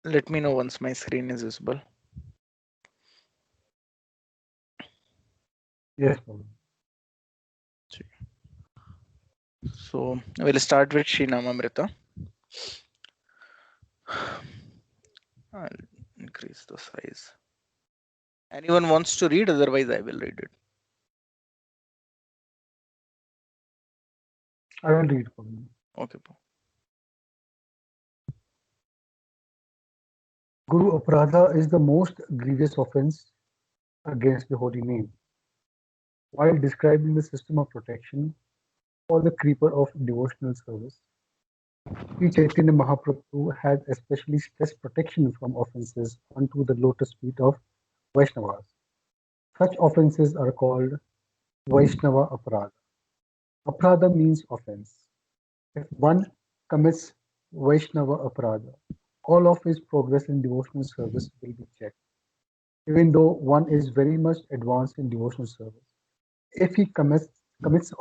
Let me know once my screen is visible. Yes, Pawan. So we'll start with Shri Namamrita. I'll increase the size. Anyone wants to read? Otherwise, I will read it. I will read, Pawan. Okay. Guru Aparadha is the most grievous offense against the holy name. While describing the system of protection for the creeper of devotional service, Sri Chaitanya Mahaprabhu had especially stressed protection from offenses onto the lotus feet of Vaishnavas. Such offenses are called Vaishnava Aparadha. Aparadha means offense. If one commits Vaishnava Aparadha, all of his progress in devotional service will be checked, even though one is very much advanced in devotional service. If he commits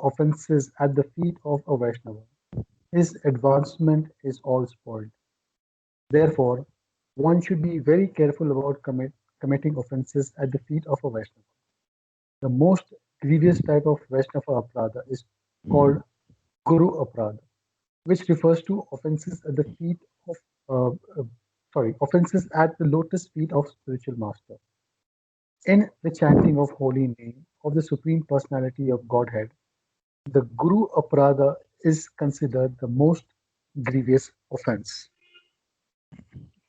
offenses at the feet of a Vaishnava, his advancement is all spoiled. Therefore, one should be very careful about committing offenses at the feet of a Vaishnava. The most grievous type of Vaishnava Aparadha is called Guru Aparadha, which refers to offenses at the feet of offenses at the lotus feet of spiritual master. In the chanting of holy name of the Supreme Personality of Godhead, the Guru Aparadha is considered the most grievous offense.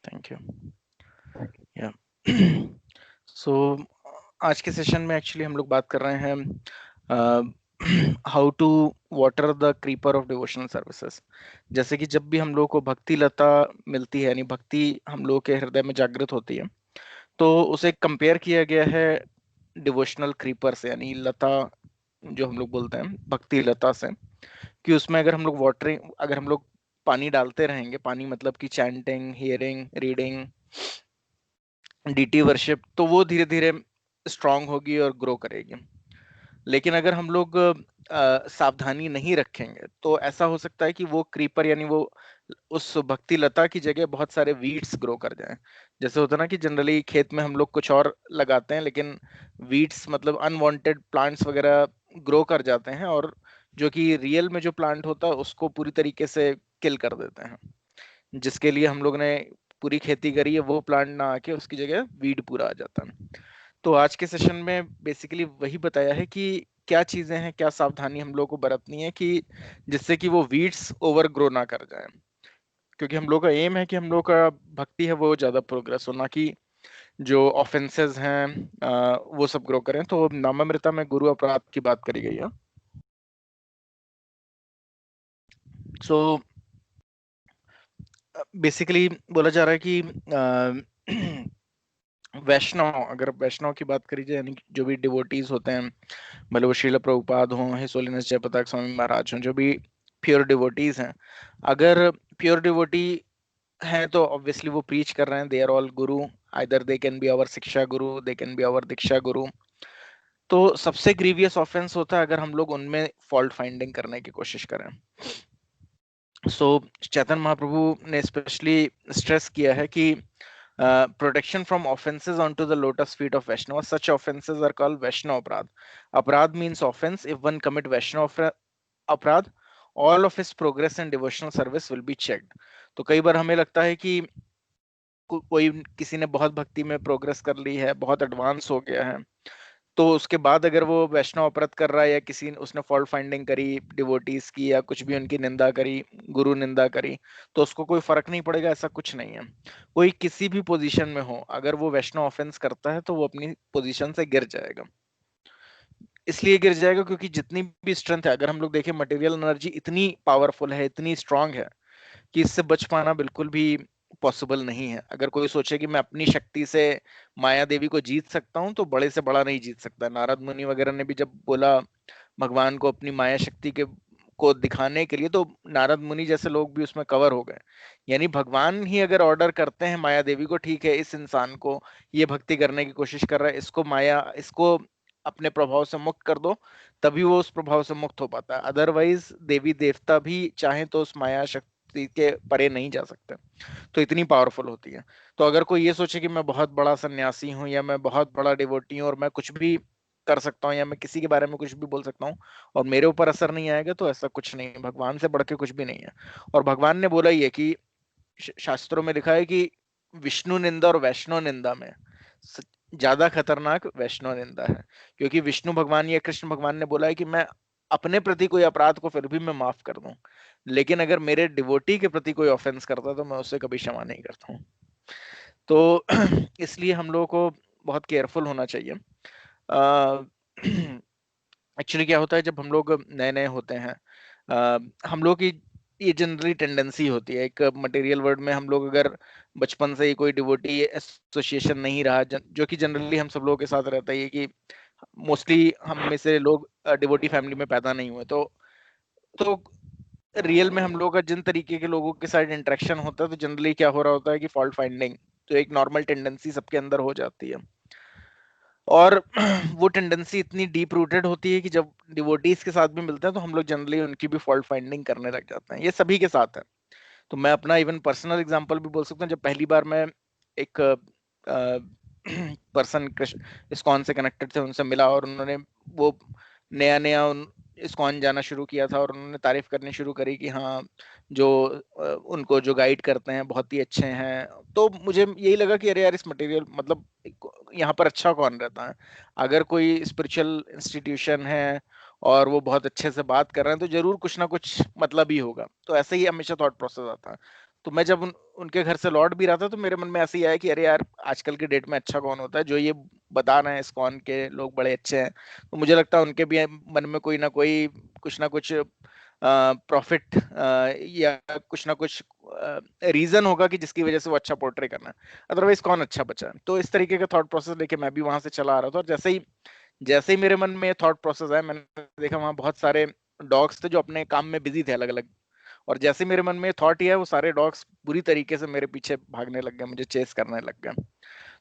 Thank you. Thank you. Yeah. So आज के session में actually हम लोग बात कर रहे हैं how to water the creeper of devotional services. जैसे कि जब भी हम लोग को भक्ति लता मिलती है, यानी भक्ति हम लोग के हृदय में जागृत होती है, तो उसे कंपेयर किया गया है डिवोशनल क्रीपर से, यानी लता जो हम लोग बोलते हैं भक्ति लता से, कि उसमें अगर हम लोग वाटरिंग, अगर हम लोग पानी डालते रहेंगे, पानी मतलब कि chanting, hearing, reading, deity worship, तो वो धीरे धीरे स्ट्रांग होगी और ग्रो करेगी। लेकिन अगर हम लोग सावधानी नहीं रखेंगे तो ऐसा हो सकता है कि वो क्रीपर यानी वो उस भक्ति लता की जगह बहुत सारे वीड्स ग्रो कर जाएं। जैसे होता है ना कि जनरली खेत में हम लोग कुछ और लगाते हैं, लेकिन वीड्स मतलब अनवांटेड प्लांट्स वगैरह ग्रो कर जाते हैं, और जो कि रियल में जो प्लांट होता है उसको पूरी तरीके से किल कर देते हैं। जिसके लिए हम लोग ने पूरी खेती करी है, वो प्लांट ना आके उसकी जगह वीड पूरा आ जाता है। तो आज के सेशन में बेसिकली वही बताया है कि क्या चीजें हैं, क्या सावधानी हम लोग को बरतनी है कि जिससे कि वो वीड्स ओवर ग्रो ना कर जाए। क्योंकि हम लोग का एम है कि हम लोग का भक्ति है वो ज्यादा प्रोग्रेस हो, ना कि जो ऑफेंसेस हैं वो सब ग्रो करें। तो नामामृता में गुरु अपराध की बात करी गई है। सो बेसिकली बोला जा रहा है कि वैष्णव, अगर वैष्णव की बात करी जाए, यानी कि जो भी डिवोटीज होते हैं, मतलब वो श्रील प्रभुपाद हों, हिज होलीनेस जयप्रताप स्वामी महाराज हों, जो भी प्योर डिवोटीज हैं, अगर प्योर डिवोटी हैं तो ऑब्वियसली वो प्रीच कर रहे हैं, they are all guru, either they can be our shiksha guru, they can be our diksha guru. तो सबसे ग्रीवियस ऑफेंस होता है अगर हम लोग उनमें फॉल्ट फाइंडिंग करने की कोशिश करें। सो चैतन्य महाप्रभु ने स्पेशली स्ट्रेस किया है कि protection from offenses onto the lotus feet of Vaishnava. Such offenses are called Vaishnava Aparad. Aparad means offense. If one commit Vaishnava Aparad, all of his progress and devotional service will be checked. तो कई बार हमें लगता है कि कोई किसी ने बहुत भक्ति में प्रोग्रेस कर ली है, बहुत एडवांस हो गया है, तो उसके बाद अगर वो वैष्णव अपराध कर रहा है या किसी उसने फॉल्ट फाइंडिंग करी डिवोटीज की या कुछ भी उनकी निंदा करी, गुरु निंदा करी, तो उसको कोई फर्क नहीं पड़ेगा, ऐसा कुछ नहीं है। कोई किसी भी पोजीशन में हो, अगर वो वैष्णव ऑफेंस करता है तो वो अपनी पोजीशन से गिर जाएगा। इसलिए गिर जाएगा क्योंकि जितनी भी स्ट्रेंथ है, अगर हम लोग देखें मटेरियल एनर्जी इतनी पावरफुल है, इतनी स्ट्रांग है कि इससे बच पाना बिल्कुल भी पॉसिबल नहीं है। अगर कोई सोचे कि मैं अपनी शक्ति से माया देवी को जीत सकता हूं, तो बड़े से बड़ा नहीं जीत सकता। नारद मुनि वगैरह ने भी जब बोला भगवान को अपनी माया शक्ति के को दिखाने के लिए, तो नारद मुनि जैसे लोग भी उसमें कवर हो गए। यानी भगवान ही अगर ऑर्डर करते हैं माया देवी को, ठीक है इस इंसान को ये भक्ति करने की कोशिश कर रहा है, इसको अपने प्रभाव से मुक्त कर दो, तभी वो उस प्रभाव से मुक्त हो पाता है। अदरवाइज देवी देवता भी चाहे तो उस माया शक्ति भक्ति के परे नहीं जा सकते, तो इतनी पावरफुल होती है। तो अगर कोई ये सोचे कि मैं बहुत बड़ा सन्यासी हूँ या मैं बहुत बड़ा डिवोटी हूँ और मैं कुछ भी कर सकता हूँ या मैं किसी के बारे में कुछ भी बोल सकता हूँ और मेरे ऊपर असर नहीं आएगा, तो ऐसा कुछ नहीं है, भगवान से बढ़ के कुछ भी नहीं है। और भगवान ने बोला ही है कि शास्त्रों में लिखा है कि विष्णु निंदा और वैष्णव निंदा में ज्यादा खतरनाक वैष्णव निंदा है, क्योंकि विष्णु भगवान या कृष्ण भगवान ने बोला है कि मैं अपने प्रति कोई अपराध को फिर भी मैं माफ कर दूं, लेकिन अगर मेरे डिवोटी के प्रति कोई ऑफेंस करता तो मैं उससे कभी क्षमा नहीं करता हूँ। तो इसलिए हम लोगों को बहुत केयरफुल होना चाहिए। एक्चुअली क्या होता है, जब हम लोग नए नए होते हैं, हम लोग की ये जनरली टेंडेंसी होती है, एक मटेरियल वर्ल्ड में हम लोग अगर बचपन से ही कोई डिवोटी एसोसिएशन नहीं रहा, जो कि जनरली हम सब लोगों के साथ रहता है कि मोस्टली हम में से लोग डिवोटी फैमिली में पैदा नहीं हुए, तो रियल में हम लोग का जिन तरीके के लोगों के साथ इंटरेक्शन होता है, तो जनरली क्या हो रहा होता है कि फॉल्ट फाइंडिंग तो एक नॉर्मल टेंडेंसी सबके अंदर हो जाती है। और वो टेंडेंसी इतनी डीप रूटेड होती है कि जब डिवोटीज के साथ भी मिलते हैं तो हम लोग जनरली उनकी भी फॉल्ट फाइंडिंग करने लग जाते हैं। ये सभी के साथ है। तो मैं अपना इवन पर्सनल एग्जांपल भी बोल सकता हूँ। जब पहली बार मैं एक पर्सन इस्कॉन से कनेक्टेड थे, उनसे मिला और उन्होंने वो नया नया इस्कॉन जाना शुरू किया था और उन्होंने तारीफ करनी शुरू करी कि हाँ, जो उनको जो गाइड करते हैं बहुत ही अच्छे हैं। तो मुझे यही लगा कि अरे यार, इस मटेरियल मतलब यहाँ पर अच्छा कौन रहता है? अगर कोई स्पिरिचुअल इंस्टीट्यूशन है और वो बहुत अच्छे से बात कर रहे हैं, तो जरूर कुछ ना कुछ मतलब ही होगा। तो ऐसे ही हमेशा थॉट प्रोसेस आता है। तो मैं जब उनके घर से लौट भी रहा था, तो मेरे मन में ऐसे ही आया कि अरे यार, आजकल के डेट में अच्छा कौन होता है? जो ये बता रहे हैं इस्कॉन के लोग बड़े अच्छे हैं, तो मुझे लगता है उनके भी मन में कोई ना कोई कुछ ना कुछ प्रॉफिट या कुछ ना कुछ रीजन होगा कि जिसकी वजह से वो अच्छा पोर्ट्रे करना है, अदरवाइज कौन अच्छा बचा। तो इस तरीके का थॉट प्रोसेस लेके मैं भी वहां से चला आ रहा था। और जैसे ही मेरे मन में थॉट प्रोसेस आया, मैंने देखा वहां बहुत सारे डॉग्स थे जो अपने काम में बिजी थे अलग अलग। और जैसे मेरे मन में थॉट ही है, वो सारे डॉग्स बुरी तरीके से मेरे पीछे भागने लग गए, मुझे चेस करने लग गए।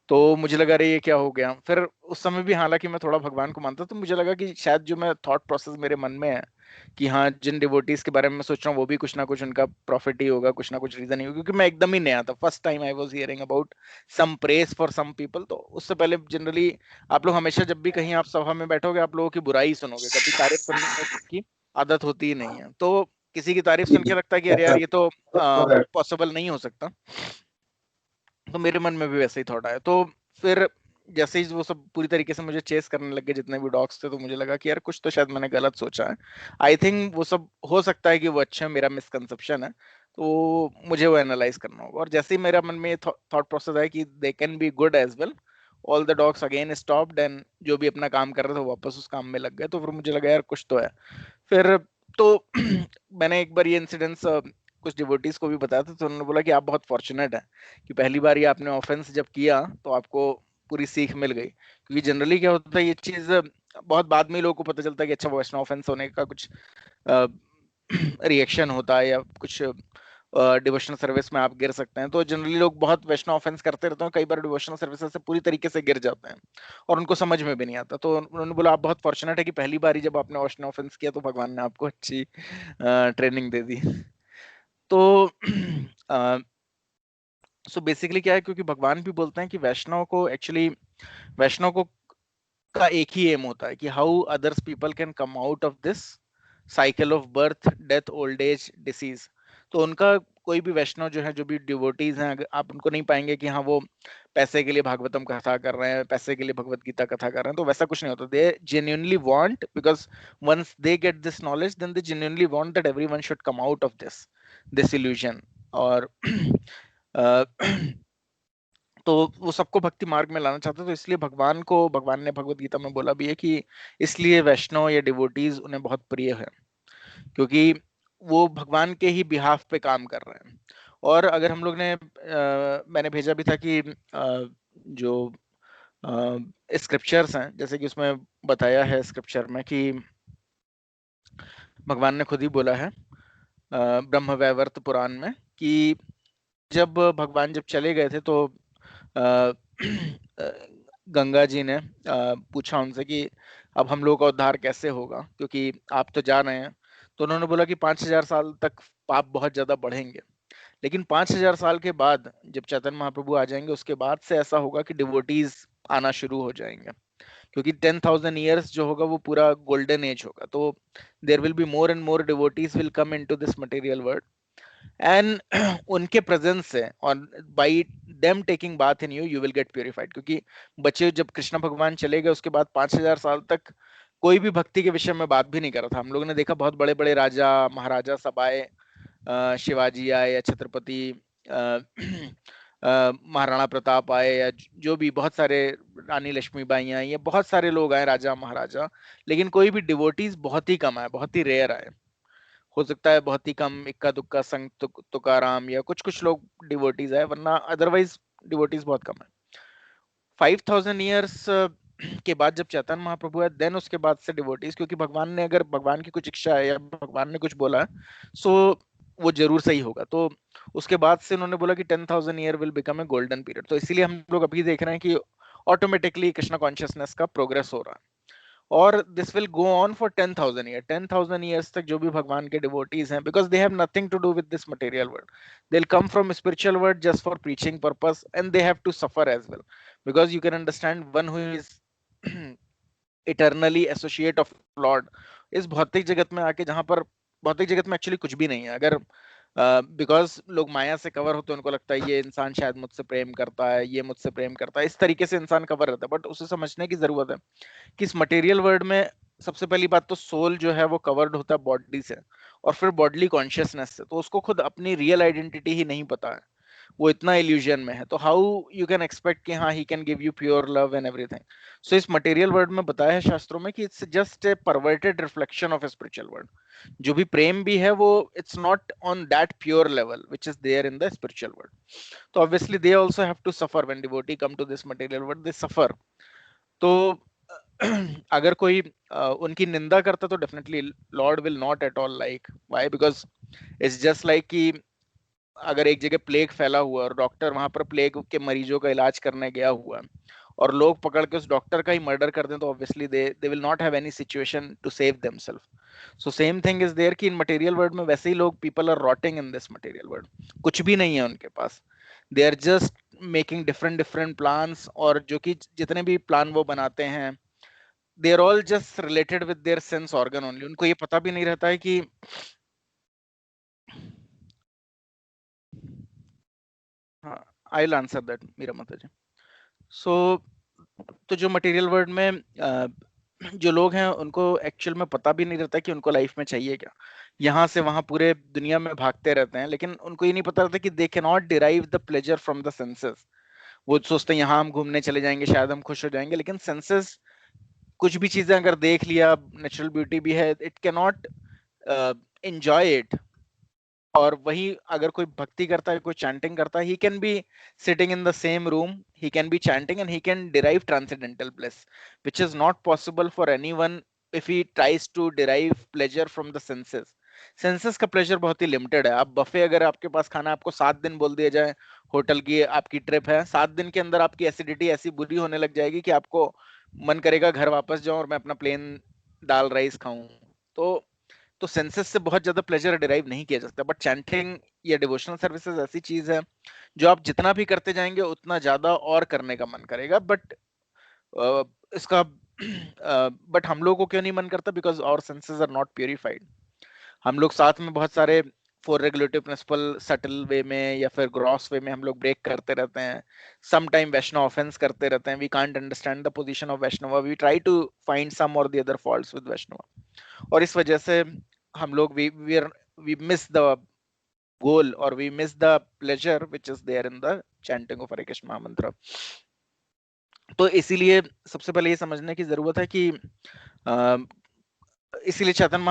तो मुझे लगा अरे ये क्या हो गया। फिर उस समय भी हालांकि मैं थोड़ा भगवान को मानता, तो मुझे लगा कि शायद जो मैं थॉट प्रोसेस मेरे मन में है कि हाँ, जिन डिवोटीज के बारे में मैं सोच रहा हूँ वो भी कुछ ना कुछ उनका प्रॉफिट ही होगा, कुछ ना कुछ रीजन ही होगा। क्योंकि मैं एकदम ही नया था, first time I was hearing about some praise for some people. तो उससे पहले जनरली आप लोग हमेशा जब भी कहीं आप सभा में बैठोगे, आप लोगों की बुराई सुनोगे, कभी तारीफ सुनने की आदत होती ही नहीं है। तो किसी की तारीफ सुन के लगता है कि अरे यार, ये तो पॉसिबल नहीं हो सकता। तो मेरे मन में भी वैसे ही थॉट आया। तो फिर जैसे ही वो सब पूरी तरीके से मुझे चेस करने लगे, जितने भी डॉग्स थे, तो मुझे लगा कि यार कुछ तो शायद मैंने गलत सोचा है। आई थिंक वो सब हो सकता है कि वो अच्छा मेरा मिसकंसेप्शन है, तो मुझे वो एनालाइज करना होगा। और जैसे ही मेरा मन में ये थॉट प्रोसेस आया कि they can be good as well, all the dogs again stopped and जो भी अपना काम कर रहे थे वापस उस काम में लग गए। तो फिर मुझे लगा यार कुछ तो है। फिर तो मैंने एक बार ये इंसिडेंट्स कुछ डिवोटीज को भी बताया था, तो उन्होंने बोला कि आप बहुत फॉर्चुनेट हैं कि पहली बार ये आपने ऑफेंस जब किया तो आपको पूरी सीख मिल गई। क्योंकि जनरली क्या होता है, ये चीज बहुत बाद में लोगों को पता चलता है कि अच्छा, वैष्णव ऑफेंस होने का कुछ रिएक्शन होता है या कुछ डिवोशनल सर्विस में आप गिर सकते हैं। तो जनरली लोग बहुत वैष्णव ऑफेंस करते रहते हैं, कई बार डिवोशनल सर्विसेज से पूरी तरीके से गिर जाते हैं और उनको समझ में भी नहीं आता। तो उन्होंने बोला आप बहुत फॉर्चुनेट है कि पहली बार ही जब आपने वैष्णव ऑफेंस किया तो भगवान ने आपको अच्छी ट्रेनिंग दे दी। तो सो बेसिकली क्या है, क्योंकि भगवान भी बोलते हैं कि वैष्णव को का एक ही एम होता है कि how others people can come out of this cycle of birth, death, old age, disease. तो उनका कोई भी वैष्णव जो है, जो भी डिवोटीज हैं, आप उनको नहीं पाएंगे कि हाँ, वो पैसे के लिए भागवतम कथा कर रहे हैं, पैसे के लिए भगवत गीता कथा कर रहे हैं। तो वैसा कुछ नहीं होता। They genuinely want, because once they get this knowledge, then they genuinely want that everyone should come out of this illusion. और तो वो सबको भक्ति मार्ग में लाना चाहते, तो इसलिए भगवान ने भगवत गीता में बोला भी है कि इसलिए वैष्णव या डिवोटीज उन्हें बहुत प्रिय है, क्योंकि वो भगवान के ही बिहाफ पे काम कर रहे हैं। और अगर हम लोग ने मैंने भेजा भी था कि जो स्क्रिप्चर्स हैं, जैसे कि उसमें बताया है स्क्रिप्चर में कि भगवान ने खुद ही बोला है ब्रह्म वैवर्त पुराण में कि जब भगवान जब चले गए थे, तो अ, गंगा जी ने पूछा उनसे कि अब हम लोग का उद्धार कैसे होगा, क्योंकि आप तो जा रहे हैं। तो उन्होंने बोला कि 5,000 साल तक पाप बहुत ज्यादा बढ़ेंगे। लेकिन 5000 साल के बाद जब चैतन्य महाप्रभु आ जाएंगे, उसके बाद से ऐसा होगा कि डिवोटीज आना शुरू हो जाएंगे, क्योंकि 10,000 ईयर्स जो होगा वो पूरा गोल्डन एज होगा। तो there will be more and more devotees will come into this material world, and उनके प्रेजेंस से और by them taking bath in you, you will get purified. क्योंकि बच्चे जब कृष्ण भगवान चले गए, उसके बाद 5000 साल तक कोई भी भक्ति के विषय में बात भी नहीं कर रहा था। हम लोगों ने देखा बहुत बड़े बड़े राजा महाराजा सब आए, शिवाजी आए या छत्रपति अ, महाराणा प्रताप आए, या जो भी बहुत सारे, रानी लक्ष्मीबाई आई, या बहुत सारे लोग आए राजा महाराजा, लेकिन कोई भी डिवोटीज बहुत ही कम आए, बहुत ही रेयर आए। हो सकता है बहुत ही कम, इक्का दुक्का संत तुकाराम या कुछ कुछ लोग डिवोटीज आए, वरना अदरवाइज डिवोटीज बहुत कम है। 5000 ईयर्स के बाद जब चैतन्य महाप्रभु है, देन उसके बाद से डिवोटीज, क्योंकि भगवान ने, अगर भगवान की कुछ इच्छा है या भगवान ने कुछ बोला है, सो वो जरूर सही होगा। तो उसके बाद से उन्होंने बोला कि 10,000 year will become a golden period. तो इसीलिए हम लोग अभी देख रहे हैं कि ऑटोमेटिकली कृष्णा कॉन्शियसनेस का प्रोग्रेस हो रहा है, और this will go on for 10,000 year. 10,000 years तक जो भी भगवान के डिवोटीज हैं, because they have nothing to do with this material world, they will come from spiritual world just for preaching purpose, and they have to suffer as well, because you can understand one who is eternally associate of Lord इस भौतिक जगत में आके, जहां पर भौतिक जगत में एक्चुअली कुछ भी नहीं है। अगर बिकॉज लोग माया से कवर होते हैं, उनको लगता है ये इंसान शायद मुझसे प्रेम करता है, ये मुझसे प्रेम करता है, इस तरीके से इंसान कवर रहता है। बट उसे समझने की जरूरत है कि इस मटेरियल वर्ल्ड में सबसे पहली बात तो सोल जो है वो कवर्ड होता है बॉडी से, और फिर बॉडली कॉन्शियसनेस से। तो उसको खुद अपनी रियल आइडेंटिटी ही नहीं पता है, वो इतना इल्यूजन में है। तो हाउ यू कैन एक्सपेक्ट कि हाँ he can give you pure love and everything. So इस मटेरियल वर्ल्ड में बताया है शास्त्रों में कि it's just a perverted reflection of a spiritual world. जो भी प्रेम भी है वो it's not on that pure level which is there in the spiritual world. तो obviously they also have to suffer when devotee come to this material world, they suffer. तो अगर कोई उनकी निंदा करता तो definitely Lord will not at all like, why, because it's just like कि अगर एक जगह प्लेग फैला हुआ और डॉक्टर वहां पर प्लेग के मरीजों का इलाज करने गया हुआ और लोग पकड़ के उस डॉक्टर का ही मर्डर कर दें, तो obviously they will not have any situation to save themselves. So same thing is there कि इन मटेरियल वर्ल्ड में वैसे ही लोग, people are rotting in this material world, कुछ भी नहीं है उनके पास, they are just making different different plans, और जो कि जितने भी प्लान वो बनाते हैं, they are all just related with their sense organ only. उनको ये पता भी नहीं रहता है कि हाँ, आई विल आंसर दैट मेरा माता जी। सो तो जो मटेरियल वर्ल्ड में जो लोग हैं, उनको एक्चुअल में पता भी नहीं रहता कि उनको लाइफ में चाहिए क्या। यहाँ से वहां पूरे दुनिया में भागते रहते हैं, लेकिन उनको ये नहीं पता रहता कि they can not derive the pleasure from the senses. वो सोचते हैं यहाँ हम घूमने चले जाएंगे, शायद हम खुश हो जाएंगे, लेकिन सेंसेस कुछ भी चीजें अगर देख लिया, नेचुरल ब्यूटी भी है, it can not enjoy it. और वही अगर कोई भक्ति करता है, कोई चैंटिंग करता है, he can be sitting in the same room, he can be chanting and he can derive transcendental bliss, which is not possible for anyone if he tries to derive pleasure from the senses. Senses का pleasure बहुत ही limited है। आप buffet, अगर आपके पास खाना, आपको 7 दिन बोल दिया जाए, होटल की आपकी ट्रिप है, 7 दिन के अंदर आपकी एसिडिटी ऐसी बुरी होने लग जाएगी कि आपको मन करेगा घर वापस जाऊं और मैं अपना प्लेन दाल राइस खाऊं। तो सेंसेस से बहुत ज्यादा प्लेजर डिराइव नहीं किया जा सकता। बट चैंटिंग या डिवोशनल सर्विसेज ऐसी चीज है जो आप जितना भी करते जाएंगे उतना ज्यादा और करने का मन करेगा। बट इसका बट हम लोगों को क्यों नहीं मन करता? Because our senses are not purified. हम लोग साथ में बहुत सारे for regulative principle subtle way में या फिर ग्रॉस वे में हम लोग ब्रेक करते रहते हैं। सम टाइम वैष्णव ऑफेंस करते रहते हैं। We can't understand the position of Vaishnav, we try to find some और the other faults with Vaishnav, और इस वजह से हम लोग वी मिस द गोल और we miss the pleasure which is there in the chanting of Hare Krishna Mahamantra. तो इसीलिए सबसे पहले ये समझने की जरूरत है कि इसीलिए चैतन्य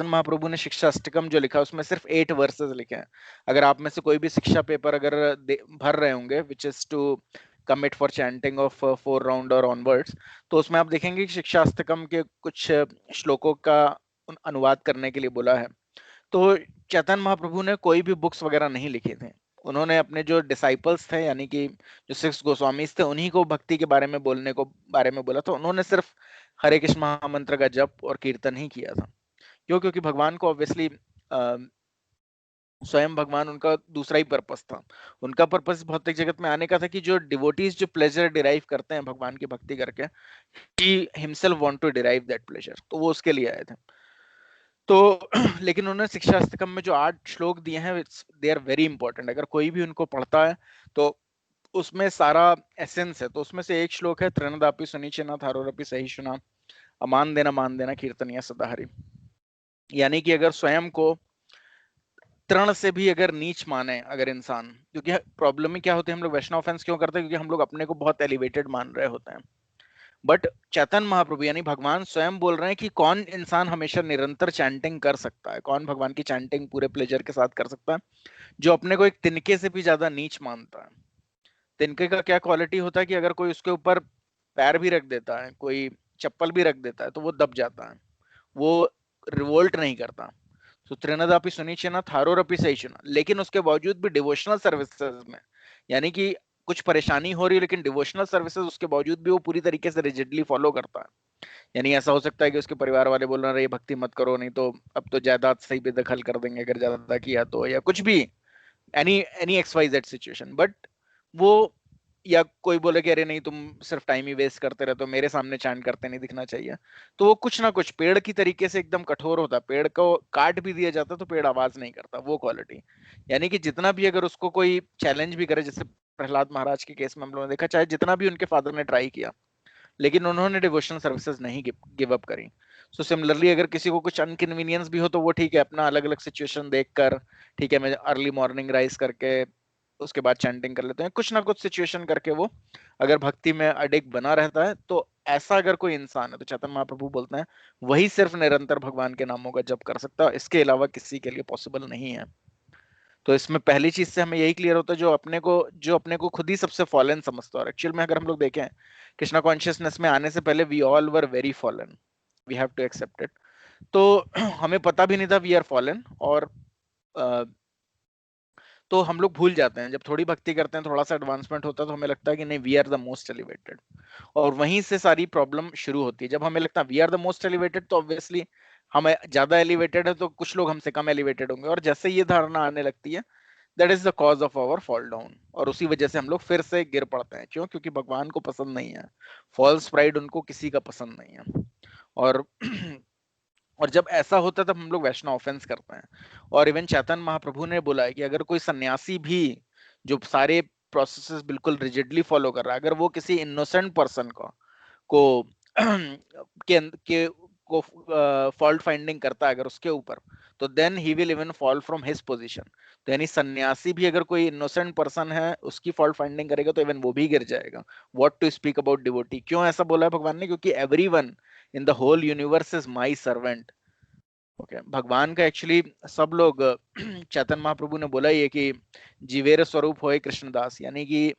महाप्रभु ने शिक्षा अष्टकम जो लिखा उसमें सिर्फ 8 वर्सेस लिखे हैं। अगर आप में से कोई भी शिक्षा पेपर अगर भर रहे होंगे which is to commit for chanting of 4 round और ऑनवर्ड्स, तो उसमें आप देखेंगे कि शिक्षा अष्टकम के कुछ श्लोकों का अनुवाद करने के लिए बोला है। तो चैतन्य महाप्रभु ने कोई भी बुक्स वगैरह नहीं लिखे थे। उन्होंने अपने जो डिसाइपल्स थे, यानी कि जो 6 गोस्वामीज थे, उन्हीं को भक्ति के बारे में बारे में बोला था। उन्होंने सिर्फ हरे कृष्ण महामंत्र का जप और कीर्तन ही किया था, क्यों? क्योंकि भगवान को ऑब्वियसली स्वयं भगवान, उनका दूसरा ही पर्पस था। उनका पर्पस भौतिक जगत में आने का था कि जो डिवोटीज जो प्लेजर डिराइव करते हैं भगवान की भक्ति करके, he himself want to derive that pleasure, तो वो उसके लिए आए थे। तो लेकिन उन्होंने शिक्षाष्टकम में जो 8 श्लोक दिए हैं, दे आर वेरी इंपॉर्टेंट। अगर कोई भी उनको पढ़ता है तो उसमें सारा एसेंस है। तो उसमें से एक श्लोक है, त्रिनदापि सुनिचिना थारोरपि सहिष्णुना अमान देना कीर्तनिया सदा हरि। यानी कि अगर स्वयं को तृण से भी अगर नीच माने अगर इंसान, क्योंकि प्रॉब्लम में क्या होती है, हम लोग वैष्णव ऑफेंस क्यों करते हैं? क्योंकि हम लोग अपने को बहुत एलिवेटेड मान रहे होते हैं। बट चैतन्य महाप्रभु यानी भगवान स्वयं बोल रहे हैं कि कौन इंसान हमेशा निरंतर चैंटिंग कर सकता है, कौन भगवान की चैंटिंग पूरे प्लेजर के साथ कर सकता है, जो अपने को एक तिनके से भी ज्यादा नीच मानता है। तिनके का क्या क्वालिटी होता है कि अगर कोई उसके ऊपर पैर भी रख देता है, कोई चप्पल भी रख देता है, तो वो दब जाता है, वो रिवोल्ट नहीं करता। तो त्रिनदापि सुनिचिना थारोरपि सहिष्णुना, लेकिन उसके बावजूद भी डिवोशनल सर्विसेज में, यानी कि कुछ परेशानी हो रही है लेकिन डिवोशनल सर्विसेज उसके बावजूद भी वो पूरी तरीके से रिजिडली फॉलो करता है। यानी ऐसा हो सकता है कि उसके परिवार वाले बोल रहे हैं भक्ति मत करो, नहीं तो अब तो जायदाद सही बेदखल कर देंगे अगर ज्यादा किया तो, या कुछ भी, any any X Y Z situation. But वो, या कोई बोले कि अरे नहीं तुम सिर्फ टाइम ही वेस्ट करते रहते हो, मेरे सामने चैंट करते नहीं दिखना चाहिए, तो वो कुछ ना कुछ पेड़ की तरीके से एकदम कठोर होता है। पेड़ को काट भी दिया जाता तो पेड़ आवाज नहीं करता, वो क्वालिटी। यानी कि जितना भी अगर उसको कोई चैलेंज भी करे, जैसे प्रहलाद महाराज के केस में हम लोगों ने देखा, चाहे जितना भी उनके फादर ने ट्राई किया, लेकिन उन्होंने डिवोशनल सर्विसेज नहीं गिव अप करी। सो सिमिलरली अगर किसी को कुछ अनकन्वीनियंस भी हो तो वो ठीक है, अपना अलग अलग सिचुएशन देखकर, ठीक है मैं अर्ली मॉर्निंग राइज करके उसके बाद चैंटिंग कर लेते हैं, कुछ ना कुछ सिचुएशन करके वो अगर भक्ति में अडिग बना रहता है, तो ऐसा अगर कोई इंसान है तो चैतन्य महाप्रभु बोलते हैं वही सिर्फ निरंतर भगवान के नामों का जप कर सकता है, इसके अलावा किसी के लिए पॉसिबल नहीं है। तो इसमें पहली चीज से हमें यही क्लियर होता है, जो अपने को खुद ही सबसे फॉलन समझता है। और एक्चुअल में अगर हम लोग देखें कृष्णा कॉन्शियसनेस में आने से पहले we all were very fallen, we have to accept it. तो हमें पता भी नहीं था वी आर फॉलन, और तो हम लोग भूल जाते हैं, जब थोड़ी भक्ति करते हैं, थोड़ा सा एडवांसमेंट होता है, तो हमें लगता है कि नहीं we are the most elevated, और वहीं से सारी प्रॉब्लम शुरू होती है। जब हमें लगता है we are the most elevated, तो ऑब्वियसली हम ज्यादा एलिवेटेड है तो कुछ लोग हमसे कम एलिवेटेड होंगे, और जैसे ये धारणा आने लगती है, that is the cause of our fall down, और उसी वजह से हम लोग फिर से गिर पड़ते हैं। क्यों? क्योंकि भगवान को पसंद नहीं है, फॉल्स प्राइड उनको किसी का पसंद नहीं है। और और जब ऐसा होता है तब हम लोग वैष्णव ऑफेंस करते हैं। और इवन चैतन्य महाप्रभु ने बोला है कि अगर कोई सन्यासी भी जो सारे प्रोसेसेस बिल्कुल रिजिडली फॉलो कर रहा है, अगर वो किसी इनोसेंट पर्सन को के को फॉल्ट फाइंडिंग करता है अगर उसके ऊपर, तो then he will even fall from his position. तो यानी सन्यासी भी अगर कोई इनोसेंट पर्सन है उसकी फॉल्ट फाइंडिंग करेगा तो इवन वो भी गिर जाएगा। What to speak about devotee. क्यों ऐसा बोला है भगवान ने? क्योंकि everyone in the whole universe is my servant. Okay, भगवान का एक्चुअली सब लोग चैतन्य महाप्रभु ने बोला ये कि जीवेर स्वरूप होए कृष्णदास, यानी कि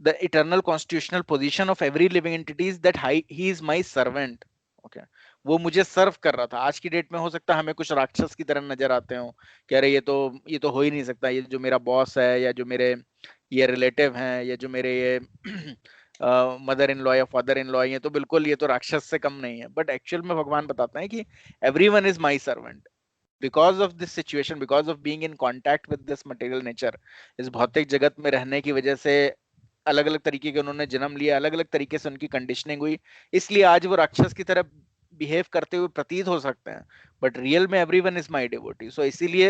the eternal constitutional position of every living entity is that he is my servant. Okay, वो मुझे सर्व कर रहा था। आज की डेट में हो सकता है हमें कुछ राक्षस की तरह नजर आते हो, कह रहे ये तो हो ही नहीं सकता, ये जो मेरा बॉस है, या जो मेरे ये रिलेटिव हैं, या जो मेरे ये मदर इन लॉ या फादर इन लॉ, ये तो बिल्कुल, ये तो राक्षस से कम नहीं है। बट एक्चुअल में भगवान बताते हैं कि everyone is my servant because of this situation, because of being in contact with this material nature. इस भौतिक जगत में रहने की वजह से अलग अलग तरीके के उन्होंने जन्म लिया, अलग अलग तरीके से उनकी कंडीशनिंग हुई, इसलिए आज वो राक्षस की तरह बिहेव करते हुए प्रतीत हो सकते हैं, बट रियल में एवरीवन इज माय डिवोटी। सो इसीलिए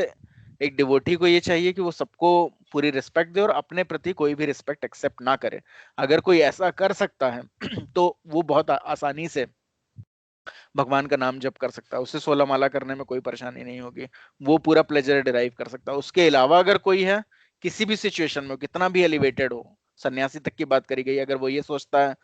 एक डिवोटी को ये चाहिए कि वो सबको पूरी रिस्पेक्ट दे और अपने प्रति कोई भी रिस्पेक्ट एक्सेप्ट ना करे। अगर कोई ऐसा कर सकता है तो वो बहुत आसानी से भगवान का नाम जप कर सकता है, उसे 16 माला करने में कोई परेशानी नहीं होगी, वो पूरा प्लेजर डिराइव कर सकता है। उसके अलावा अगर कोई है किसी भी सिचुएशन में, कितना भी एलिवेटेड हो, सन्यासी तक की बात करी गई, अगर वो ये सोचता है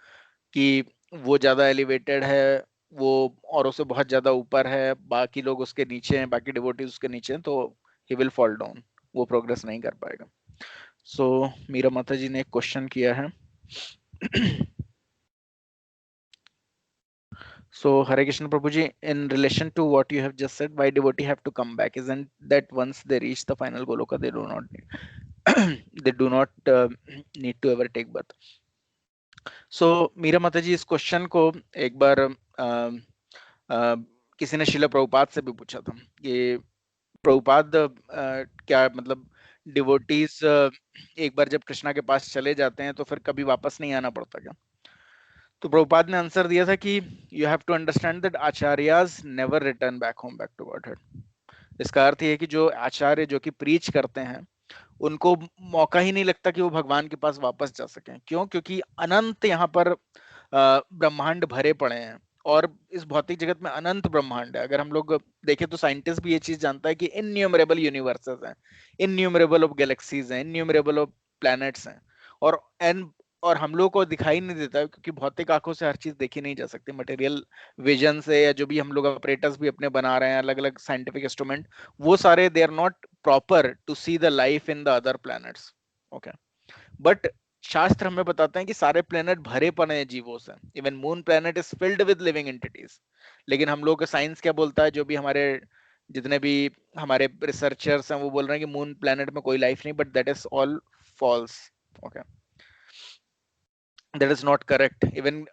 कि वो ज्यादा एलिवेटेड है, वो औरों से बहुत ज्यादा ऊपर है, बाकी लोग उसके नीचे हैं, बाकी डिवोटीज उसके नीचे हैं, तो ही विल फॉल डाउन, वो प्रोग्रेस नहीं कर पाएगा। सो मीरा माता जी ने एक क्वेश्चन किया है। So Hare Krishna Prabhuji, in relation to what you have just said, why devotee have to come back? Isn't that once they reach the final Goloka, they do not need, they do not need to ever take birth? So Meera Mata जी इस question को एक बार किसी ने शिला प्रभुपाद से भी पूछा था कि प्रभुपाद क्या मतलब डिवोटीज एक बार जब कृष्णा के पास चले जाते हैं तो फिर कभी वापस नहीं आना पड़ता क्या? तो प्रभुपाद ने आंसर दिया था कि you have to understand that acharyas never return back home back to Godhead. इसका अर्थ ये है कि जो आचार्य जो कि प्रीच करते हैं उनको मौका ही नहीं लगता कि वो भगवान के पास वापस जा सकें। क्यों? क्योंकि अनंत यहाँ पर ब्रह्मांड भरे पड़े हैं और इस भौतिक जगत में अनंत ब्रह्मांड है। अगर हम लोग देखें तो साइंटिस्ट भी ये चीज जानता है कि इनन्यूमरेबल यूनिवर्सेस हैं, इनन्यूमरेबल ऑफ गैलेक्सीज हैं, इनन्यूमरेबल ऑफ प्लैनेट्स हैं, और एन और हम लोग को दिखाई नहीं देता क्योंकि भौतिक आंखों से हर चीज देखी नहीं जा सकती। मटेरियल विजन से या जो भी हम लोग ऑपरेटर्स भी अपने बना रहे हैं, अलग अलग साइंटिफिक इंस्ट्रूमेंट, वो सारे they are not proper to see the life in the other planets. Okay, but शास्त्र हमें बताते हैं कि सारे प्लेनेट भरे पड़े हैं जीवों से। Even moon planet is filled with living entities. लेकिन हम लोग का साइंस क्या बोलता है, जो भी हमारे जितने भी हमारे रिसर्चर्स हैं वो बोल रहे हैं कि मून प्लेनेट में कोई लाइफ नहीं, but that is all false. Okay, that is not correct. Even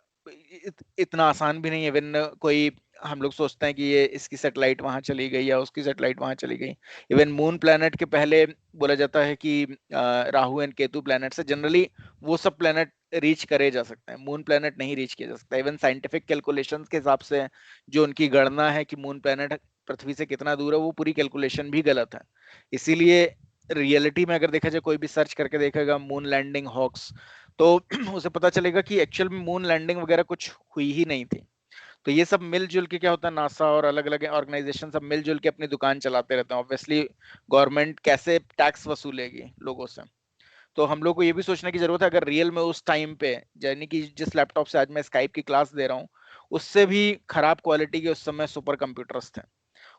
इतना आसान भी नहीं। इवन कोई हम लोग सोचते हैं कि ये इसकी सैटेलाइट वहां चली गई या उसकी सैटेलाइट वहां चली गई। इवन मून प्लैनेट के पहले बोला जाता है कि राहु एंड केतु प्लैनेट से जनरली वो सब प्लैनेट रीच करे जा सकते हैं, मून प्लैनेट नहीं रीच किया जा सकता। इवन साइंटिफिक कैलकुलेशंस के हिसाब से जो उनकी गणना है कि मून प्लैनेट पृथ्वी से कितना दूर है, वो पूरी कैलकुलेशन भी गलत है। इसीलिए रियलिटी में अगर देखा जाए, कोई भी सर्च करके देखेगा मून लैंडिंग हॉक्स, तो उसे पता चलेगा कि एक्चुअल में मून लैंडिंग वगैरह कुछ हुई ही नहीं थी। तो ये सब मिलजुल के क्या होता है, नासा और अलग अलग ऑर्गेनाइजेशन सब मिलजुल के अपनी दुकान चलाते रहते हैं। ऑब्वियसली गवर्नमेंट कैसे टैक्स वसूलेगी लोगों से, तो हम लोग को ये भी सोचने की जरूरत है। अगर रियल में उस टाइम पे, यानी कि जिस लैपटॉप से आज मैं स्काइप की क्लास दे रहा हूँ, उससे भी खराब क्वालिटी के उस समय सुपर कंप्यूटर्स थे,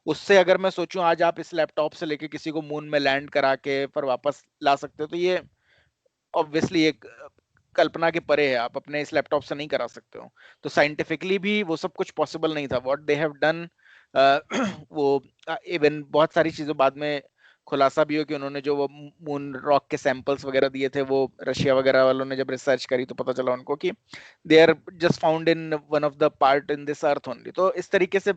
उससे अगर मैं सोचूं आज आप इस लैपटॉप से लेके किसी को मून में लैंड करा के फिर वापस ला सकते हो, तो ये ऑब्वियसली एक कल्पना के परे है। आप अपने इस लैपटॉप से नहीं करा सकते हो। तो साइंटिफिकली भी वो सब कुछ पॉसिबल नहीं था। व्हाट दे हैव डन, वो इवन बहुत सारी चीजों बाद में खुलासा भी हो कि उन्होंने जो वो मून रॉक के सैंपल्स वगैरह दिए थे, वो रशिया वगैरह वालों ने जब रिसर्च करी तो पता चला उनको कि they are just found in one of the part in this earth only. तो इस तरीके से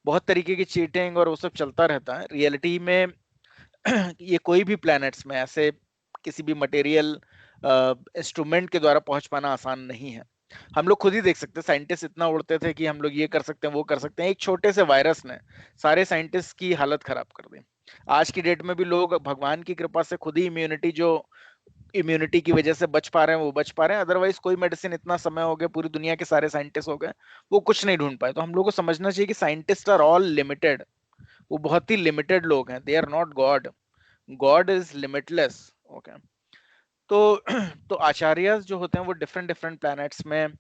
बहुत तरीके की चीटिंग और वो सब चलता रहता है रियलिटी में। ये कोई भी प्लैनेट्स में ऐसे किसी भी मटेरियल इंस्ट्रूमेंट के द्वारा पहुंच पाना आसान नहीं है। हम लोग खुद ही देख सकते हैं, साइंटिस्ट इतना उड़ते थे कि हम लोग ये कर सकते हैं वो कर सकते हैं। एक छोटे से वायरस ने सारे साइंटिस्ट की हालत खराब कर दी। आज की डेट में भी लोग भगवान की कृपा से खुद ही इम्यूनिटी की वजह से बच पा रहे हैं, वो बच पा रहे हैं। अदरवाइज कोई मेडिसिन, इतना समय हो गया, पूरी दुनिया के सारे साइंटिस्ट हो गए, वो कुछ नहीं ढूंढ पाए। तो हम लोग को समझना चाहिए कि साइंटिस्ट आर ऑल लिमिटेड। वो बहुत ही लिमिटेड लोग हैं, they are not God. God is limitless. Okay, तो तो आचार्यस जो होते हैं वो डिफरेंट डिफरेंट प्लैनेट्स में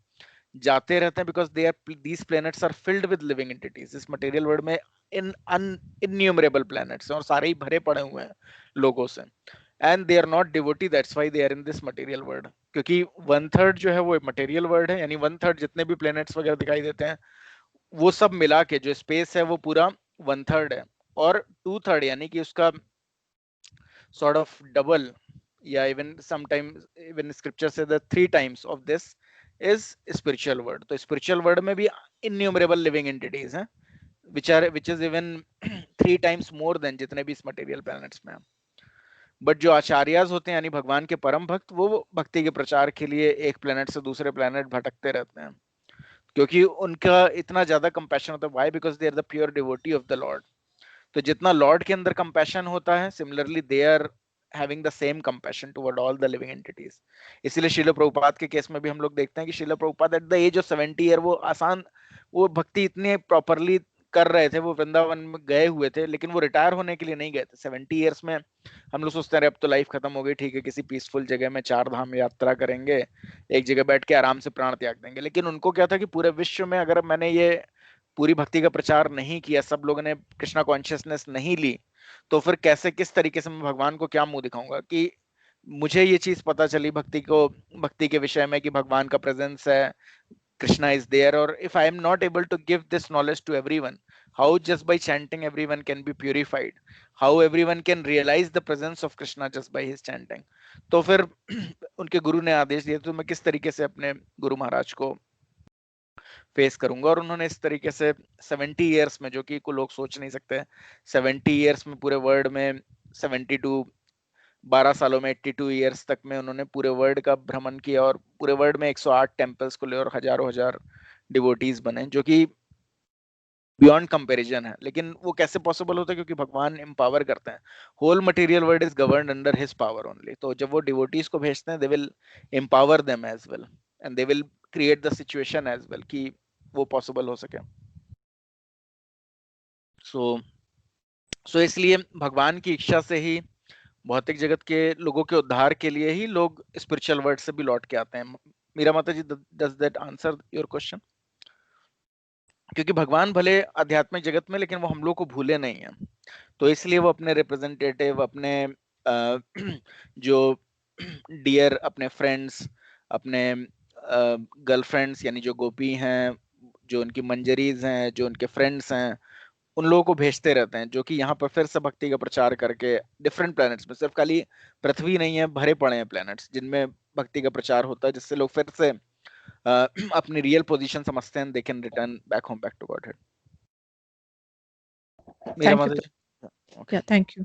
जाते रहते हैं, because they are these planets are filled with living entities. इस मटेरियल वर्ल्ड में इन इनन्यूमरेबल प्लैनेट्स हैं और सारे ही भरे पड़े हुए हैं लोगों से। And they are not devotee, that's why they are in this material world. क्योंकि 1/3 जो है वो मटेरियल वर्ल्ड है, यानी 1/3 जितने भी प्लैनेट्स वगैरह दिखाई देते हैं वो सब मिला के जो स्पेस है वो पूरा 1/3 है। और 2/3 यानी कि उसका sort of double, yeah, even sometimes even scripture says that 3 times of this is spiritual world. तो spiritual world में भी innumerable living entities हैं which is even 3 times more than जितने भी इस material planets में हैं। बट जो आचार्याज होते हैं यानी भगवान के परम भक्त, वो भक्ति के प्रचार के लिए एक प्लेनेट से दूसरे प्लेनेट भटकते रहते हैं, क्योंकि उनका इतना ज्यादा कंपैशन होता है। Why? Because they are the pure devotee of the Lord. तो जितना लॉर्ड के अंदर कंपैशन होता है, similarly they are having the same compassion toward all the living entities. इसीलिए श्रील प्रभुपाद के केस में भी हम लोग देखते हैं कि Srila Prabhupada at the age of 70 year वो भक्ति इतने प्रॉपरली कर रहे थे, वो वृंदावन में गए हुए थे, लेकिन वो रिटायर होने के लिए नहीं गए थे। 70 ईयर्स में हम लोग सोचते हैं अब तो लाइफ खत्म हो गई, ठीक है किसी पीसफुल जगह में 4 धाम यात्रा करेंगे, एक जगह बैठ के आराम से प्राण त्याग देंगे। लेकिन उनको क्या था कि पूरे विश्व में अगर मैंने ये पूरी भक्ति का प्रचार नहीं किया, सब लोगों ने कृष्णा कॉन्शियसनेस नहीं ली, तो फिर कैसे, किस तरीके से मैं भगवान को क्या मुंह दिखाऊंगा। कि मुझे ये चीज पता चली भक्ति के विषय में कि भगवान का प्रेजेंस है, कृष्णा इज देयर। और if I am not able to give this knowledge to everyone, how just by chanting everyone can be purified, how everyone can realise the presence of Krishna just by his chanting. तो फिर उनके गुरु ने आदेश दिया, तो मैं किस तरीके से अपने गुरु महाराज को फेस करूंगा। और उन्होंने इस तरीके से 70 ईयर्स में, जो कि को लोग सोच नहीं सकते, 70 ईयर्स में पूरे वर्ल्ड में 72 12 सालों में 82 ईयर्स तक में उन्होंने पूरे वर्ल्ड का भ्रमण किया और पूरे वर्ल्ड में 108 टेम्पल्स को ले और हजारों हजार डिवोटीज बने, जो कि बियॉन्ड कंपैरिजन है। लेकिन वो कैसे पॉसिबल होता है? क्योंकि भगवान एम्पावर करते हैं। Whole material world is governed under his power only. तो जब वो डिवोटीज को भेजते हैं, they will empower them as well and they will create the situation as well कि वो पॉसिबल हो सके। सो इसलिए भगवान की इच्छा से ही भौतिक जगत के लोगों के उद्धार के लिए ही लोग स्पिरिचुअल वर्ल्ड से भी लौट के आते हैं। Meera Mata ji, does that answer your question? क्योंकि भगवान भले आध्यात्मिक जगत में, लेकिन वो हम लोग को भूले नहीं है। तो इसलिए वो अपने रिप्रेजेंटेटिव, अपने जो डियर, अपने फ्रेंड्स, अपने गर्लफ्रेंड्स यानी जो गोपी हैं, जो उनकी मंजरीज हैं, जो उनके फ्रेंड्स हैं, उन लोगों को भेजते रहते हैं, जो कि यहाँ पर फिर से भक्ति का प्रचार करके डिफरेंट प्लैनेट्स में, सिर्फ खाली पृथ्वी नहीं है, भरे पड़े हैं प्लैनेट्स जिनमें भक्ति का प्रचार होता है, जिससे लोग फिर से अपनी रियल पोजीशन समझते हैं, they can return back home, back to Godhead. मेरा Thank you. मतलब Yeah, thank you.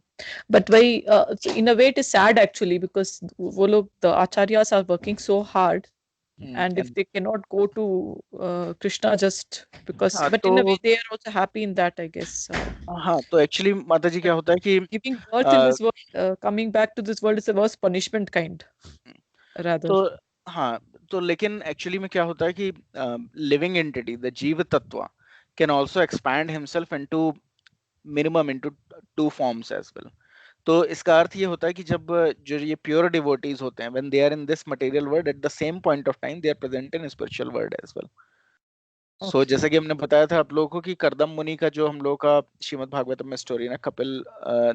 But why, so in a way, it is sad actually, because वो लोग, the acharyas are working so hard, and if they cannot go to Krishna just because, हाँ, but in a way they are also happy in that, I guess. हाँ, तो actually माता जी क्या होता है कि Giving birth in this world, coming back to this world is a worse punishment kind, rather. तो हाँ, तो लेकिन एक्चुअली में क्या होता है कि living entity, the jiva tattva, can also expand himself into minimum into 2 forms as well. तो इसका अर्थ ये होता है कि जब जो ये प्योर डिवोटीज होते हैं, when they are in this material world, at the same point of time they are present in spiritual world as well. So जैसे कि हमने बताया था आप लोगों को कि करदम मुनि का जो हम लोग का श्रीमद् भागवतम में स्टोरी ना, कपिल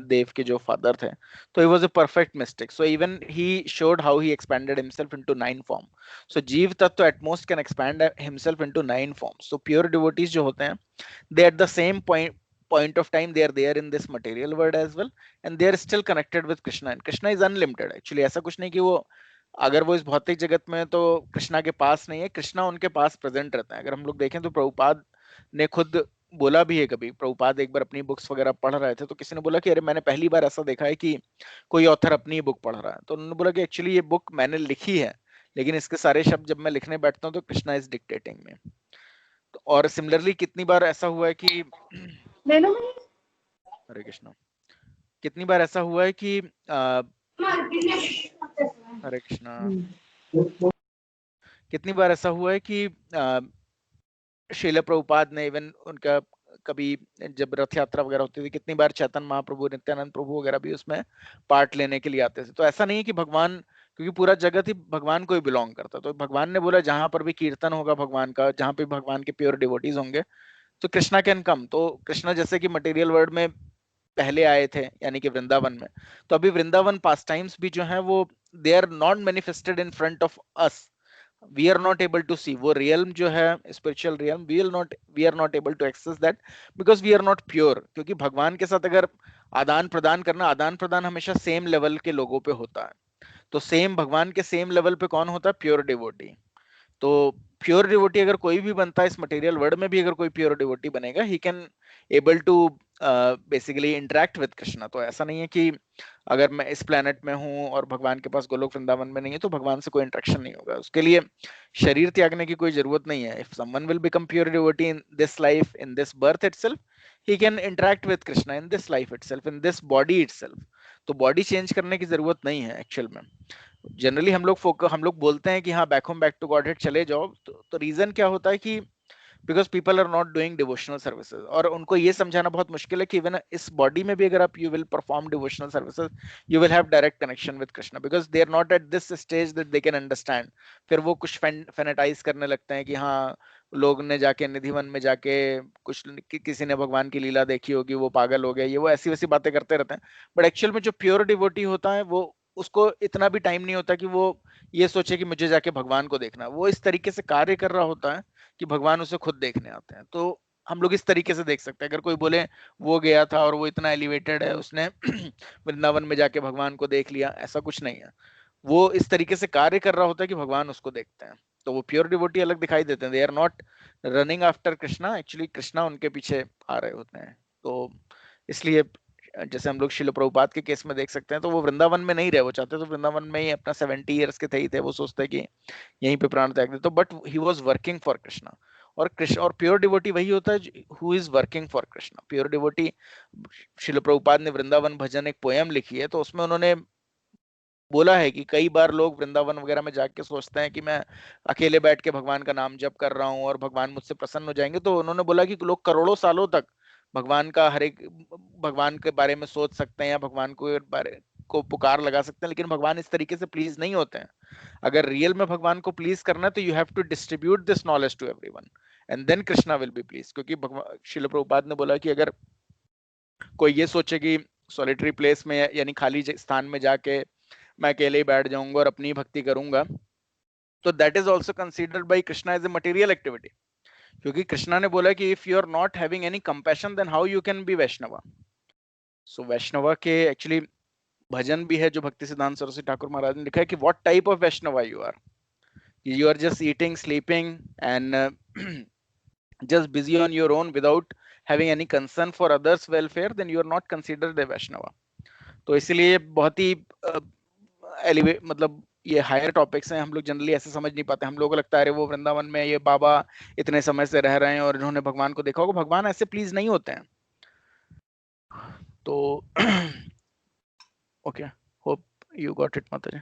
देव के जो फादर थे, तो he was a perfect mystic. So even he showed how he expanded himself into 9 form. So jiva tattva at most can expand himself into 9 forms. So pure devotees जो होते हैं, they at the same point of time they are there in this material world as well, and they are still connected with Krishna, and Krishna is unlimited actually। ऐसा कुछ नहीं कि वो, अगर वो इस भौतिक जगत में, तो कृष्णा के पास नहीं है, कृष्णा उनके पास प्रेजेंट रहता है। अगर हम लोग देखें तो प्रभुपाद ने खुद बोला भी है, कभी प्रभुपाद एक बार अपनी बुक्स वगैरह पढ़ रहे थे, तो किसी ने बोला कि अरे मैंने पहली बार ऐसा देखा है कि कोई ऑथर अपनी बुक पढ़ रहा है। तो उन्होंने बोला कि एक्चुअली ये बुक मैंने लिखी है, लेकिन इसके सारे शब्द जब मैं लिखने बैठता हूँ तो कृष्णा इज डिक्टेटिंग में। और सिमिलरली कितनी बार ऐसा हुआ है कि हरे कृष्णा, कितनी बार ऐसा हुआ है कि हरे कृष्णा, कितनी बार ऐसा हुआ है कि श्रील प्रभुपाद ने, इवन उनका कभी जब रथ यात्रा वगैरह होती थी, कितनी बार चैतन्य महाप्रभु, नित्यानंद प्रभु वगैरह भी उसमें पार्ट लेने के लिए आते थे। तो ऐसा नहीं है कि भगवान, क्योंकि पूरा जगत ही भगवान को ही बिलोंग करता, तो भगवान ने बोला जहां पर भी कीर्तन होगा भगवान का, जहां पे भगवान के प्योर डिवोटीज होंगे, तो कृष्णा कैन कम। तो कृष्णा जैसे कि मटेरियल वर्ल्ड में पहले आए थे, यानी कि वृंदावन में, तो अभी वृंदावन पास टाइम्स भी जो है वो they are not manifested in front of us, we are not able to see. वो रियल्म जो है spiritual realm, we are not able to access that because we are not pure. क्योंकि भगवान के साथ अगर आदान प्रदान करना, आदान प्रदान हमेशा सेम लेवल के लोगों पे होता है। तो सेम भगवान के सेम लेवल पे कौन होता है? Pure devotee. तो प्योर डिवोटी अगर कोई भी बनता है इस मटेरियल वर्ल्ड में भी, अगर कोई प्योर डिवोटी बनेगा, he can able to basically interact with Krishna. तो ऐसा नहीं है कि अगर मैं इस प्लेनेट में हूं और भगवान के पास गोलोक वृंदावन में नहीं है तो भगवान से कोई इंटरेक्शन नहीं होगा। उसके लिए शरीर त्यागने की कोई जरूरत नहीं है। If someone will become pure devotee in this life, in this birth itself, he can interact with Krishna in this life itself, in this body itself. तो बॉडी चेंज करने की जरूरत नहीं है एक्चुअल में। जनरली हम लोग बोलते हैं कि हाँ back home back to Godhead चले जाओ, तो रीजन क्या होता है कि because people are not doing devotional services, और उनको ये समझाना बहुत मुश्किल है कि इवन इस बॉडी में भी अगर आप you will perform devotional services, you will have direct connection with Krishna, because they are not at this stage that they can understand. फिर वो कुछ फेनेटाइज करने लगते हैं कि हाँ लोग ने जाके निधिवन में जाके कुछ किसी ने भगवान की लीला देखी होगी, वो पागल हो गया, ये वो ऐसी वैसी बातें करते रहते हैं। बट एक्चुअल में जो प्योर डिवोटी होता है, वो उसको इतना भी टाइम नहीं होता कि वो ये सोचे कि मुझे जाके भगवान को देखना। वो इस तरीके से कार्य कर रहा होता है कि भगवान उसे खुद देखने आते हैं। तो हम लोग इस तरीके से देख सकते हैं। अगर कोई बोले वो गया था और वो इतना एलिवेटेड है, उसने वृंदावन में जाके भगवान को देख लिया, ऐसा कुछ नहीं है। वो इस तरीके से कार्य कर रहा होता है कि भगवान उसको देखते हैं। तो वो प्योर डिवोटी अलग दिखाई देते हैं, they are not running after Krishna, actually Krishna उनके पीछे आ रहे होते हैं। तो इसलिए जैसे हम लोग शिल प्रभुपाद के केस में देख सकते हैं, तो वो वृंदावन में नहीं रहे, वो चाहते तो वृंदावन में ही अपना 70 इयर्स के थे ही थे, वो सोचते कि यहीं पे प्राण त्याग दे, तो but he was working for Krishna. और कृष्ण और प्योर डिवोटी वही होता है who is working for Krishna. Pure devotee, शिल प्रभुपाद ने वृंदावन भजन एक पोयम लिखी है, तो उसमें उन्होंने बोला है कि कई बार लोग वृंदावन वगैरह में जाके सोचते हैं कि मैं अकेले बैठ के भगवान का नाम जप कर रहा हूँ और भगवान मुझसे प्रसन्न हो जाएंगे। तो उन्होंने बोला कि लोग करोड़ों सालों तक भगवान का हर एक भगवान के बारे में सोच सकते हैं या भगवान को बारे को पुकार लगा सकते हैं, लेकिन भगवान इस तरीके से प्लीज नहीं होते हैं। अगर रियल में भगवान को प्लीज करना है तो you have to distribute this knowledge to everyone and then Krishna will be please. क्योंकि भगवान शिल प्रभुपाद ने बोला कि अगर कोई ये सोचे कि सॉलिटरी प्लेस में यानी खाली स्थान में जाके मैं अकेले ही बैठ जाऊंगा और अपनी भक्ति करूंगा, तो that is also considered by Krishna as a material activity. क्योंकि कृष्णा ने बोला कि if you are not having any compassion then how you can be Vaishnava. So Vaishnava के एक्चुअली भजन भी है जो भक्ति सिद्धांत सरस्वती ठाकुर महाराज ने लिखा है कि what type of Vaishnava you are just eating, sleeping and just busy on your own without having any concern for others welfare, then you are not considered a Vaishnava. तो इसलिए बहुत ही मतलब ये हायर टॉपिक्स हैं, हम लोग जनरली ऐसे समझ नहीं पाते। हम लोगों को लगता है अरे वो वृंदावन में ये बाबा इतने समय से रह रहे हैं और इन्होंने भगवान को देखा होगा, भगवान ऐसे प्लीज नहीं होते हैं। तो okay, hope you got it माता जी।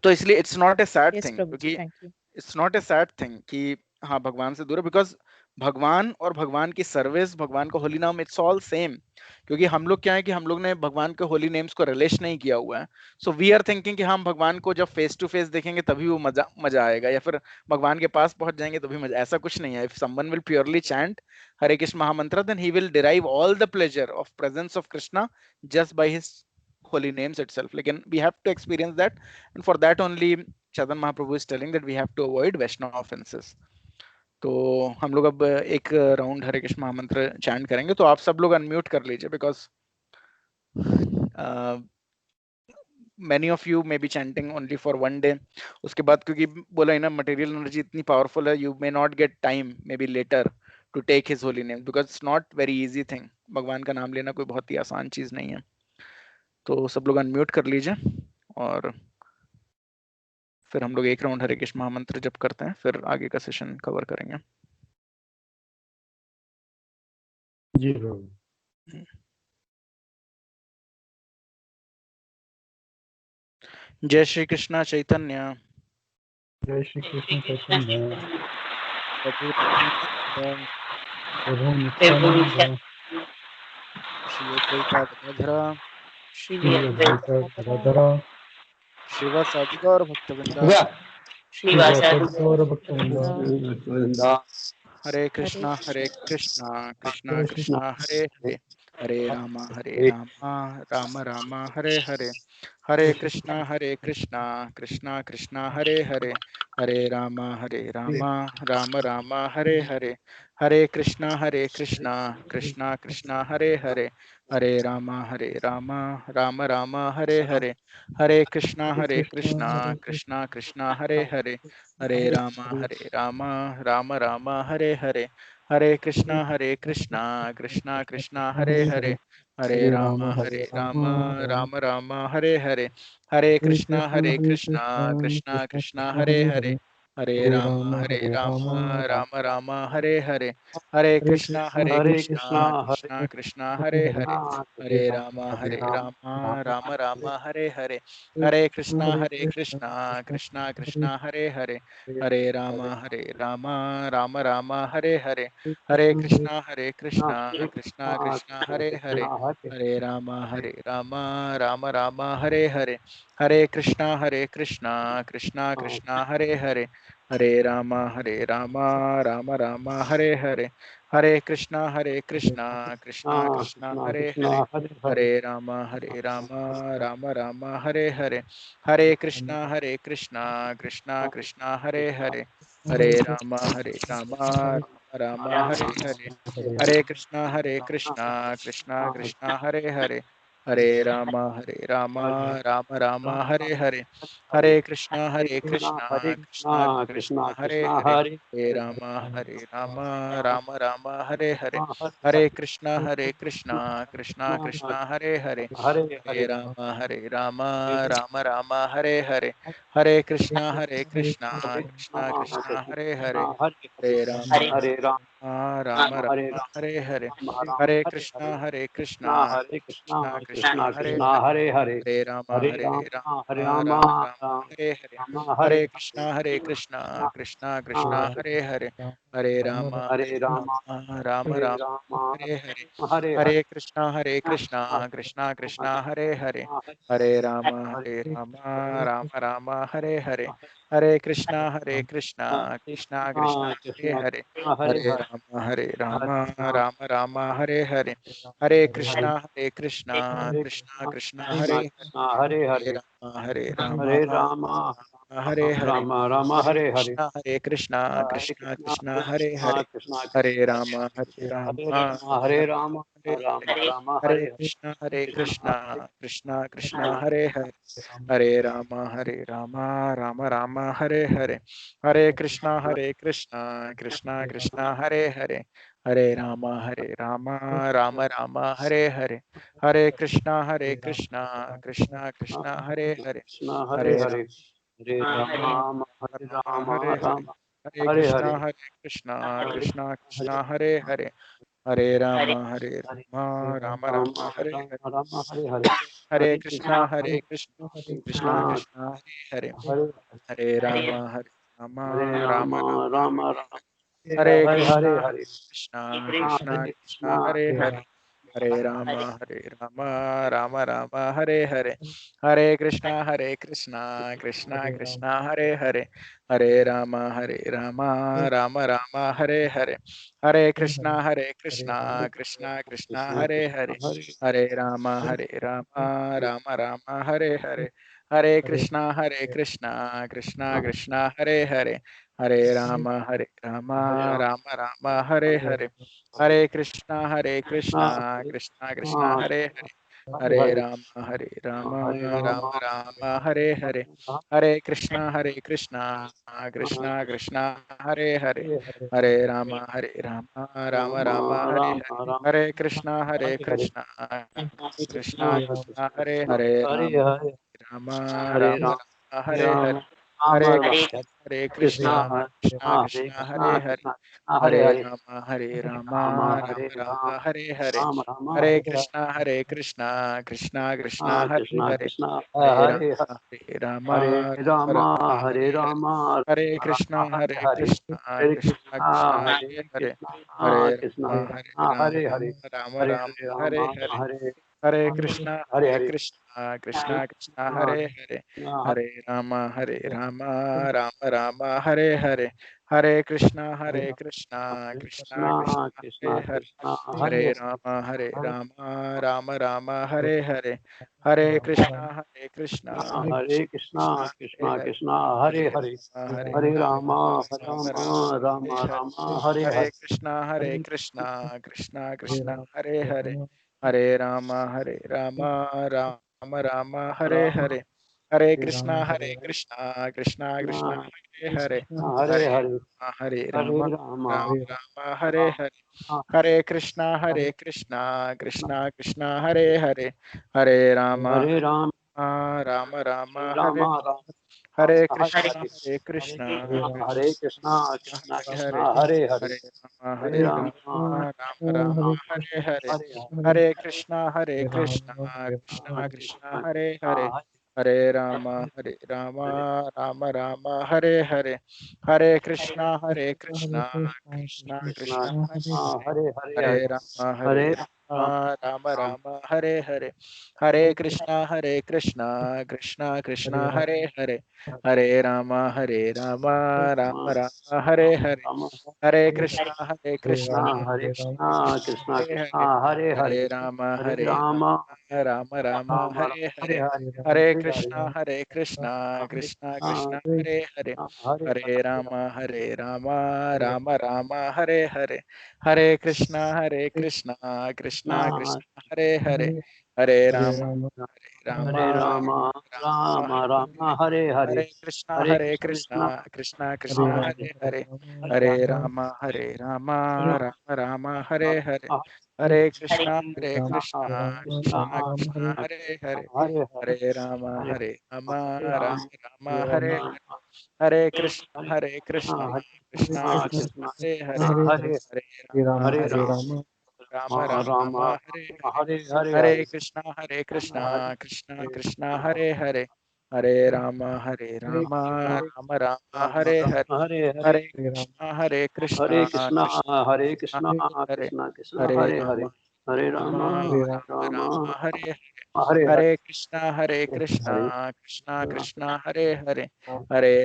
तो इसलिए it's not a sad thing, क्योंकि it's not a sad thing कि हाँ भगवान से दूर है, बिकॉज भगवान और भगवान की सर्विस, भगवान का होली नाम, इट्स ऑल सेम। क्योंकि हम लोग क्या है कि हम लोग ने भगवान के होली नेम्स को रिलेट नहीं किया हुआ है। सो वी आर थिंकिंग कि हम भगवान को जब फेस टू फेस देखेंगे तभी वो मजा आएगा, या फिर भगवान के पास पहुंच जाएंगे तभी मजा। ऐसा कुछ नहीं है। If someone will purely chant Hare Krishna महामंत्र, then he will derive all the pleasure of presence of Krishna just by his holy names itself. Lekin we have to experience that, and for that only Chaitanya Mahaprabhu is telling that we have to avoid Vaishnava offenses. तो हम लोग अब एक round हरे कृष्ण महामंत्र chant करेंगे, तो आप सब लोग अनम्यूट कर लीजिए, because many of you may be chanting only for one day. उसके बाद क्योंकि बोला है ना मटेरियल एनर्जी इतनी पावरफुल है, you may not get time maybe later to take his holy name, because it's not very easy thing. भगवान का नाम लेना कोई बहुत ही आसान चीज नहीं है। तो सब लोग अनम्यूट कर लीजिए और फिर हम लोग एक राउंड हरे कृष्ण महामंत्र जप करते हैं, फिर आगे का सेशन कवर करेंगे। जी प्रभु। जय श्री कृष्ण चैतन्य, जय श्री कृष्ण चैतन्य, प्रभु नित्यानंद, श्री अद्वैत गदाधर, श्री अद्वैत गदाधर, श्रीवासादि गौर भक्तवृंदा, श्रीवासादि गौर भक्तवृंदा। हरे कृष्णा कृष्णा कृष्णा हरे हरे, हरे राम राम राम हरे हरे, हरे कृष्णा कृष्णा कृष्णा हरे हरे, हरे राम राम राम हरे हरे, हरे कृष्णा कृष्णा कृष्णा हरे हरे, हरे राम राम राम हरे हरे, हरे कृष्णा कृष्णा कृष्णा हरे हरे, हरे राम राम राम हरे हरे, हरे कृष्णा कृष्णा कृष्णा हरे हरे, हरे राम राम राम हरे हरे, हरे कृष्णा कृष्णा कृष्णा हरे हरे, हरे राम राम राम हरे हरे, हरे कृष्णा कृष्णा कृष्णा हरे हरे, हरे राम राम राम हरे हरे, हरे कृष्णा कृष्णा कृष्णा हरे हरे, हरे राम राम राम हरे हरे, हरे कृष्णा कृष्णा कृष्णा हरे हरे, हरे राम राम राम हरे हरे, हरे कृष्णा कृष्णा कृष्णा हरे हरे, हरे राम राम राम हरे हरे, हरे कृष्णा कृष्णा कृष्णा हरे हरे, हरे राम राम राम हरे हरे, हरे कृष्णा कृष्णा कृष्णा हरे हरे, हरे राम राम हरे हरे, हरे कृष्णा कृष्णा कृष्णा हरे हरे, हरे राम राम राम हरे हरे, हरे कृष्णा कृष्णा कृष्णा हरे हरे, हरे राम राम राम हरे हरे, हरे कृष्णा कृष्णा कृष्णा हरे हरे, हरे राम राम राम हरे हरे, हरे कृष्णा कृष्णा कृष्णा हरे हरे, हरे राम राम राम हरे हरे, हरे कृष्णा कृष्णा कृष्णा कृष्णा हरे हरे, हरे राम राम राम हरे हरे, हरे कृष्णा कृष्णा कृष्णा कृष्णा हरे हरे, हरे राम राम राम हरे हरे, हरे कृष्णा कृष्णा कृष्णा कृष्णा हरे हरे, हरे राम राम राम हरे हरे, हरे कृष्णा कृष्णा कृष्णा कृष्णा हरे हरे, हरे राम राम राम हरे हरे, हरे कृष्णा कृष्णा कृष्णा कृष्णा हरे हरे, हरे राम हरे हरे, हरे कृष्णा कृष्णा कृष्णा हरे हरे, हरे राम हरे हरे, हरे कृष्णा कृष्णा कृष्णा कृष्णा हरे हरे, हरे राम राम राम हरे हरे, हरे कृष्णा कृष्णा कृष्णा कृष्णा हरे हरे, हरे राम राम राम हरे हरे, हरे कृष्णा कृष्णा कृष्णा कृष्णा हरे हरे, हरे राम हरे हरे, हरे कृष्णा कृष्णा कृष्णा कृष्णा हरे हरे, हरे राम राम राम हरे हरे, हरे कृष्णा कृष्णा कृष्णा कृष्णा हरे हरे, हरे राम राम राम हरे हरे, हरे कृष्णा कृष्णा कृष्णा कृष्णा हरे हरे, हरे राम राम राम हरे हरे, हरे कृष्णा कृष्णा कृष्णा कृष्णा हरे हरे, हरे राम राम राम हरे हरे, हरे कृष्णा कृष्णा कृष्णा कृष्णा हरे हरे, हरे राम राम राम हरे हरे, हरे कृष्णा कृष्णा कृष्णा कृष्णा हरे हरे, हरे राम राम राम हरे हरे, हरे कृष्णा कृष्णा कृष्णा कृष्णा हरे हरे, हरे राम राम राम हरे हरे, हरे कृष्णा कृष्णा कृष्णा कृष्णा हरे हरे, हरे राम राम राम हरे हरे, हरे कृष्णा कृष्णा कृष्णा कृष्णा हरे हरे, राम राम राम हरे हरे, हरे कृष्णा कृष्णा कृष्णा हरे हरे, हरे राम राम राम हरे हरे, हरे कृष्णा कृष्णा कृष्णा कृष्णा हरे हरे, हरे राम राम राम हरे हरे, हरे कृष्णा कृष्णा कृष्णा कृष्णा हरे हरे, हरे राम राम राम हरे हरे, हरे कृष्णा कृष्णा कृष्णा कृष्णा हरे हरे, हरे राम राम राम हरे हरे, हरे कृष्णा कृष्णा कृष्णा कृष्णा हरे हरे, हरे राम राम राम हरे हरे, हरे कृष्णा कृष्णा कृष्णा हरे हरे, हरे राम राम राम हरे हरे, हरे कृष्णा कृष्णा कृष्णा हरे हरे, हरे राम राम राम हरे हरे, हरे कृष्णा कृष्णा कृष्णा हरे हरे, हरे राम राम हरे हरे, हरे कृष्णा कृष्णा कृष्णा कृष्णा हरे हरे, हरे राम राम राम हरे, हरे कृष्णा कृष्णा कृष्णा हरे हरे, हरे राम राम राम हरे हरे, हरे कृष्णा कृष्णा कृष्णा कृष्णा हरे हरे, हरे राम राम राम हरे हरे, हरे कृष्णा कृष्णा कृष्णा कृष्णा हरे हरे, हरे राम राम हरे हरे, हरे कृष्णा कृष्णा कृष्णा हरे हरे, हरे राम राम राम हरे हरे, हरे कृष्णा कृष्णा कृष्णा कृष्णा हरे हरे, हरे राम राम राम हरे हरे, हरे कृष्णा कृष्णा कृष्णा कृष्णा हरे हरे, हरे राम राम राम हरे हरे, हरे कृष्णा कृष्णा कृष्णा कृष्णा हरे हरे, हरे Hare राम Rama, राम हरे Ram Ram Ram Hare Hare Hare Hare Krishna Krishna Krishna Hare Krishna Rama, Hare Hare Rama, हरे Rama, राम राम राम हरे हरे हरे कृष्णा कृष्णा कृष्णा कृष्णा हरे हरे हरे हरे हरे राम हरे राम राम राम हरे हरे हरे कृष्णा कृष्णा कृष्णा कृष्णा हरे हरे हरे हरे Rama, राम हरे Hare राम Rama, राम राम हरे हरे हरे हरे हरे हरे कृष्णा कृष्णा हरे कृष्णा कृष्णा हरे हरे हरे राम राम राम हरे हरे हरे हरे हरे कृष्णा हरे कृष्णा हरे कृष्णा कृष्णा हरे कृष्णा कृष्णा हरे हरे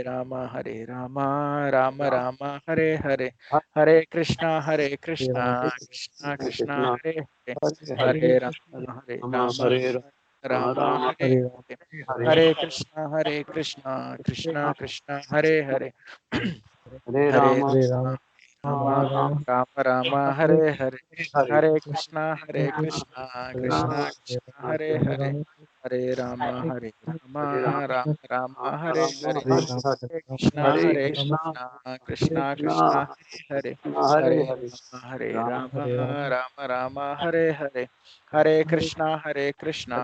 राम हरे हरे राम राम राम हरे हरे हरे हरे कृष्णा कृष्णा हरे कृष्णा कृष्णा हरे हरे हरे राम राम राम हरे हरे हरे कृष्णा कृष्णा कृष्णा कृष्णा कृष्णा हरे हरे हरे हरे हरे हरे राम राम हरे राम राम हरे हरे हरे हरे कृष्णा कृष्णा कृष्णा कृष्णा हरे हरे हरे हरे राम कृष्णा राम राम राम हरे हरे हरे हरे कृष्णा कृष्णा कृष्णा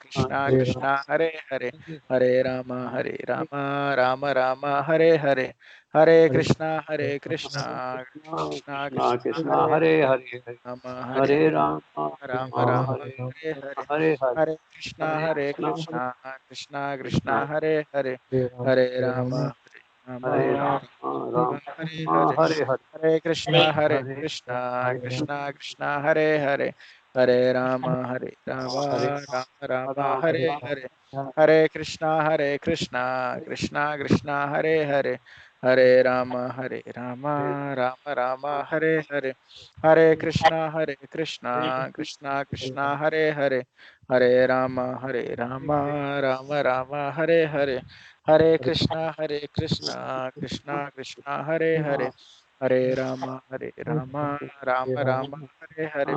कृष्णा कृष्णा हरे हरे हरे राम हरे राम राम हरे राम हरे हरे हरे कृष्णा हरे कृष्णा कृष्णा कृष्णा कृष्णा हरे हरे हरे हरे हरे राम राम राम हरे हरे हरे कृष्णा कृष्णा कृष्णा कृष्णा हरे हरे हरे राम राम राम हरे हरे हरे कृष्णा कृष्णा कृष्णा कृष्णा कृष्णा कृष्णा हरे हरे हरे हरे राम हरे हरे राम राम हरे हरे हरे हरे हरे हरे कृष्णा हरे कृष्णा कृष्णा कृष्णा कृष्णा कृष्णा हरे हरे हरे राम हरे राम राम हरे हरे हरे हरे हरे कृष्णा हरे कृष्णा कृष्णा कृष्णा हरे हरे हरे राम हरे राम हरे राम हरे हरे कृष्णा कृष्णा कृष्णा कृष्णा हरे हरे हरे राम राम राम हरे हरे हरे कृष्णा कृष्णा कृष्णा कृष्णा हरे हरे हरे राम राम राम हरे हरे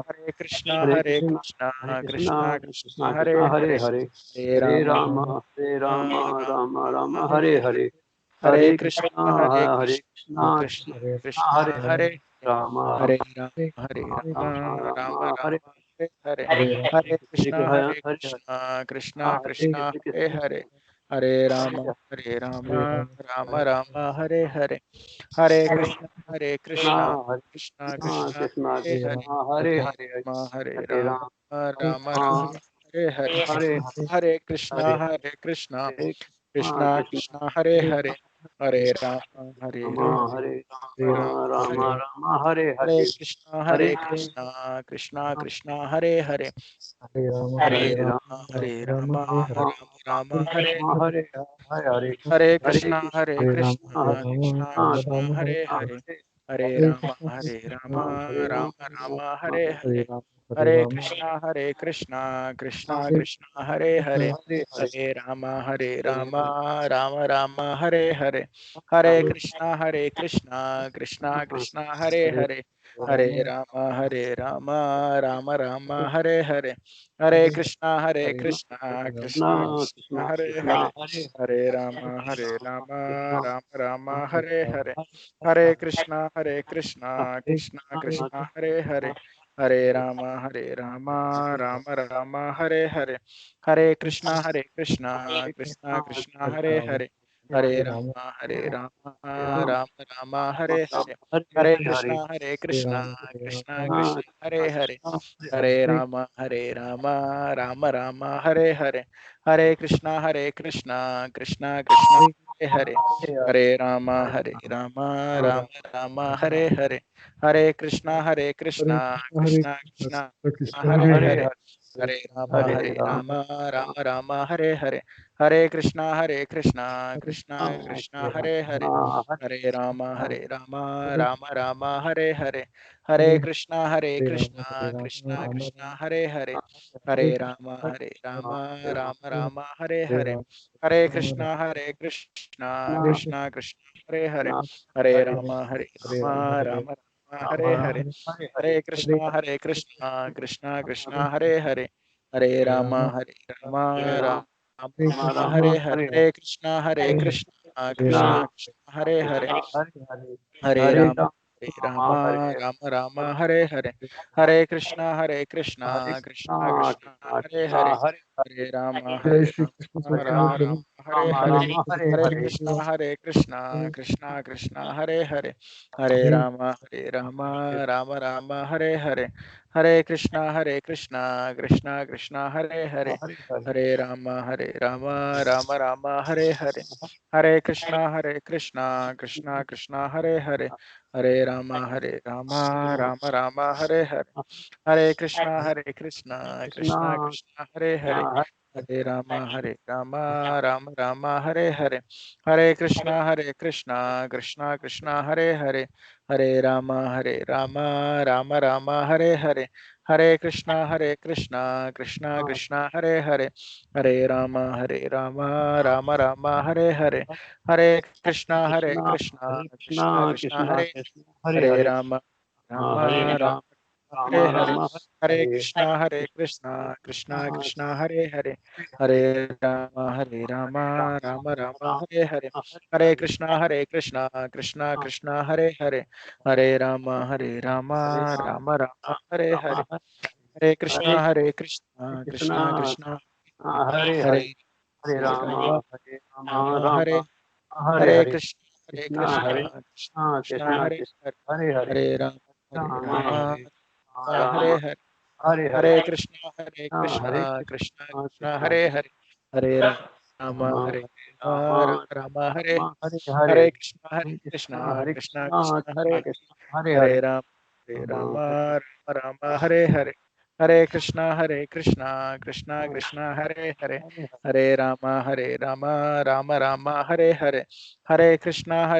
हरे कृष्णा कृष्णा कृष्णा कृष्णा हरे हरे हरे राम राम राम हरे हरे हरे कृष्णा कृष्णा हरे कृष्णा कृष्णा कृष्णा कृष्णा हरे कृष्णा हरे हरे हरे हरे हरे राम हरे राम राम राम राम हरे हरे हरे हरे कृष्णा कृष्णा हरे कृष्णा कृष्णा कृष्णा कृष्णा कृष्णा कृष्णा हरे हरे राम हरे राम राम राम राम हरे हरे हरे हरे हरे कृष्णा हरे हरे कृष्णा हरे कृष्णा हरे कृष्ण हरे हरे राम राम हरे हरे हरे कृष्णा कृष्णा कृष्णा कृष्णा कृष्णा हरे हरे कृष्णा हरे हरे हरे हरे राम राम हरे हरे हरे हरे कृष्णा हरे कृष्णा हरे कृष्णा कृष्ण कृष्णा हरे हरे हरे राम राम राम हरे राम राम हरे राम हरे हरे हरे हरे कृष्णा कृष्णा कृष्णा हरे हरे हरे हरे राम राम राम हरे हरे हरे हरे हरे कृष्णा कृष्ण कृष्णा कृष्णा कृष्णा हरे हरे हरे राम हरे राम हरे हरे हरे कृष्णा कृष्णा कृष्णा हरे हरे हरे राम राम हरे हरे हरे कृष्णा कृष्णा कृष्णा हरे हरे हरे राम राम हरे हरे हरे कृष्णा कृष्णा कृष्णा कृष्णा हरे हरे हरे राम राम हरे हरे हरे कृष्णा कृष्णा कृष्णा हरे हरे हरे राम राम हरे हरे हरे कृष्णा कृष्णा कृष्णा हरे हरे हरे राम राम हरे हरे हरे कृष्णा कृष्णा कृष्णा हरे हरे हरे राम राम हरे हरे हरे कृष्णा कृष्णा कृष्णा हरे हरे हरे राम राम हरे हरे हरे कृष्णा कृष्णा कृष्णा हरे हरे हरे राम राम हरे हरे हरे कृष्णा कृष्णा कृष्णा हरे हरे हरे राम राम हरे हरे हरे कृष्णा कृष्णा कृष्णा हरे हरे हरे राम राम हरे हरे हरे कृष्णा कृष्णा कृष्णा हरे हरे हरे राम राम हरे हरे हरे कृष्णा कृष्णा कृष्णा हरे हरे हरे राम राम हरे हरे, हरे कृष्णा कृष्णा कृष्णा हरे हरे, हरे राम राम राम हरे हरे, हरे कृष्णा कृष्णा कृष्णा हरे हरे, हरे राम जय श्री कृष्ण राम चैतन्य प्रभु हरे हरे, हरे नित्यानंद कृष्णा कृष्णा कृष्णा हरे हरे, हरे राम राम राम हरे हरे, हरे कृष्णा कृष्णा कृष्णा हरे हरे, हरे राम राम राम हरे हरे, हरे कृष्णा कृष्णा कृष्णा हरे हरे, हरे राम राम राम हरे हरे, हरे कृष्णा कृष्णा कृष्णा हरे हरे, हरे राम राम राम हरे हरे, हरे कृष्णा कृष्णा कृष्णा हरे हरे, हरे राम राम राम हरे हरे, हरे कृष्णा कृष्णा कृष्णा हरे हरे, हरे राम राम राम हरे हरे, हरे कृष्णा कृष्णा कृष्णा हरे, हरे राम राम हरे हरे, हरे कृष्णा कृष्णा कृष्णा हरे हरे, हरे राम राम राम हरे हरे, हरे कृष्णा कृष्णा कृष्णा हरे हरे, हरे राम राम राम हरे हरे, हरे कृष्णा कृष्णा कृष्णा हरे राम हरे, हरे कृष्णा कृष्णा कृष्णा हरे हरे, हरे राम हरे हरे, हरे कृष्णा कृष्णा कृष्णा हरे हरे, हरे राम राम हरे, हरे कृष्णा कृष्णा कृष्णा हरे, हरे राम राम हरे हरे, हरे कृष्णा कृष्णा कृष्णा हरे हरे, हरे राम राम राम हरे हरे, हरे कृष्णा कृष्णा कृष्णा हरे हरे, हरे राम राम राम हरे हरे, हरे कृष्णा कृष्णा कृष्णा हरे हरे, हरे राम राम राम हरे हरे, हरे कृष्णा कृष्णा कृष्णा हरे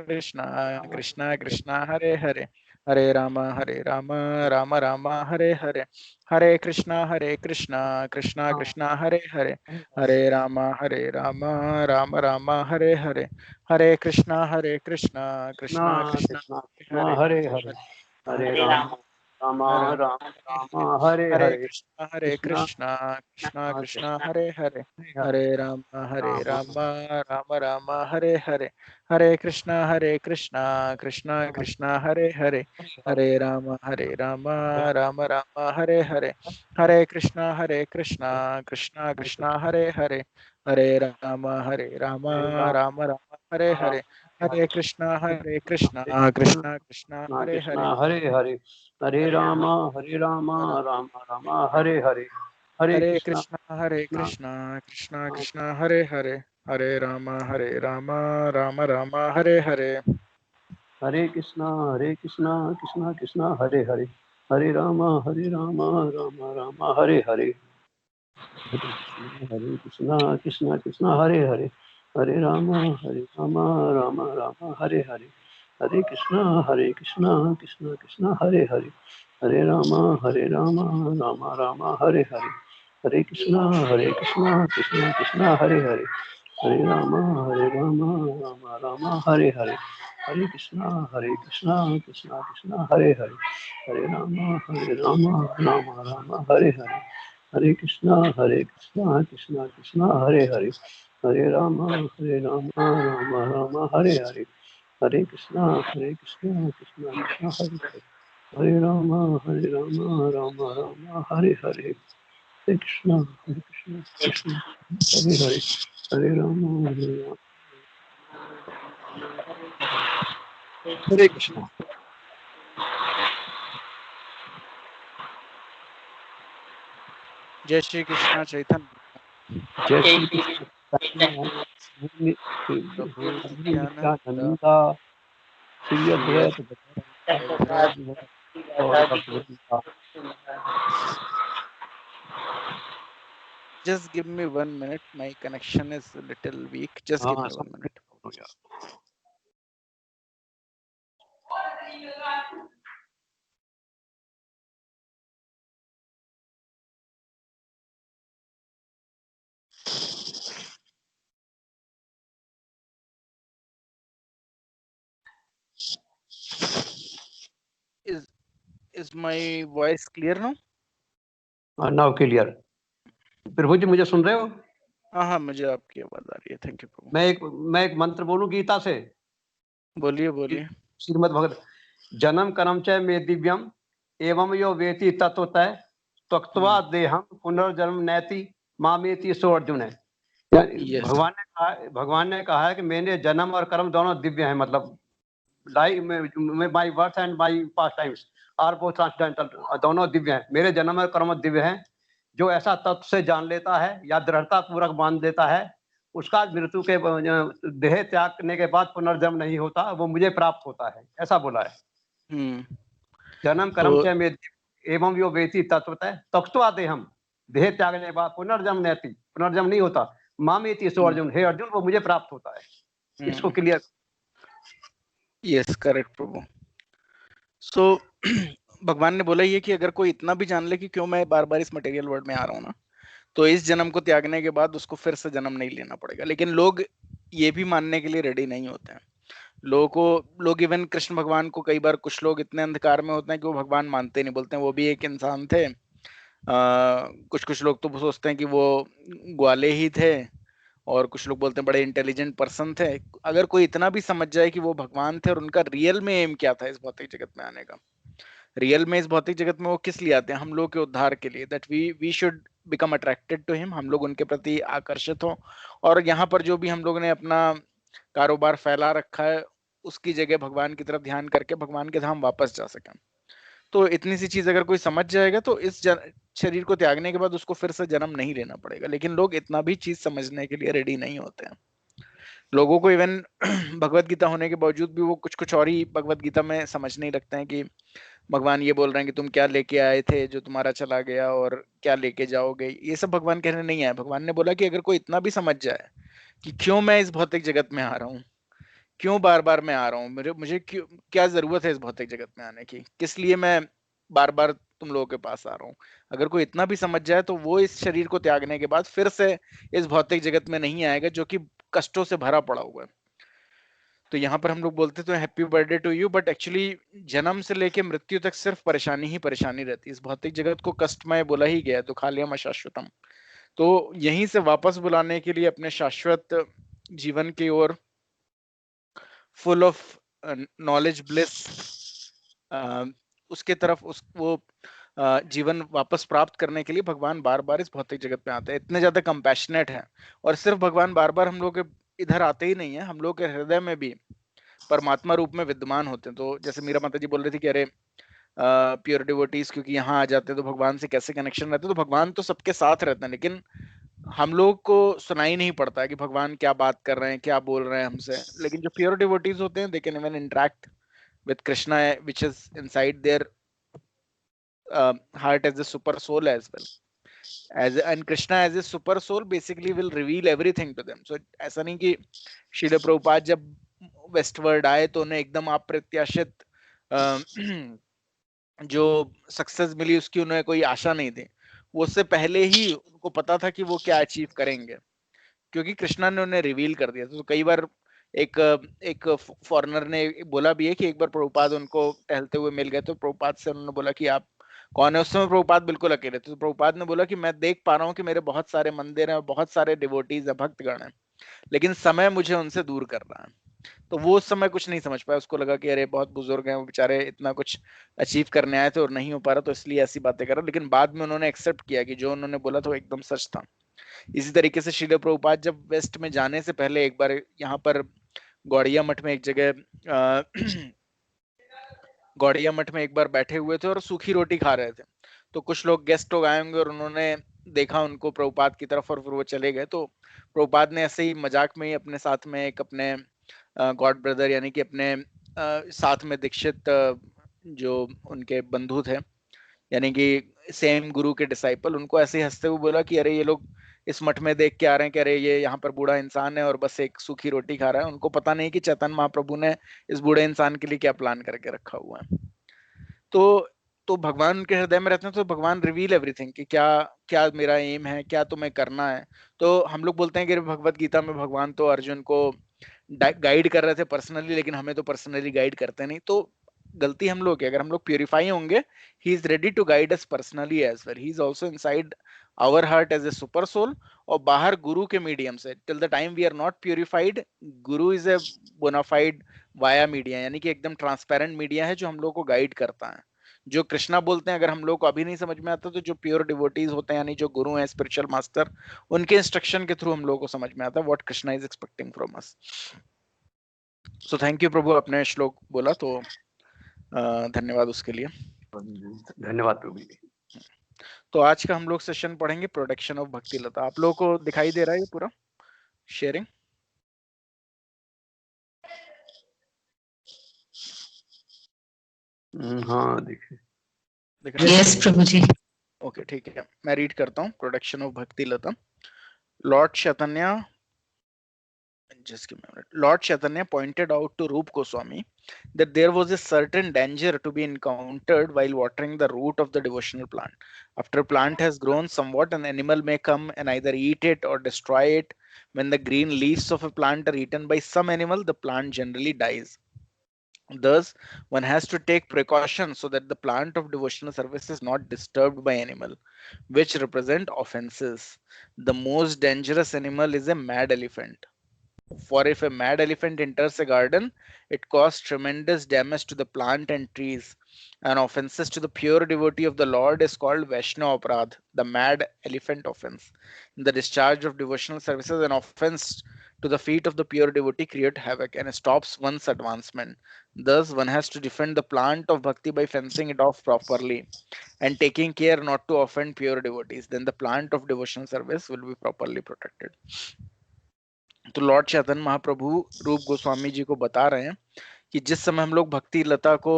हरे राम राम राम राम हरे राम हरे, हरे हरे हरे कृष्णा कृष्णा हरे हरे, हरे राम राम राम हरे हरे, हरे कृष्णा कृष्णा कृष्णा हरे हरे, हरे राम राम राम हरे हरे, हरे कृष्णा कृष्णा कृष्णा हरे हरे, हरे राम राम राम हरे हरे, हरे कृष्णा कृष्णा कृष्णा हरे हरे, हरे हरे हरे राम राम राम हरे हरे हरे हरे कृष्णा कृष्णा कृष्णा कृष्णा हरे हरे, हरे राम राम राम हरे हरे, कृष्णा कृष्णा कृष्णा हरे हरे हरे राम राम राम हरे हरे हरे कृष्णा कृष्णा कृष्णा हरे हरे हरे राम राम राम हरे हरे हरे कृष्णा कृष्णा कृष्णा हरे हरे हरे राम राम राम हरे हरे हरे कृष्णा कृष्णा कृष्णा हरे हरे हरे राम राम राम हरे हरे हरे कृष्णा कृष्णा कृष्णा हरे हरे हरे राम राम राम हरे हरे हरे कृष्णा कृष्णा कृष्णा हरे हरे हरे राम राम राम हरे हरे हरे कृष्णा कृष्णा कृष्णा हरे हरे हरे राम राम राम हरे हरे हरे कृष्णा कृष्णा हरे हरे हरे राम हरे कृष्णा जय श्री कृष्णा चैतन्य जय श्री कृष्ण प्रभु नित्यानंद नित्यानंदा श्री श्री अद्वैत अद्वैत और भगवंता just give me 1 minute, my connection is a little weak, just give हाँ me 1 minute. is is my voice clear now? Now clear प्रभु जी मुझे सुन रहे हो? हाँ हाँ, मुझे आपकी आवाज आ रही है। थैंक यू प्रभु। मैं एक मंत्र बोलूं गीता से? बोलिए बोलिए। श्रीमद् भगवत जन्म कर्म च मे दिव्यम एवं यो वेति तत्वतः त्यक्त्वा देहम पुनर्जन्म नैति मामेति सो अर्जुन है। Yes. भगवान ने कहा है कि मेरे जन्म और कर्म दोनों दिव्य हैं, मतलब लाइफ में my birth and my pastimes are both transcendental, दोनों दिव्य हैं। मेरे जन्म और कर्म दिव्य हैं। जो ऐसा तत्व से जान लेता है या दृढ़ता पूर्वक मान लेता है, उसका मृत्यु के देह त्याग करने के बाद पुनर्जन्म नहीं होता, वो मुझे प्राप्त होता है, ऐसा बोला है। जन्म कर्म च मे एवं यो वेति तत्वतः त्यक्त्वा देहम, देह त्यागने के बाद पुनर्जन्म नैति, पुनर्जन्म नहीं होता, मामेति सो अर्जुन, हे अर्जुन वो मुझे प्राप्त होता है। इसको क्लियर। यस करेक्ट प्रभु। सो भगवान ने बोला ये कि अगर कोई इतना भी जान ले कि क्यों मैं बार बार इस मटेरियल वर्ल्ड में आ रहा हूँ ना, तो इस जन्म को त्यागने के बाद उसको फिर से जन्म नहीं लेना पड़ेगा। लेकिन लोग ये भी मानने के लिए रेडी नहीं होते हैं। लोग इवन कृष्ण भगवान को कई बार, कुछ लोग इतने अंधकार में होते हैं कि वो भगवान मानते नहीं, बोलते हैं वो भी एक इंसान थे। कुछ लोग तो सोचते हैं कि वो ग्वाले ही थे, और कुछ लोग बोलते हैं बड़े इंटेलिजेंट पर्सन थे। अगर कोई इतना भी समझ जाए कि वो भगवान थे और उनका रियल में एम क्या था इस भौतिक जगत में आने का, रियल में इस भौतिक जगत में वो किस लिए आते हैं, हम लोग के उद्धार के लिए, that we should become attracted to him, हम लोग उनके प्रति आकर्षित हो, और यहाँ पर जो भी हम लोग ने अपना कारोबार फैला रखा है उसकी जगह भगवान की तरफ ध्यान करके भगवान के धाम वापस जा सकें। तो इतनी सी चीज अगर कोई समझ जाएगा तो इस शरीर को त्यागने के बाद उसको फिर से जन्म नहीं लेना पड़ेगा। लेकिन लोग इतना भी चीज समझने के लिए रेडी नहीं होते हैं। लोगों को इवन भगवत गीता होने के बावजूद भी वो कुछ और ही भगवत गीता में समझ नहीं रखते हैं कि भगवान ये बोल रहे हैं कि तुम क्या लेके आए थे जो तुम्हारा चला गया, और क्या लेके जाओगे। ये सब भगवान कहने नहीं आए। भगवान ने बोला कि अगर कोई इतना भी समझ जाए कि क्यों मैं इस भौतिक जगत में आ रहा हूँ, क्यों बार बार मैं आ रहा हूँ, मुझे क्यों, क्या जरूरत है इस भौतिक जगत में आने की, किस लिए मैं बार बार तुम लोगों के पास आ रहा हूँ, अगर कोई इतना भी समझ जाए तो वो इस शरीर को त्यागने के बाद फिर से इस भौतिक जगत में नहीं आएगा जो कि कष्टों से भरा पड़ा हुआ है। तो यहाँ पर हम लोग बोलते तो happy birthday to you, but actually जन्म से लेके मृत्यु तक सिर्फ परेशानी ही परेशानी रहती है। इस भौतिक जगत को कष्टमय बोला ही गया, तो खालियम अशाश्वतम। तो यहीं से वापस बुलाने के लिए अपने शाश्वत जीवन की ओर, फुल ऑफ नॉलेज ब्लिस, उसके तरफ वो जीवन वापस प्राप्त करने के लिए भगवान बार बार इस भौतिक जगत में आते हैं। इतने ज्यादा कंपैशनेट हैं। और सिर्फ भगवान बार बार हम लोग के इधर आते ही नहीं है, हम लोग के हृदय में भी परमात्मा रूप में विद्यमान होते हैं। तो जैसे मीरा माता जी बोल रही थी कि अरे प्योर डिवोटीज क्योंकि यहाँ आ जाते हैं तो भगवान से कैसे कनेक्शन रहते हैं, तो भगवान तो सबके साथ रहते हैं, लेकिन हम लोग को सुनाई नहीं पड़ता है कि भगवान क्या बात कर रहे हैं, क्या बोल रहे हैं हमसे। लेकिन जो प्योर डिवोटीज होते हैं, they can even interact with Krishna, which is inside their heart as a super soul as well. And Krishna as a super soul basically will reveal everything to them. So ऐसा नहीं कि श्रील प्रभुपाद जब westward आए तो उन्हें एकदम अप्रत्याशित जो सक्सेस मिली उसकी उन्हें कोई आशा नहीं थी। वो उससे पहले ही उनको पता था कि वो क्या अचीव करेंगे, क्योंकि कृष्णा ने उन्हें रिवील कर दिया था। तो कई बार एक फॉरेनर ने बोला भी है कि एक बार प्रभुपाद उनको टहलते हुए मिल गए, तो प्रभुपाद से उन्होंने बोला कि आप कौन है। उस समय प्रभुपाद बिल्कुल अकेले थे। तो प्रभुपाद ने बोला कि मैं देख पा रहा हूँ कि मेरे बहुत सारे मंदिर हैं, बहुत सारे डिवोटीज है, भक्तगण हैं, लेकिन समय मुझे उनसे दूर कर रहा है। तो वो उस समय कुछ नहीं समझ पाया। उसको लगा कि अरे बहुत बुजुर्ग हैं वो बेचारे, इतना कुछ अचीव करने आए थे और नहीं हो पा रहा, तो इसलिए ऐसी बातें कर रहा। लेकिन बाद में उन्होंने एक्सेप्ट किया कि जो उन्होंने बोला था वो एकदम सच था। इसी तरीके से श्रील प्रभुपाद जब वेस्ट में जाने से पहले एक बार यहाँ पर गौड़िया मठ में एक जगह गौड़िया मठ में एक बार बैठे हुए थे और सूखी रोटी खा रहे थे। तो कुछ लोग गेस्ट लोग आए होंगे और उन्होंने देखा उनको प्रभुपाद की तरफ और फिर वो चले गए। तो प्रभुपाद ने ऐसे ही मजाक में ही अपने साथ में एक अपने गॉड ब्रदर यानी कि अपने साथ में दीक्षित जो उनके बंधु थे यानी कि सेम गुरु के डिसाइपल, उनको ऐसे ही हंसते हुए बोला कि अरे ये लोग इस मठ में देख के आ रहे हैं कि अरे ये यहाँ पर बूढ़ा इंसान है और बस एक सूखी रोटी खा रहा है। उनको पता नहीं कि चैतन्य महाप्रभु ने इस बूढ़े इंसान के लिए क्या प्लान करके रखा हुआ है। तो भगवान के हृदय में रहते हैं तो भगवान रिवील एवरीथिंग कि क्या क्या मेरा एम है, क्या तुम्हें करना है। तो हम लोग बोलते हैं कि भगवत गीता में भगवान तो अर्जुन को गाइड कर रहे थे पर्सनली, लेकिन हमें तो पर्सनली गाइड करते नहीं। तो गलती हम लोग की, अगर हम लोग प्यूरिफाई होंगे, he is ready to guide us personally as well. He is also inside our heart as a super soul, और बाहर गुरु के मीडियम से, till the time we are not purified, guru is a bona fide via media, यानी कि एकदम transparent media है जो हम लोग को गाइड करता है। जो कृष्णा बोलते हैं अगर हम लोग को अभी नहीं समझ में आता, तो जो प्योर डिवोटीज होते हैं यानी जो गुरु हैं, स्पिरिचुअल मास्टर, उनके इंस्ट्रक्शन के थ्रू हम लोग को समझ में आता है what Krishna is expecting from us. So thank you प्रभु, अपने श्लोक बोला तो धन्यवाद उसके लिए। धन्यवाद प्रभु जी। तो आज का हम लोग सेशन पढ़ेंगे प्रोडक्शन ऑफ भक्ति लता। आप लोगों को दिखाई दे रहा है ये पूरा शेयरिंग? हाँ देखिए। यस प्रभु जी। ओके ठीक है, मैं रीड करता हूँ प्रोडक्शन ऑफ भक्ति लता। Lord Chaitanya, just give me a minute. Lord Chaitanya pointed out to Rup Goswami that there was a certain danger to be encountered while watering the root of the devotional plant. After a plant has grown somewhat, an animal may come and either eat it or destroy it. When the green leaves of a plant are eaten by some animal, the plant generally dies. Thus, one has to take precaution so that the plant of devotional service is not disturbed by animal, which represent offenses. The most dangerous animal is a mad elephant. For if a mad elephant enters a garden, it causes tremendous damage to the plant and trees. And offenses to the pure devotee of the Lord is called Vaishnava Aparadh, the mad elephant offense. In the discharge of devotional services, an offense to the feet of the pure devotee creates havoc and stops one's advancement. Thus, one has to defend the plant of bhakti by fencing it off properly and taking care not to offend pure devotees. Then the plant of devotional service will be properly protected. तो Lord Chaitanya Mahaprabhu रूप गोस्वामी जी को बता रहे हैं कि जिस समय हम लोग भक्ति लता को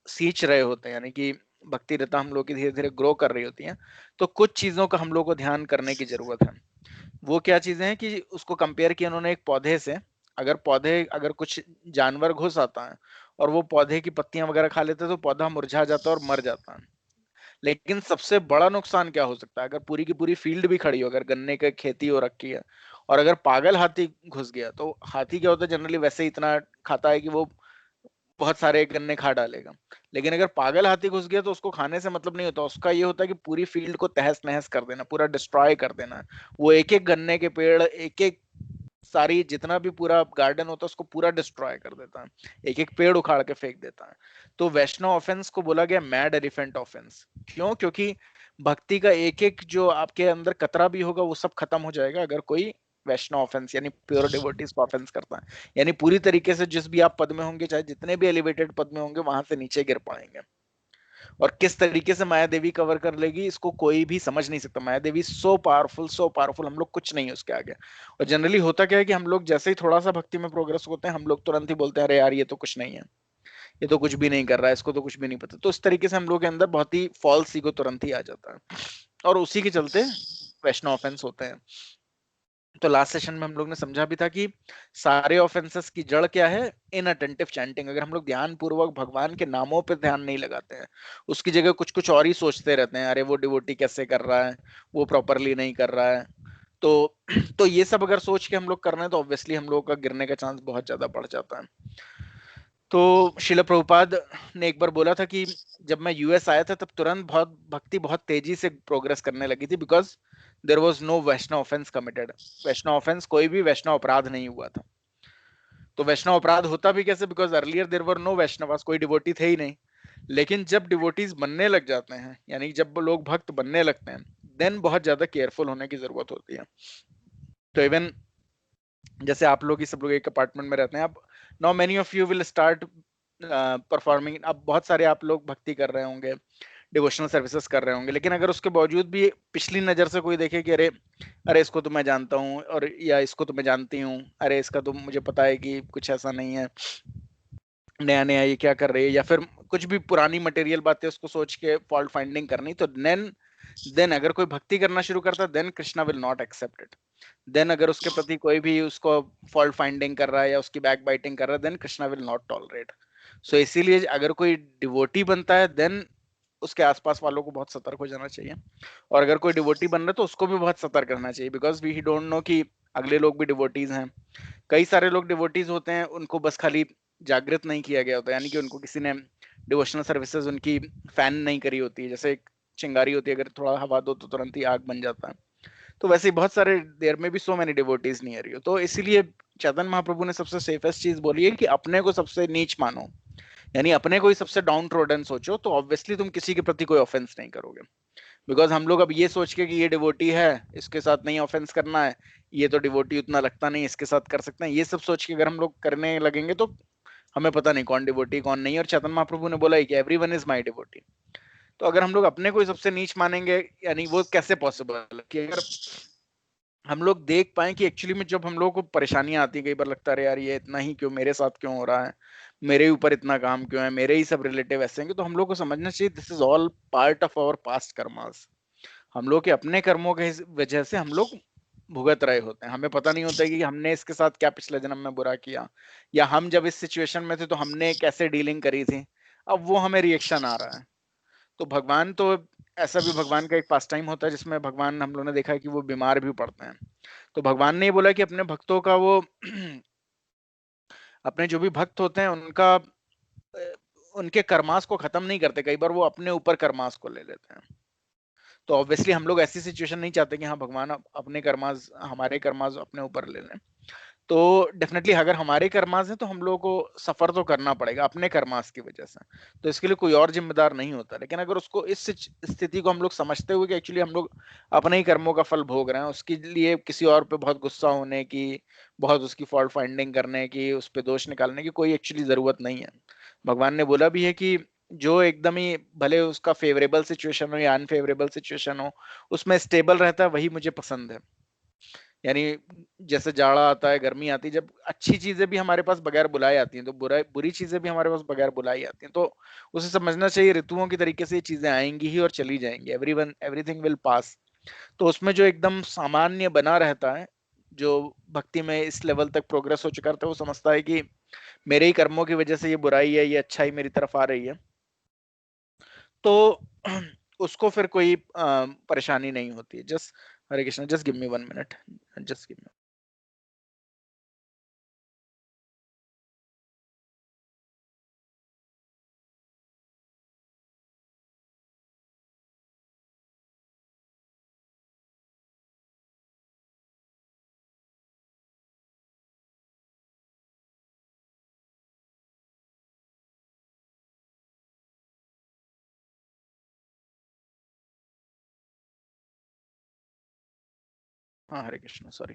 सींच रहे होते हैं, यानी कि भक्ति लता हम लोग की धीरे धीरे ग्रो कर रही होती है, तो कुछ चीजों का हम लोग को ध्यान करने की जरूरत है। वो क्या चीजें हैं कि उसको कंपेयर किया उन्होंने एक पौधे से। अगर कुछ जानवर घुस आता है और वो पौधे की पत्तियां वगैरह खा लेते हैं तो पौधा मुरझा जाता है और मर जाता है। लेकिन सबसे बड़ा नुकसान क्या हो सकता है? अगर पूरी की पूरी फील्ड भी खड़ी हो, अगर गन्ने की खेती हो रखी है और अगर पागल हाथी घुस गया, तो हाथी क्या होता है, जनरली वैसे ही इतना खाता है कि वो बहुत सारे गन्ने खा डालेगा। लेकिन अगर पागल हाथी घुस गया तो उसको खाने से मतलब नहीं होता, उसका ये होता है कि पूरी फील्ड को तहस नहस कर देना, पूरा डिस्ट्रॉय कर देना। वो एक एक गन्ने के पेड़, एक एक सारी जितना भी पूरा गार्डन होता है उसको पूरा डिस्ट्रॉय कर देता है, एक एक पेड़ उखाड़ के फेंक देता है। तो वैष्णव ऑफेंस को बोला गया मैड एलिफेंट ऑफेंस। क्यों? क्योंकि भक्ति का एक एक जो आपके अंदर कतरा भी होगा वो सब खत्म हो जाएगा अगर कोई वैष्णव ऑफेंस यानी प्योर डिवोटीज को ऑफेंस करता है। यानी पूरी तरीके से जिस भी आप पद में होंगे, चाहे जितने भी एलिवेटेड पद में होंगे, वहां से नीचे गिर पाएंगे। और किस तरीके से माया देवी कवर कर लेगी इसको कोई भी समझ नहीं सकता। माया देवी सो पावरफुल, हम लोग कुछ नहीं है उसके आगे। और जनरली होता क्या है कि हम लोग जैसे ही थोड़ा सा भक्ति में प्रोग्रेस होते हैं, हम लोग तुरंत ही बोलते हैं अरे यार ये तो कुछ नहीं है, ये तो कुछ भी नहीं कर रहा है, इसको तो कुछ भी नहीं पता। तो इस तरीके से हम लोग के अंदर बहुत ही फॉल्स ईगो तुरंत ही आ जाता है और उसी के चलते वैष्णव ऑफेंस होते हैं। तो लास्ट सेशन में हम लोग ने समझा भी था कि सारे ऑफेंसेस की जड़ क्या है? Inattentive chanting. अगर हम लोग ध्यान पूर्वक भगवान के नामों पे ध्यान नहीं लगाते हैं, उसकी जगह कुछ कुछ और ही सोचते रहते हैं, अरे वो डिवोटी कैसे कर रहा है, वो प्रॉपरली नहीं कर रहा है, तो ये सब अगर सोच के हम लोग कर रहे हैं तो ऑब्वियसली हम लोग का गिरने का चांस बहुत ज्यादा बढ़ जाता है। तो श्रील प्रभुपाद ने एक बार बोला था कि जब मैं यूएस आया था तब तुरंत भक्ति बहुत तेजी से प्रोग्रेस करने लगी थी, because there was no Vaishnav offence committed. Vaishnav offence, कोई भी वैष्णव अपराध नहीं हुआ था। तो वैष्णव अपराध होता भी कैसे? Because earlier there were no Vaishnavas, कोई डिवोटी थे ही नहीं। लेकिन जब डिवोटीज बनने लग जाते हैं, यानी जब लोग भक्त बनने लगते हैं, देन बहुत ज्यादा केयरफुल होने की जरूरत होती है। तो इवन जैसे आप लोग ही सब लोग एक अपार्टमेंट में रहते हैं, आप now many of you will start performing. अब बहुत सारे आप लोग भक्ति कर रहे होंगे, डिवोशनल सर्विसेज कर रहे होंगे, लेकिन अगर उसके बावजूद भी पिछली नजर से कोई देखे कि अरे इसको तो मैं जानता हूँ, और या इसको तो मैं जानती हूँ, अरे इसका तो मुझे पता है कि कुछ ऐसा नहीं है, नया नया ये क्या कर रही है, या फिर कुछ भी पुरानी मटेरियल बातें उसको सोच के फॉल्ट फाइंडिंग करनी, तो देन अगर कोई भक्ति करना शुरू करता है, then Krishna will not accept it. Then अगर उसके प्रति कोई भी उसको फॉल्ट फाइंडिंग कर रहा है या उसकी बैक बाइटिंग कर रहा है, then Krishna will not tolerate. So इसीलिए अगर कोई डिवोटी बनता है, देन उसके आसपास वालों को बहुत सतर्क हो जाना चाहिए। और अगर कोई डिवोटी बन रहा है तो उसको भी बहुत सतर्क रहना चाहिए, बिकॉज वी डोंट नो कि अगले लोग भी डिवोटीज हैं। कई सारे लोग डिवोटीज होते हैं, उनको बस खाली जागृत नहीं किया गया होता, यानी कि उनको किसी ने डिवोशनल सर्विसेज उनकी फैन नहीं करी होती है। जैसे चिंगारी होती है, अगर थोड़ा हवा दो तो तुरंत ही आग बन जाता है। तो वैसे ही बहुत सारे, देयर में भी so many devotees near you. तो इसीलिए चैतन्य महाप्रभु ने सबसे सेफेस्ट चीज बोली है कि अपने को सबसे नीच मानो, यानी अपने को ही सबसे डाउन ट्रोडन सोचो, तो ऑब्वियसली तुम किसी के प्रति कोई ऑफेंस नहीं करोगे। बिकॉज हम लोग अब ये सोच के कि ये डिवोटी है, इसके साथ नहीं ऑफेंस करना है, ये तो डिवोटी उतना लगता नहीं, इसके साथ कर सकते हैं, ये सब सोच के अगर हम लोग करने लगेंगे तो हमें पता नहीं कौन डिवोटी कौन नहीं। और चैतन्य महाप्रभु ने बोला है कि एवरीवन इज माय डिवोटी। तो अगर हम लोग अपने को ही सबसे नीच मानेंगे, यानी वो कैसे पॉसिबल है कि अगर हम लोग देख पाए कि एक्चुअली में जब हम लोगों को परेशानियां आती है, कई बार लगता है यार ये इतना ही क्यों मेरे साथ क्यों हो रहा है, मेरे ऊपर इतना काम क्यों है, मेरे ही सब रिलेटिव ऐसे हैं, तो हम लोग को समझना चाहिए this is all part of our past karmas. हम लोग के अपने कर्मों के वजह से हम लोग भुगत रहे होते हैं, हमें पता नहीं होता है कि हमने इसके साथ क्या पिछले जन्म में बुरा किया, या हम जब इस सिचुएशन में थे तो हमने कैसे डीलिंग करी थी, अब वो हमें रिएक्शन आ रहा है। तो भगवान तो ऐसा भी, भगवान का एक पास टाइम होता है जिसमें भगवान, हम लोगों ने देखा है कि वो बीमार भी पड़ते हैं। तो भगवान ने ये बोला कि अपने भक्तों का वो अपने जो भी भक्त होते हैं उनके कर्मास को खत्म नहीं करते, कई बार वो अपने ऊपर कर्मास को ले लेते हैं। तो ऑब्वियसली हम लोग ऐसी सिचुएशन नहीं चाहते कि हाँ भगवान अपने कर्मास, हमारे कर्मास अपने ऊपर ले लें। तो डेफिनेटली अगर हमारे कर्मास हैं तो हम लोगों को सफर तो करना पड़ेगा अपने कर्मास की वजह से, तो इसके लिए कोई और जिम्मेदार नहीं होता। लेकिन अगर उसको इस स्थिति को हम लोग समझते हुए कि एक्चुअली हम लोग अपने ही कर्मों का फल भोग रहे हैं, उसके लिए किसी और पे बहुत गुस्सा होने की, बहुत उसकी फॉल्ट फाइंडिंग करने की, उस पर दोष निकालने की कोई एक्चुअली जरूरत नहीं है। भगवान ने बोला भी है कि जो एकदम ही भले उसका फेवरेबल सिचुएशन हो या अनफेवरेबल सिचुएशन हो, उसमें स्टेबल रहता है, वही मुझे पसंद है। यानी जैसे जाड़ा आता है, गर्मी आती है, जब अच्छी चीजें भी हमारे पास बगैर बुलाए आती हैं, तो बुरी चीजें भी हमारे पास बगैर बुलाई आती हैं। तो उसे समझना चाहिए ऋतुओं की तरीके से ये चीजें आएंगी ही और चली जाएंगी, एवरीथिंग विल पास। तो उसमें जो एकदम सामान्य बना रहता है, जो भक्ति में इस लेवल तक प्रोग्रेस हो चुका रहता है, वो समझता है कि मेरे ही कर्मों की वजह से ये बुराई है, ये अच्छाई मेरी तरफ आ रही है, तो उसको फिर कोई परेशानी नहीं होती है। Just Hare Krishna, just give me 1 minute, just give me. हाँ हरे कृष्ण, सॉरी।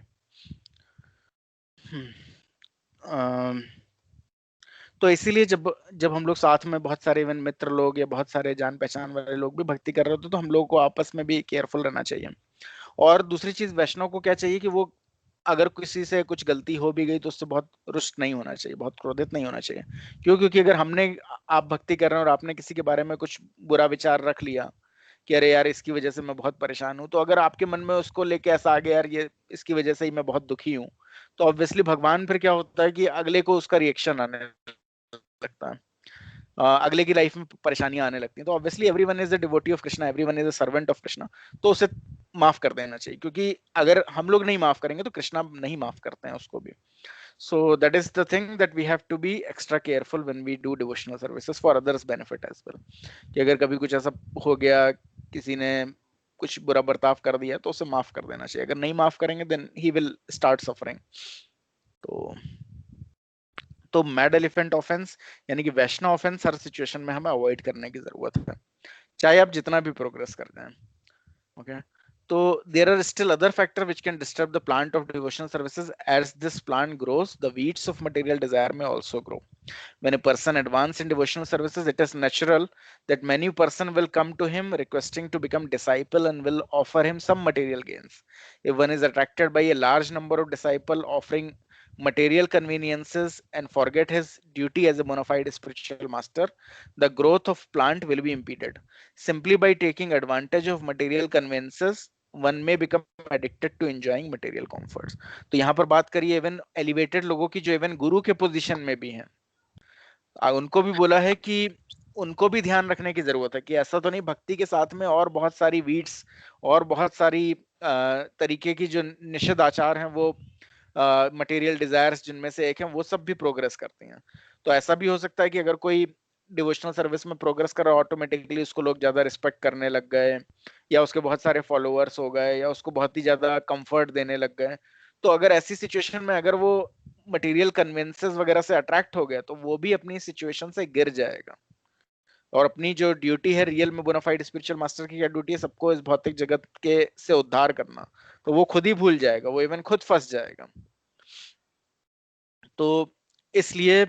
तो इसीलिए जब जब हम लोग साथ में बहुत सारे इवन मित्र लोग या बहुत सारे जान पहचान वाले लोग भी भक्ति कर रहे होते, तो हम लोगों को आपस में भी केयरफुल रहना चाहिए। और दूसरी चीज, वैष्णव को क्या चाहिए कि वो अगर किसी से कुछ गलती हो भी गई तो उससे बहुत रुष्ट नहीं होना चाहिए, बहुत क्रोधित नहीं होना चाहिए। क्यों? क्योंकि अगर आप भक्ति कर रहे हैं और आपने किसी के बारे में कुछ बुरा विचार रख लिया कि अरे यार इसकी वजह से मैं बहुत परेशान हूं, तो अगर आपके मन में उसको लेके ऐसा आ गया यार ये इसकी वजह से ही मैं बहुत दुखी हूँ, तो ऑब्वियसली भगवान फिर क्या होता है कि अगले को उसका रिएक्शन आने लगता है, अगले की लाइफ में परेशानियां आने लगती हैं। तो obviously everyone is the devotee of Krishna, everyone is a servant of Krishna, तो उसे माफ कर देना चाहिए, क्योंकि अगर हम लोग नहीं माफ करेंगे तो कृष्णा नहीं माफ करते हैं उसको भी। So that is the thing that we have to be extra careful when we do devotional services for others' benefit as well. कि अगर कभी कुछ ऐसा हो गया, किसी ने कुछ बुरा बर्ताव कर दिया, तो उसे माफ कर देना चाहिए। अगर नहीं माफ करेंगे then he will start suffering. तो मैड एलिफेंट ऑफेंस यानी कि वैष्णव ऑफेंस हर सिचुएशन में हमें अवॉइड करने की जरूरत है, चाहे आप जितना भी प्रोग्रेस कर दें। Okay, so there are still other factors which can disturb the plant of devotional services. As this plant grows, the weeds of material desire may also grow. When a person advances in devotional services, it is natural that many person will come to him requesting to become disciple and will offer him some material gains. If one is attracted by a large number of disciple offering material conveniences and forget his duty as a bona fide spiritual master, the growth of plant will be impeded. Simply by taking advantage of material conveniences, one may become addicted to enjoying material comforts. तो यहाँ पर बात करिए even elevated लोगों की, जो even गुरु के position में भी हैं, उनको भी बोला है कि उनको भी ध्यान रखने की जरूरत है कि ऐसा तो नहीं भक्ति के साथ में और बहुत सारी वीड्स और बहुत सारी तरीके की जो निषिद्ध आचार हैं, वो मटेरियल डिजायर्स जिनमें से एक है, वो सब भी प्रोग्रेस करती हैं। तो ऐसा भी हो सकता है कि अगर कोई डिवोशनल सर्विस में प्रोग्रेस कर रहा है ऑटोमेटिकली उसको लोग ज्यादा रिस्पेक्ट करने लग गए, या उसके बहुत सारे फॉलोअर्स हो गए, या उसको बहुत ही ज्यादा कंफर्ट देने लग गए, तो अगर ऐसी सिचुएशन में अगर वो मटेरियल कन्वेंसेस वगैरह से अट्रैक्ट हो गया तो वो भी अपनी सिचुएशन से गिर जाएगा। और अपनी जो ड्यूटी है रियल में बोनाफाइड स्पिरिचुअल मास्टर की क्या ड्यूटी है, सबको इस भौतिक जगत के से उद्धार करना, तो वो खुद ही भूल जाएगा, वो इवन खुद फंस जाएगा। तो इसलिए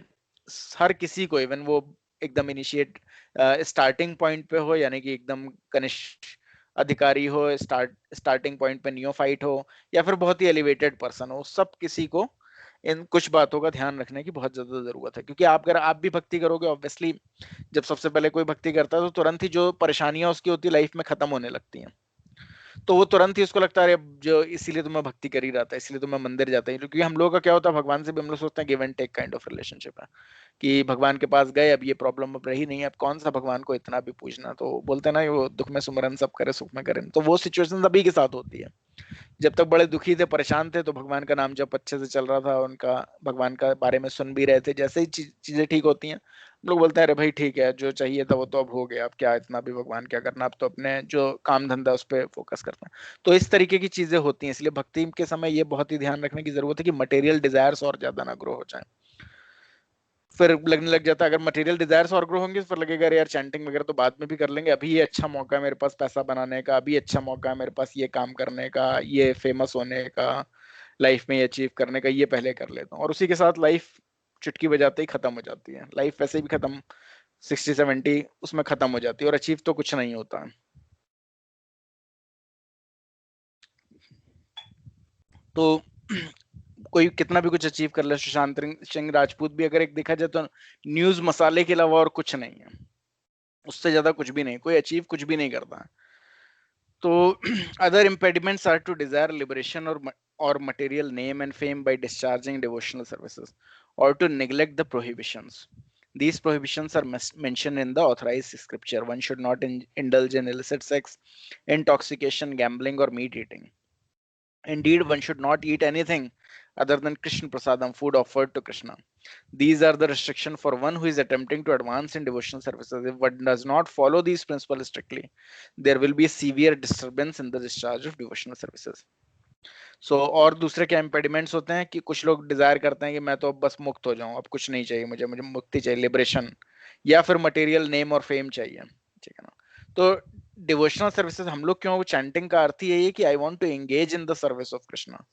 हर किसी को, इवन वो एकदम इनिशिएट स्टार्टिंग पॉइंट पे हो, यानी कि एकदम कनिष्ठ अधिकारी हो, स्टार्टिंग पॉइंट पे नियोफाइट हो, या फिर बहुत ही एलिवेटेड पर्सन हो, सब किसी को इन कुछ बातों का ध्यान रखने की बहुत ज्यादा जरूरत है। क्योंकि अगर आप भी भक्ति करोगे, ऑब्वियसली जब सबसे पहले कोई भक्ति करता है तो तुरंत ही जो परेशानियां उसकी होती है लाइफ में खत्म होने लगती हैं, तो वो तुरंत ही उसको लगता है जो इसीलिए तो मैं भक्ति कर ही रहा था, इसलिए तो मैं मंदिर जाता हूँ। क्योंकि हम लोगों का क्या होता है, भगवान से भी हम लोग सोचते हैं give and take kind of relationship है, कि भगवान के पास गए, अब ये प्रॉब्लम अब रही नहीं, अब कौन सा भगवान को इतना भी पूछना, तो बोलते हैं ना वो दुख में सुमरन सब करे सुख में करें, तो वो सिचुएशन सभी के साथ होती है। जब तक बड़े दुखी थे, परेशान थे, तो भगवान का नाम जब अच्छे से चल रहा था, उनका भगवान का बारे में सुन भी रहे थे, जैसे ही चीजें ठीक होती हैं लोग बोलते हैं अरे भाई ठीक है, जो चाहिए था वो तो अब हो गया, अब क्या इतना भी भगवान क्या करना, अब तो अपने जो काम धंधा उस पर फोकस करते हैं। तो इस तरीके की चीजें होती हैं, इसलिए भक्ति के समय ये बहुत ही ध्यान रखने की जरूरत है कि मटेरियल डिजायर्स और ज्यादा ना ग्रो हो जाए। फिर लगने लग जाता है, अगर मटेरियल डिजायर्स और ग्रो होंगे फिर लगेगा अरे यार चैंटिंग वगैरह तो बाद में भी कर लेंगे, अभी ये अच्छा मौका है मेरे पास पैसा बनाने का, अभी अच्छा मौका है मेरे पास ये काम करने का, ये फेमस होने का, लाइफ में ये अचीव करने का, ये पहले कर लेता हूँ। और उसी के साथ लाइफ चुटकी बजाते ही खत्म हो जाती है, लाइफ वैसे भी खत्म 60-70 उसमें खत्म हो जाती है, और अचीव तो कुछ नहीं होता है। तो कोई कितना भी कुछ अचीव कर ले, सुशांत सिंह राजपूत भी अगर एक देखा जाए तो न्यूज मसाले के अलावा और कुछ नहीं है, उससे ज्यादा कुछ भी नहीं, कोई अचीव कुछ भी नहीं करता है। तो other impediments are to desire liberation or material name and fame by discharging devotional services, or to neglect the prohibitions. These prohibitions are mentioned in the authorized scripture. One should not indulge in illicit sex, intoxication, gambling, or meat eating. Indeed, one should not eat anything other than Krishna Prasadam, food offered to Krishna. These are the restrictions for one who is attempting to advance in devotional services. If one does not follow these principles strictly, there will be a severe disturbance in the discharge of devotional services. So, और दूसरे क्या impediments होते हैं कि कुछ लोग Dzire करते हैं कि मैं तो अब बस मुक्त हो जाऊं, अब कुछ नहीं चाहिए मुझे, मुझे मुक्ति चाहिए, लिबरेशन, या फिर मटेरियल नेम और फेम चाहिए, ठीक है ना। तो डिवोशनल सर्विसेज हम लोग क्यों, चैंटिंग का अर्थ ही यही है कि I want to engage in the service of Krishna.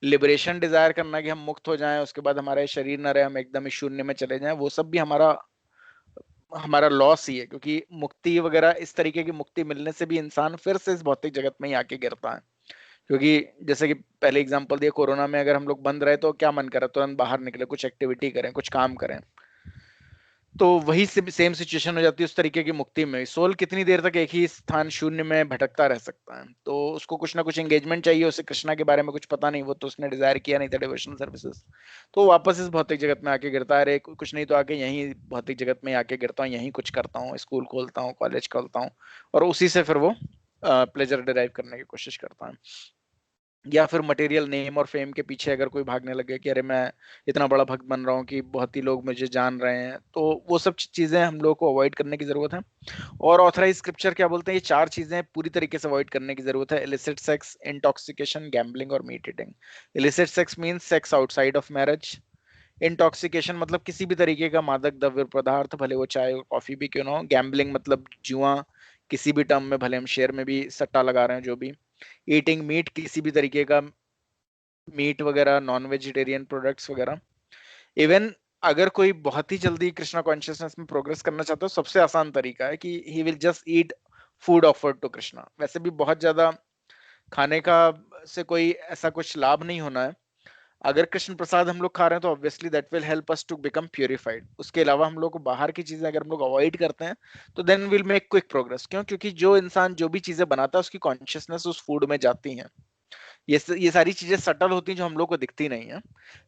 Liberation desire करना कि हम मुक्त हो जाएं, उसके बाद हमारे शरीर न रहे, हम एकदम शून्य में चले जाएं, वो सब भी हमारा लॉस ही है। क्योंकि मुक्ति वगैरह इस तरीके की मुक्ति मिलने से भी इंसान फिर से इस भौतिक जगत में ही आके गिरता है। क्योंकि जैसे कि पहले एग्जांपल दिया, कोरोना में अगर हम लोग बंद रहे तो क्या मन करे, तुरंत बाहर निकले, कुछ एक्टिविटी करें, कुछ काम करें, तो वही सेम सिचुएशन हो जाती है उस तरीके की मुक्ति में। सोल कितनी देर तक एक ही स्थान शून्य में भटकता रह सकता है, तो उसको कुछ ना कुछ एंगेजमेंट चाहिए, उसे कृष्णा के बारे में कुछ पता नहीं, वो तो उसने डिजायर किया नहीं था डिवोशनल सर्विसेज, तो वापस इस भौतिक जगत में आके गिरता है, कुछ नहीं तो आके यही भौतिक जगत में आके गिरता हूँ, यही कुछ करता हूँ, स्कूल खोलता हूँ, कॉलेज खोलता हूँ, और उसी से फिर वो प्लेजर डिराइव करने की कोशिश करता है। या फिर मटेरियल नेम और फेम के पीछे अगर कोई भागने लगे कि अरे मैं इतना बड़ा भक्त बन रहा हूँ कि बहुत ही लोग मुझे जान रहे हैं, तो वो सब चीजें हम लोग को अवॉइड करने की जरूरत है। और ऑथराइज स्क्रिप्चर क्या बोलते हैं, ये 4 चीजें पूरी तरीके से अवॉइड करने की जरूरत है। इलिसिट सेक्स, इंटॉक्सिकेशन, गैम्बलिंग और meat eating. Illicit sex means sex outside of marriage. Intoxication मतलब किसी भी तरीके का मादक द्रव्य पदार्थ, भले वो चाय और कॉफी भी क्यों ना हो। गैम्बलिंग मतलब जुआ, किसी भी टर्म में, भले हम शेयर में भी सट्टा लगा रहे हैं, जो भी। ईटिंग मीट, किसी भी तरीके का मीट वगैरह, नॉन वेजिटेरियन प्रोडक्ट्स वगैरह। इवन अगर कोई बहुत ही जल्दी कृष्णा कॉन्शियसनेस में प्रोग्रेस करना चाहता है, सबसे आसान तरीका है कि he will just eat food offered to Krishna. वैसे भी बहुत ज्यादा खाने का से कोई ऐसा कुछ लाभ नहीं होना है। अगर कृष्ण प्रसाद हम लोग खा रहे हैं तो obviously that will help us to become purified. उसके अलावा हम लोग को बाहर की चीजें अगर हम लोग अवॉइड करते हैं तो then will make quick progress. क्यों? क्योंकि जो इंसान जो भी चीजें बनाता है उसकी कॉन्शियसनेस उस फूड में जाती है। ये सारी चीजें सटल होती हैं जो हम लोग को दिखती नहीं है।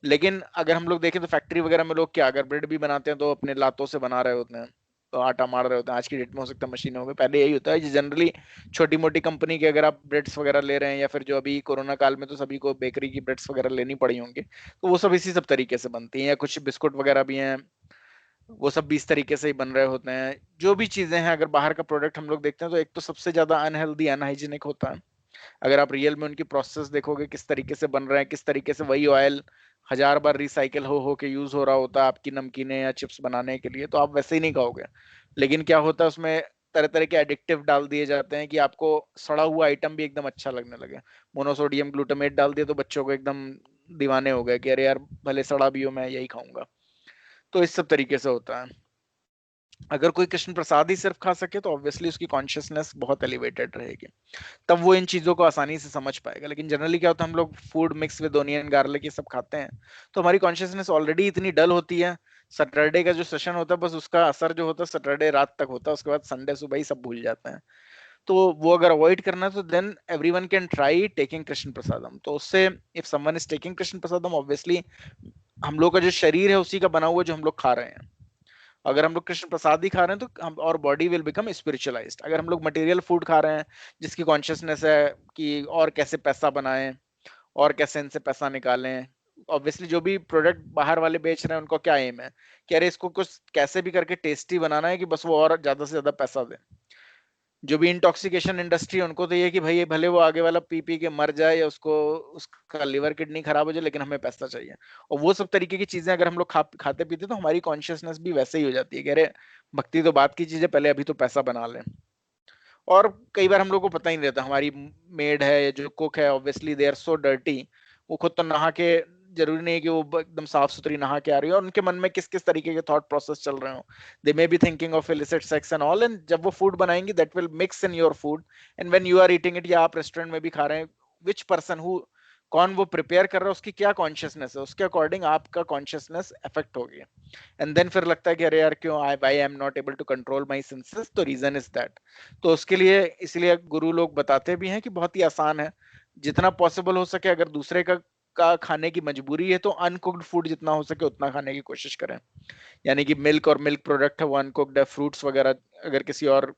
लेकिन अगर हम लोग देखें तो फैक्ट्री वगैरह में लोग क्या, अगर ब्रेड भी बनाते हैं तो अपने लातों से बना रहे होते हैं, तो आटा मार रहे होते हैं। आज की डेट में हो सकता है मशीनों में, पहले यही होता है। जनरली छोटी मोटी कंपनी के अगर आप ब्रेड्स वगैरह ले रहे हैं, या फिर जो अभी कोरोना काल में तो सभी को बेकरी की ब्रेड्स वगैरह लेनी पड़ी होंगी, तो वो सब इसी सब तरीके से बनती हैं। या कुछ बिस्कुट वगैरह भी हैं, वो सब 20 तरीके से ही बन रहे होते हैं। जो भी चीजें हैं, अगर बाहर का प्रोडक्ट हम लोग देखते हैं तो एक तो सबसे ज्यादा अनहेल्दी अनहाइजीनिक होता है। अगर आप रियल में उनकी प्रोसेस देखोगे किस तरीके से बन रहे हैं, किस तरीके से वही ऑयल 1000 बार रिसाइकिल हो के यूज हो रहा होता है आपकी नमकीनें या चिप्स बनाने के लिए, तो आप वैसे ही नहीं खाओगे। लेकिन क्या होता है उसमें तरह तरह के एडिक्टिव डाल दिए जाते हैं कि आपको सड़ा हुआ आइटम भी एकदम अच्छा लगने लगे। मोनोसोडियम ग्लूटामेट डाल दिया तो बच्चों को एकदम दीवाने हो गए कि अरे यार भले सड़ा भी हो मैं यही खाऊंगा। तो इस सब तरीके से होता है। अगर कोई कृष्ण प्रसाद ही सिर्फ खा सके तो ऑब्वियसली उसकी कॉन्शियसनेस बहुत एलिवेटेड रहेगी, तब वो इन चीजों को आसानी से समझ पाएगा। लेकिन जनरली क्या होता है, हम लोग food mix with onion garlic ये सब खाते हैं तो हमारी कॉन्शियसनेस ऑलरेडी इतनी डल होती है। सैटरडे का जो सेशन होता है बस उसका असर जो होता है सैटरडे रात तक होता है, उसके बाद संडे सुबह ही सब भूल जाते हैं। तो वो अगर अवॉइड करना है तो then everyone can try taking Krishna prasadam. तो उससे if someone is taking Krishna prasadam, obviously हम लोग का जो शरीर है उसी का बना हुआ जो हम लोग खा रहे हैं। अगर हम लोग कृष्ण प्रसाद ही खा रहे हैं तो हम और बॉडी विल बिकम स्पिरिचुअलाइज्ड। अगर हम लोग मटेरियल फूड खा रहे हैं जिसकी कॉन्शियसनेस है कि और कैसे पैसा बनाएं और कैसे इनसे पैसा निकालें, ऑब्वियसली जो भी प्रोडक्ट बाहर वाले बेच रहे हैं उनको क्या एम है कि अरे इसको कुछ कैसे भी करके टेस्टी बनाना है कि बस वो और ज्यादा से ज्यादा पैसा दे। जो भी इंटॉक्सिकेशन इंडस्ट्री है उनको तो ये कि भाई ये भले वो आगे वाला पी पी के मर जाए या उसको उसका लिवर किडनी खराब हो जाए लेकिन हमें पैसा चाहिए। और वो सब तरीके की चीजें अगर हम लोग खाते पीते तो हमारी कॉन्शियसनेस भी वैसे ही हो जाती है कि अरे भक्ति तो बात की चीज है, पहले अभी तो पैसा बना लें। और कई बार हम लोग को पता ही नहीं रहता, हमारी मेड है या जो कुक है obviously they are so dirty, वो खुद तो नहा के, जरूरी नहीं है कि वो एकदम साफ सुथरी नहा के आ रही है और उनके मन में किस किस तरीके के थॉट प्रोसेस चल रहे हो। They may be thinking of illicit sex and all, and जब वो फूड बनाएंगी that will mix in your food, and when you are eating it या आप रेस्टोरेंट में भी खा रहे हैं, विच पर्सन हु कौन वो प्रिपेयर कर रहा है उसकी क्या कॉन्शियसनेस है, उसके अकॉर्डिंग आपका कॉन्शियसनेस इफेक्ट होगी। एंड देन फिर लगता है कि अरे यार क्यों I am not able to control my senses, तो रीजन इज दैट। तो उसके लिए इसलिए गुरु लोग बताते भी हैं कि बहुत ही आसान है, जितना पॉसिबल हो सके अगर दूसरे का खाने की मजबूरी है तो अनकुक्ड फूड जितना हो सके उतना खाने की कोशिश करें। यानी कि मिल्क और मिल्क प्रोडक्ट है वो अनकुक्ड है, फ्रूट्स वगैरह अगर किसी और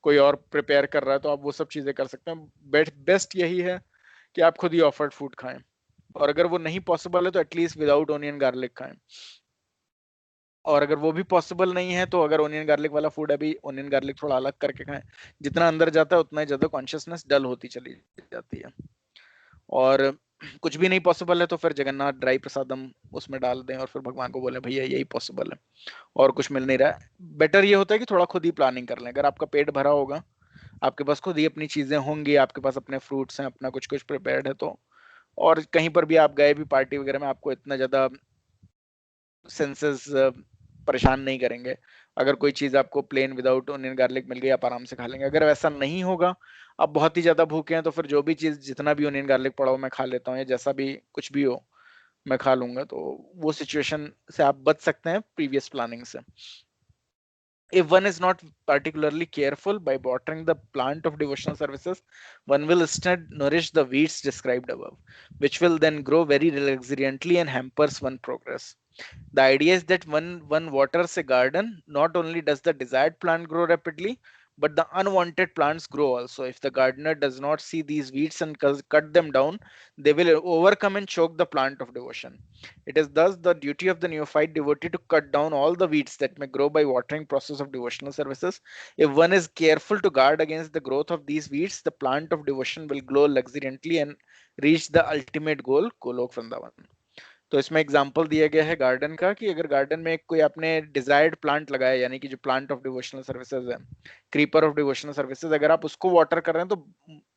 कोई और प्रिपेयर कर रहा है तो आप वो सब चीजें कर सकते हैं। बेस्ट यही है कि आप खुद ही ऑफर्ड फूड खाएं, और अगर वो नहीं पॉसिबल है तो एटलीस्ट विदाउट ओनियन गार्लिक खाएं। और अगर वो भी पॉसिबल नहीं है तो अगर ओनियन गार्लिक वाला फूड है भी, ओनियन गार्लिक थोड़ा अलग करके खाएं। जितना अंदर जाता है उतना ही ज्यादा कॉन्शियसनेस डल होती चली जाती है। और कुछ भी नहीं पॉसिबल है तो फिर जगन्नाथ ड्राई प्रसादम उसमें डाल दें और फिर भगवान को बोले भैया यही पॉसिबल है और कुछ मिल नहीं रहा है। बेटर ये होता है कि थोड़ा खुद ही प्लानिंग कर लें। अगर आपका पेट भरा होगा, आपके पास खुद ही अपनी चीजें होंगी, आपके पास अपने फ्रूट्स हैं, अपना कुछ कुछ प्रिपेयर्ड है, तो और कहीं पर भी आप गए भी पार्टी वगैरह में, आपको इतना ज्यादा सेंसेस परेशान नहीं करेंगे। अगर कोई चीज आपको प्लेन विदाउट ओनियन गार्लिक मिल गई आप आराम से खा लेंगे। अगर वैसा नहीं होगा, आप बहुत ही ज्यादा भूखे हैं, तो फिर जो भी चीज जितना भी ओनियन गार्लिक पड़ा हो मैं खा लेता हूँ, या जैसा भी कुछ भी हो मैं खा लूंगा। तो वो सिचुएशन से आप बच सकते हैं प्रीवियस प्लानिंग से। If one is not particularly careful by watering the plant of devotional services, one will instead nourish the weeds described above, which will then grow very luxuriantly and hampers one's progress. The idea is that when one waters a garden, not only does the desired plant grow rapidly, but the unwanted plants grow also. If the gardener does not see these weeds and cut them down, they will overcome and choke the plant of devotion. It is thus the duty of the neophyte devotee to cut down all the weeds that may grow by watering process of devotional services. If one is careful to guard against the growth of these weeds, the plant of devotion will grow luxuriantly and reach the ultimate goal, Golok Vrindavan. तो इसमें example दिया गया है garden का कि अगर garden में कोई आपने डिजायर्ड प्लांट लगाया, यानी कि जो प्लांट ऑफ डिवोशनल सर्विसेज है, क्रीपर ऑफ डिवोशनल सर्विसेज, अगर आप उसको वाटर कर रहे हैं तो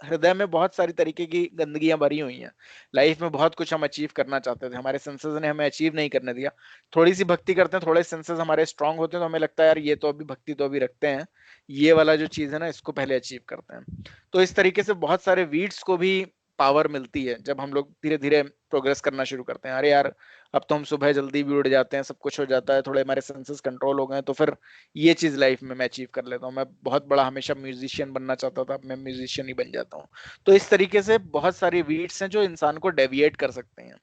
हृदय में बहुत सारी तरीके की गंदगियां भरी हुई हैं। लाइफ में बहुत कुछ हम अचीव करना चाहते थे, हमारे सेंसेस ने हमें अचीव नहीं करने दिया। थोड़ी सी भक्ति करते हैं, थोड़े सेंसेस हमारे स्ट्रांग होते हैं तो हमें लगता है यार ये तो अभी भक्ति तो अभी रखते हैं, ये वाला जो चीज है ना इसको पहले अचीव करते हैं। तो इस तरीके से बहुत सारे वीड्स को भी पावर मिलती है जब हम लोग धीरे धीरे प्रोग्रेस करना शुरू करते हैं। अरे यार अब तो हम सुबह जल्दी भी उठ जाते हैं, सब कुछ हो जाता है, थोड़े हमारे सेंसेस कंट्रोल हो गए, तो फिर ये चीज लाइफ में मैं अचीव कर लेता हूँ। मैं बहुत बड़ा हमेशा म्यूजिशियन बनना चाहता था, अब मैं म्यूजिशियन ही बन जाता हूँ। तो इस तरीके से बहुत सारी वीड्स हैं जो इंसान को डेविएट कर सकते हैं।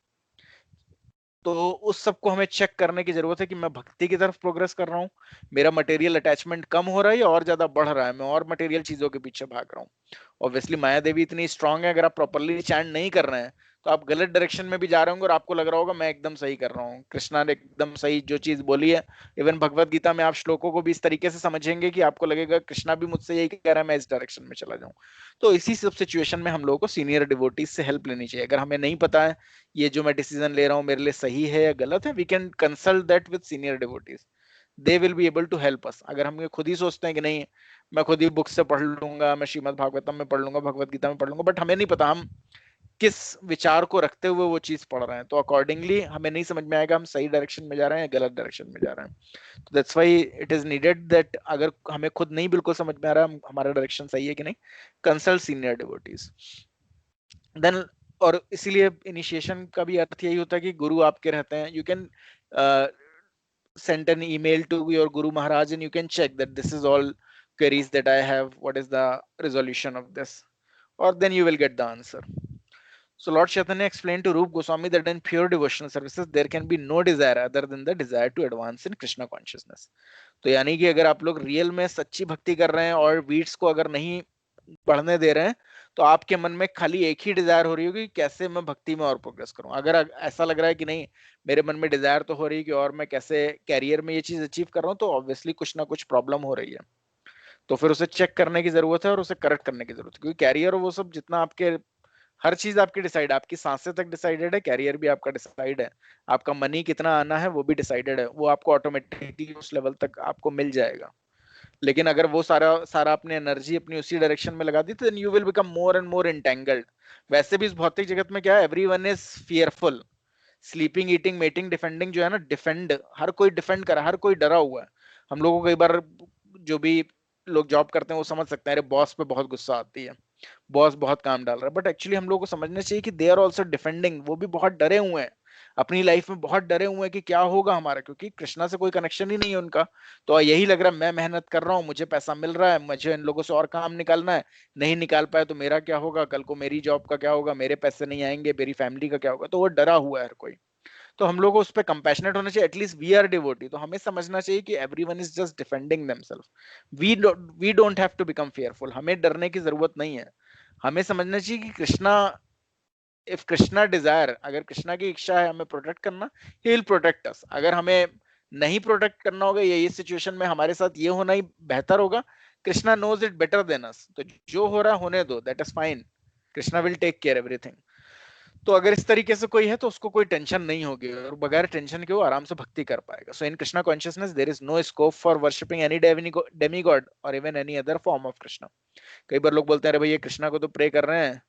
तो उस सबको हमें चेक करने की जरूरत है कि मैं भक्ति की तरफ प्रोग्रेस कर रहा हूँ, मेरा मटेरियल अटैचमेंट कम हो रहा है या और ज्यादा बढ़ रहा है, मैं और मटेरियल चीजों के पीछे भाग रहा हूँ। ऑब्वियसली माया देवी इतनी स्ट्रांग है, अगर आप प्रॉपरली चैंट नहीं कर रहे हैं तो आप गलत डायरेक्शन में भी जा रहे होंगे और आपको लग रहा होगा मैं एकदम सही कर रहा हूँ, कृष्णा ने एकदम सही जो चीज बोली है। इवन भगवत गीता में आप श्लोकों को भी इस तरीके से समझेंगे कि आपको लगेगा कृष्णा भी मुझसे यही कह रहा है, मैं इस डायरेक्शन में चला जाऊं। तो इसी सब सिचुएशन में हम लोगों को सीनियर डिवोटीज से हेल्प लेनी चाहिए। अगर हमें नहीं पता है ये जो मैं डिसीजन ले रहा हूँ मेरे लिए सही है या गलत है, we can consult that with senior devotees, they will be able to help us. अगर हम ये खुद ही सोचते हैं कि नहीं मैं खुद ही बुक से पढ़ लूंगा, मैं श्रीमद् भागवतम में पढ़ लूंगा, भगवत गीता में पढ़ लूंगा, बट हमें नहीं पता हम किस विचार को रखते हुए वो चीज पढ़ रहे हैं, तो अकॉर्डिंगली हमें नहीं समझ में आएगा हम सही डायरेक्शन में जा रहे हैं या गलत डायरेक्शन में जा रहे हैं। तो that's why it is needed that अगर हमें खुद नहीं बिल्कुल समझ में आ रहा है हमारा डायरेक्शन सही है कि नहीं, कंसल्ट सीनियर डिवोटीज देन। और इसीलिए इनिशिएशन का भी अर्थ यही होता है कि गुरु आपके रहते हैं, you can send an email to your Guru Maharaj and you can check that this is all queries that I have, what is the resolution of this, or then you will get the answer. So Lord Chaitanya explained to Rup Goswami that in pure devotional services there can be no desire other than the desire to advance in Krishna consciousness. तो यानी कि अगर आप लोग real में सच्ची भक्ति कर रहे हैं और वीड्स को अगर नहीं बढ़ने दे रहे हैं तो आपके मन में खाली एक ही डिजायर हो रही होगी कैसे मैं भक्ति में और प्रोग्रेस करूं। अगर ऐसा लग रहा है कि नहीं मेरे मन में डिजायर तो हो रही है कि और मैं कैसे कैरियर में ये चीज अचीव कर रहा हूं, तो ऑब्वियसली कुछ ना कुछ प्रॉब्लम हो रही है। तो फिर उसे चेक करने की जरूरत है और उसे करेक्ट करने की जरूरत है, क्योंकि कैरियर वो सब जितना आपके हर चीज आपकी डिसाइड, आपकी सांसें तक डिसाइडेड है, कैरियर भी आपका डिसाइड है, आपका मनी कितना आना है वो भी डिसाइडेड है, वो आपको ऑटोमेटिकली उस लेवल तक आपको मिल जाएगा। लेकिन अगर वो सारा सारा अपनी एनर्जी अपनी उसी डायरेक्शन में लगा दी तो you will become more and more entangled. वैसे भी इस भौतिक जगत में क्या है, everyone is fearful, sleeping eating mating defending जो है ना, डिफेंड हर कोई डिफेंड कर, हर कोई डरा हुआ है। हम लोगों को कई बार जो भी लोग जॉब करते हैं वो समझ सकते हैं, अरे बॉस पे बहुत गुस्सा आती है, बॉस बहुत काम डाल रहा है, बट एक्चुअली हम लोगों को समझना चाहिए कि दे आर ऑल्सो डिफेंडिंग, वो भी बहुत डरे हुए हैं अपनी लाइफ में, बहुत डरे हुए हैं कि क्या होगा हमारा, क्योंकि कृष्णा से कोई कनेक्शन ही नहीं है उनका। तो यही लग रहा है मैं मेहनत कर रहा हूँ, मुझे पैसा मिल रहा है, मुझे इन लोगों से और काम निकालना है, नहीं निकाल पाए तो मेरा क्या होगा, कल को मेरी जॉब का क्या होगा, मेरे पैसे नहीं आएंगे, मेरी फैमिली का क्या होगा, तो वो डरा हुआ है हर कोई। तो हम लोग को उस पर कंपैशनेट होना चाहिए, एटलीस्ट वी आर डिवोटी, तो हमें समझना चाहिए कि everyone is just defending themselves, we don't have to become fearful, हमें डरने की जरूरत नहीं है। हमें समझना चाहिए कि कृष्णा, इफ कृष्णा डिजायर, अगर कृष्णा की इच्छा है हमें प्रोटेक्ट करना, ही विल प्रोटेक्ट अस। अगर हमें नहीं प्रोटेक्ट करना होगा या ये सिचुएशन में हमारे साथ ये होना ही बेहतर होगा, Krishna knows it better than us, तो जो हो रहा है होने दो, that is fine, Krishna will take care everything. तो अगर इस तरीके से कोई है तो उसको कोई टेंशन नहीं होगी और बगैर टेंशन के वो आराम से भक्ति कर पाएगा। So in Krishna consciousness there is no scope for worshipping any demigod और even any other form of Krishna. कई बार लोग बोलते हैं अरे भाई ये कृष्णा को तो प्रे कर रहे हैं,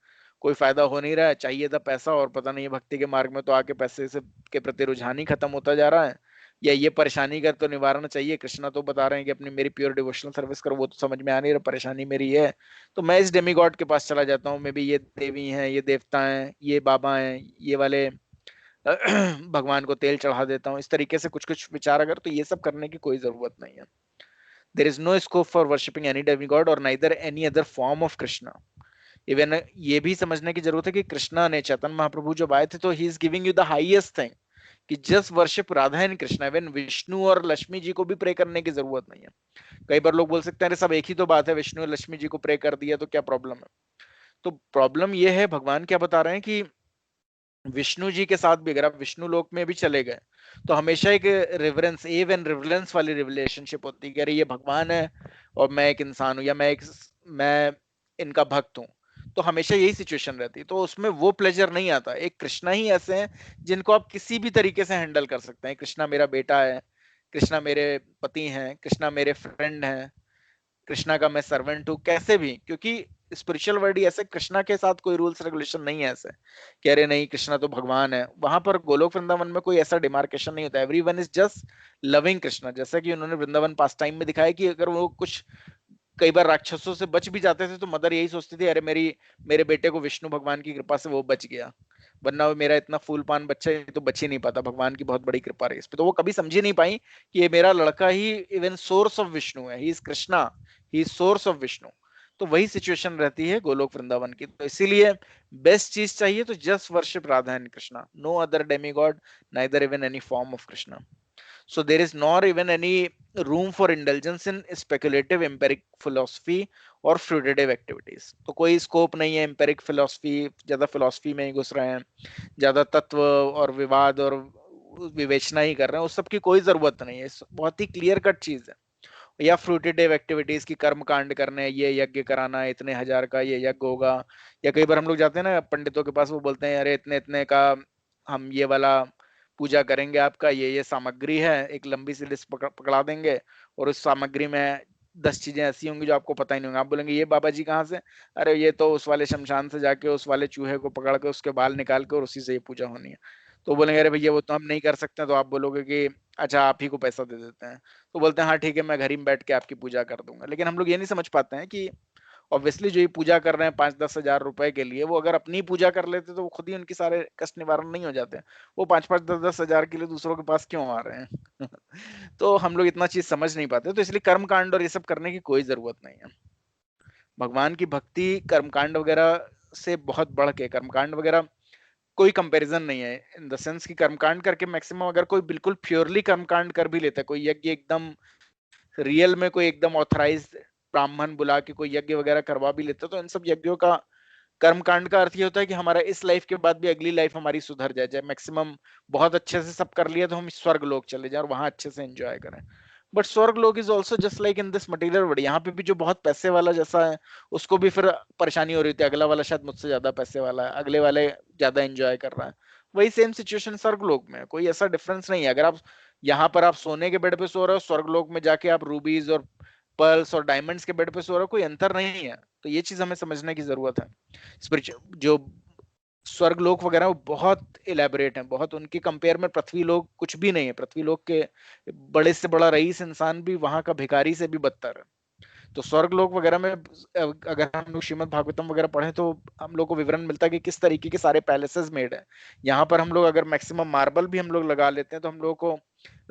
कोई फायदा हो नहीं रहा है, चाहिए था पैसा और पता नहीं है भक्ति के मार्ग में तो आके पैसे से के प्रति रुझान ही खत्म होता जा रहा है, या ये परेशानी का तो निवारण चाहिए, कृष्णा तो बता रहे हैं कि अपनी मेरी प्योर डिवोशनल सर्विस करो, वो तो समझ में आ नहीं रहा, परेशानी मेरी है, तो मैं इस डेमीगॉड के पास चला जाता हूँ, मे बी ये देवी हैं, ये देवता हैं, ये बाबा हैं, ये वाले भगवान को तेल चढ़ा देता हूँ, इस तरीके से कुछ कुछ विचार अगर, तो ये सब करने की कोई जरूरत नहीं है। There is no scope for worshipping any demigod और neither any other form of Krishna. Even ये भी समझने की जरूरत है कि कृष्णा ने, चैतन्य महाप्रभु जब आए थे तो he is giving you the highest thing कि just worship Radha and Krishna. Even Vishnu और लक्ष्मी जी को भी प्रे करने की जरूरत नहीं है। कई बार लोग बोल सकते हैं अरे सब एक ही तो बात है, विष्णु और लक्ष्मी जी को प्रे कर दिया तो क्या प्रॉब्लम है। तो प्रॉब्लम ये है, भगवान क्या बता रहे हैं कि विष्णु जी के साथ भी अगर आप विष्णु लोक में भी चले गए तो हमेशा एक रिवरेंस, एव एंड रिवरेंस वाली रिलेशनशिप होती है कि अरे ये भगवान है और मैं एक इंसान हूं, या मैं इनका भक्त हूं, तो हमेशा यही सिचुएशन रहती है। तो उसमें वो प्लेजर नहीं आता। एक कृष्णा ही ऐसे हैं जिनको आप किसी भी तरीके से हैंडल कर सकते हैं। कृष्णा मेरा बेटा है, कृष्णा मेरे पति हैं, कृष्णा मेरे फ्रेंड हैं, कृष्णा का मैं सर्वेंट हूँ, कैसे भी, क्योंकि स्पिरिचुअल वर्ल्ड ही ऐसे, कृष्णा के साथ कोई रूल्स रेगुलेशन नहीं है ऐसे कह रहे नहीं कृष्णा तो भगवान है। वहां पर गोलोक वृंदावन में कोई ऐसा डिमार्केशन नहीं होता, everyone is just loving Krishna. जैसा कि उन्होंने वृंदावन पास टाइम में दिखाया कि अगर वो कुछ कई बार राक्षसों से बच भी जाते थे तो मदर यही सोचती थी अरे मेरे बेटे को विष्णु भगवान की कृपा से वो बच गया, वरना वो मेरा इतना फूल पान बच्चा है तो बच ही नहीं पाता, भगवान की बहुत बड़ी कृपा रही इस पे। तो वो कभी समझ ही नहीं पाई कि ये मेरा लड़का ही इवन सोर्स ऑफ विष्णु है, he is Krishna, he is source of Vishnu. तो वही सिचुएशन रहती है गोलोक वृंदावन की। तो इसीलिए बेस्ट चीज चाहिए तो just worship Radha and Krishna, no other demigod, neither even any form of Krishna. So there is not even any room for indulgence in speculative empiric philosophy और fruitative activities. तो कोई स्कोप नहीं है empiric philosophy, ज्यादा philosophy में ही घुस रहे हैं, ज्यादा तत्व और विवाद और विवेचना ही कर रहे हैं, उस सब की कोई जरूरत नहीं है. बहुत ही क्लियर कट चीज है. या फ्रूटेटिव एक्टिविटीज की कर्म कांड करने, ये यज्ञ कराना, इतने हजार का ये यज्ञ होगा. या कई बार हम लोग जाते हैं ना पंडितों के पास, वो बोलते हैं अरे इतने इतने का हम ये वाला पूजा करेंगे, आपका ये सामग्री है, एक लंबी सी लिस्ट पकड़ा देंगे और उस सामग्री में 10 चीजें ऐसी होंगी जो आपको पता ही नहीं होंगे. आप बोलेंगे ये बाबा जी कहाँ से? अरे ये तो उस वाले शमशान से जाके उस वाले चूहे को पकड़ के उसके बाल निकाल के और उसी से ये पूजा होनी है. तो बोलेंगे अरे भैया वो तो हम नहीं कर सकते. तो आप बोलोगे कि अच्छा आप ही को पैसा दे देते हैं. तो बोलते हैं हाँ ठीक है, मैं घर ही में बैठ के आपकी पूजा कर दूंगा. लेकिन हम लोग ये नहीं समझ पाते हैं कि ऑब्वियसली जो ये पूजा कर रहे हैं 5-10 हजार रुपए के लिए, वो अगर अपनी पूजा कर लेते तो वो खुद ही उनकी सारे कष्ट निवारण नहीं हो जाते. वो 5-5, 10-10 हजार के लिए दूसरों के पास क्यों आ रहे हैं? तो हम लोग इतना चीज समझ नहीं पाते. तो इसलिए कर्म कांड और ये सब करने की कोई जरूरत नहीं है. भगवान की भक्ति कर्मकांड वगैरह से बहुत बढ़ के, कर्मकांड वगैरह कोई कंपैरिजन नहीं है इन द सेंस कि कर्मकांड करके मैक्सिमम अगर कोई बिल्कुल प्योरली कर्मकांड कर भी लेता है, कोई यज्ञ एकदम रियल में कोई एकदम ऑथराइज्ड ब्राह्मण बुला के कोई यज्ञ वगैरह करवा भी लेता है, तो इन सब यज्ञों का कर्मकांड का अर्थ ये होता है कि हमारा इस लाइफ के बाद भी अगली लाइफ हमारी सुधर जाए. मैक्सिमम बहुत अच्छे से सब कर लिया तो हम स्वर्ग लोक चले जाए और वहां अच्छे से एंजॉय करें. बट स्वर्ग लोक is also just like in this material world. यहाँ पे भी जो बहुत पैसे वाला जैसा है उसको भी फिर परेशानी हो रही थी, अगला वाला शायद मुझसे ज्यादा पैसे वाला है, अगले वाले ज्यादा एंजॉय कर रहा है. वही सेम सिचुएशन स्वर्ग लोक में, कोई ऐसा डिफरेंस नहीं है. अगर आप यहाँ पर आप सोने के बेड पे सो रहे हो, स्वर्ग लोक में जाके आप रूबीज और पर्ल्स और डायमंड्स के बेड पे सो रहे हो, कोई अंतर नहीं है. तो ये चीज हमें समझने की जरूरत है. स्पिरिचुअल जो स्वर्ग लोक वगैरह वो बहुत इलेबोरेट है, बहुत उनके कंपेयर में पृथ्वी लोक कुछ भी नहीं है. पृथ्वी लोक के बड़े से बड़ा रईस इंसान भी वहां का भिखारी से भी बदतर है. तो स्वर्ग लोक वगैरह में अगर हम लोग श्रीमद् भागवतम वगैरह पढ़े तो हम लोग को विवरण मिलता है कि किस तरीके के सारे पैलेसेस मेड है. यहाँ पर हम लोग अगर मैक्सिमम मार्बल भी हम लोग लगा लेते हैं तो हम लोगों को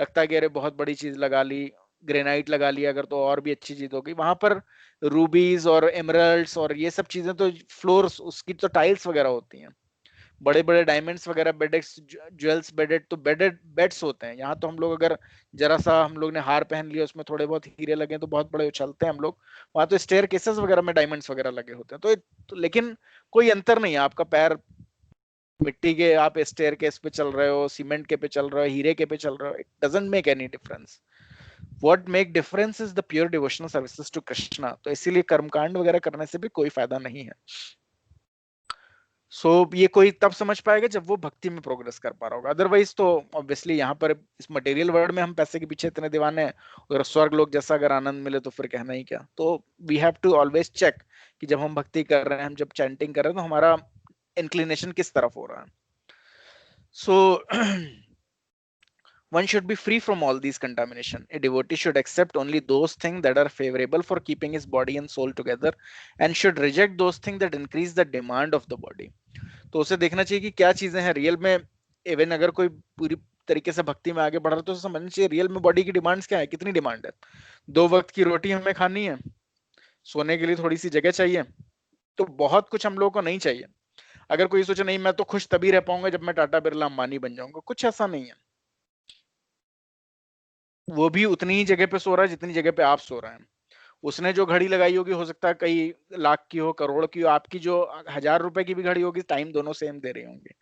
लगता है कि अरे बहुत बड़ी चीज लगा ली, ग्रेनाइट लगा लिया अगर तो और भी अच्छी चीज होगी. वहां पर रूबीज और एमरल्ड्स और ये सब चीजें तो फ्लोर्स उसकी तो टाइल्स वगैरह होती हैं, बड़े बड़े डायमंड्स वगैरह बेडेड्स ज्वेल्स बेडेड तो बेडेड बेड्स होते हैं. यहाँ तो हम लोग अगर जरा सा हम लोग ने हार पहन लिया उसमें थोड़े बहुत हीरे लगे तो बहुत बड़े उछलते हैं हम लोग. वहां तो स्टेयर केसेस वगैरह में डायमंड्स वगैरह लगे होते हैं. तो लेकिन कोई अंतर नहीं है. आपका पैर मिट्टी के आप स्टेयर केस पे चल रहे हो, सीमेंट के पे चल रहे हो, हीरे के पे चल रहे हो, it doesn't make any difference. What make difference is the pure devotional services to Krishna. तो इसीलिए कर्मकांड वगैरह करने से भी कोई फायदा नहीं है. ये कोई तब समझ पाएगा जब वो भक्ति में प्रोग्रेस कर पा रहा होगा. अदरवाइज तो ऑब्वियसली यहाँ पर इस मटेरियल वर्ल्ड में हम पैसे के पीछे इतने दीवाने हैं, अगर स्वर्ग लोक जैसा अगर आनंद मिले तो फिर कहना ही क्या. तो we have to always check कि जब हम भक्ति कर रहे हैं, हम जब चैंटिंग कर रहे हैं तो हमारा इंक्लिनेशन किस तरफ हो रहा है. One should be free from all these contamination. A devotee should accept only those things that are favorable for keeping his body and soul together and should reject those things that increase the demand of the body. तो उसे देखना चाहिए कि क्या चीजें हैं real में. Even अगर कोई पूरी तरीके से भक्ति में आगे बढ़ रहा है तो समझना चाहिए रियल में बॉडी की डिमांड्स क्या है, कितनी डिमांड है. 2 वक्त की रोटी हमें खानी है, सोने के लिए थोड़ी सी जगह चाहिए, तो बहुत कुछ हम लोगों को नहीं चाहिए. अगर कोई सोचे नहीं मैं तो खुश तभी रह पाऊंगा जब मैं टाटा बिरला अंबानी बन जाऊंगा, कुछ ऐसा नहीं है. वो भी उतनी ही जगह पे सो रहा है जितनी जगह पे आप सो रहे हैं. उसने जो घड़ी लगाई होगी हो सकता है कई लाख की हो, करोड़ की हो, आपकी जो 1000 रुपए की भी घड़ी होगी टाइम दोनों सेम दे रही होंगी.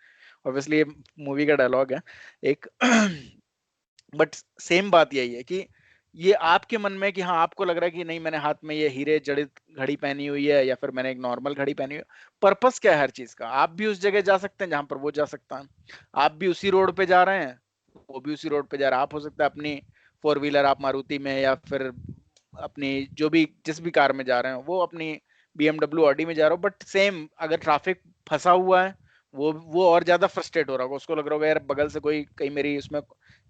ऑब्वियसली ये मूवी का डायलॉग है एक. बट सेम बात यही है कि ये आपके मन में कि हाँ आपको लग रहा है कि नहीं मैंने हाथ में ये हीरे जड़ित घड़ी पहनी हुई है या फिर मैंने एक नॉर्मल घड़ी पहनी हुई है. पर्पस क्या है हर चीज का? आप भी उस जगह जा सकते हैं जहां पर वो जा सकता है, आप भी उसी रोड पे जा रहे हैं, वो भी उसी रोड पे जा रहा है. आप हो सकता है अपनी 4 व्हीलर आप मारुति में या फिर अपनी जो भी जिस भी कार में जा रहे हो, वो अपनी BMW ऑडी में जा रहा हो. बट सेम अगर ट्रैफिक फंसा हुआ है वो और ज्यादा फ्रस्ट्रेट हो रहा होगा. उसको लग रहा होगा यार बगल से कोई कहीं मेरी उसमें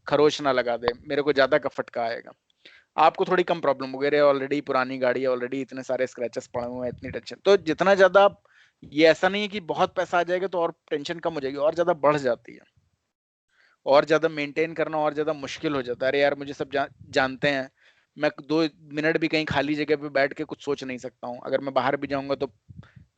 खरोच ना लगा दे, मेरे को ज्यादा का फटका आएगा. आपको थोड़ी कम प्रॉब्लम हो गई, ऑलरेडी पुरानी गाड़ी है, ऑलरेडी इतने सारे स्क्रैचेस पड़े हुए हैं, इतनी टेंशन. तो जितना ज्यादा आप, ये ऐसा नहीं है कि बहुत पैसा आ जाएगा तो और टेंशन कम हो जाएगी, और ज्यादा बढ़ जाती है, और ज्यादा मेंटेन करना और ज्यादा मुश्किल हो जाता है. अरे यार मुझे सब जानते हैं, मैं 2 मिनट भी कहीं खाली जगह पे बैठ के कुछ सोच नहीं सकता हूँ. अगर मैं बाहर भी जाऊंगा तो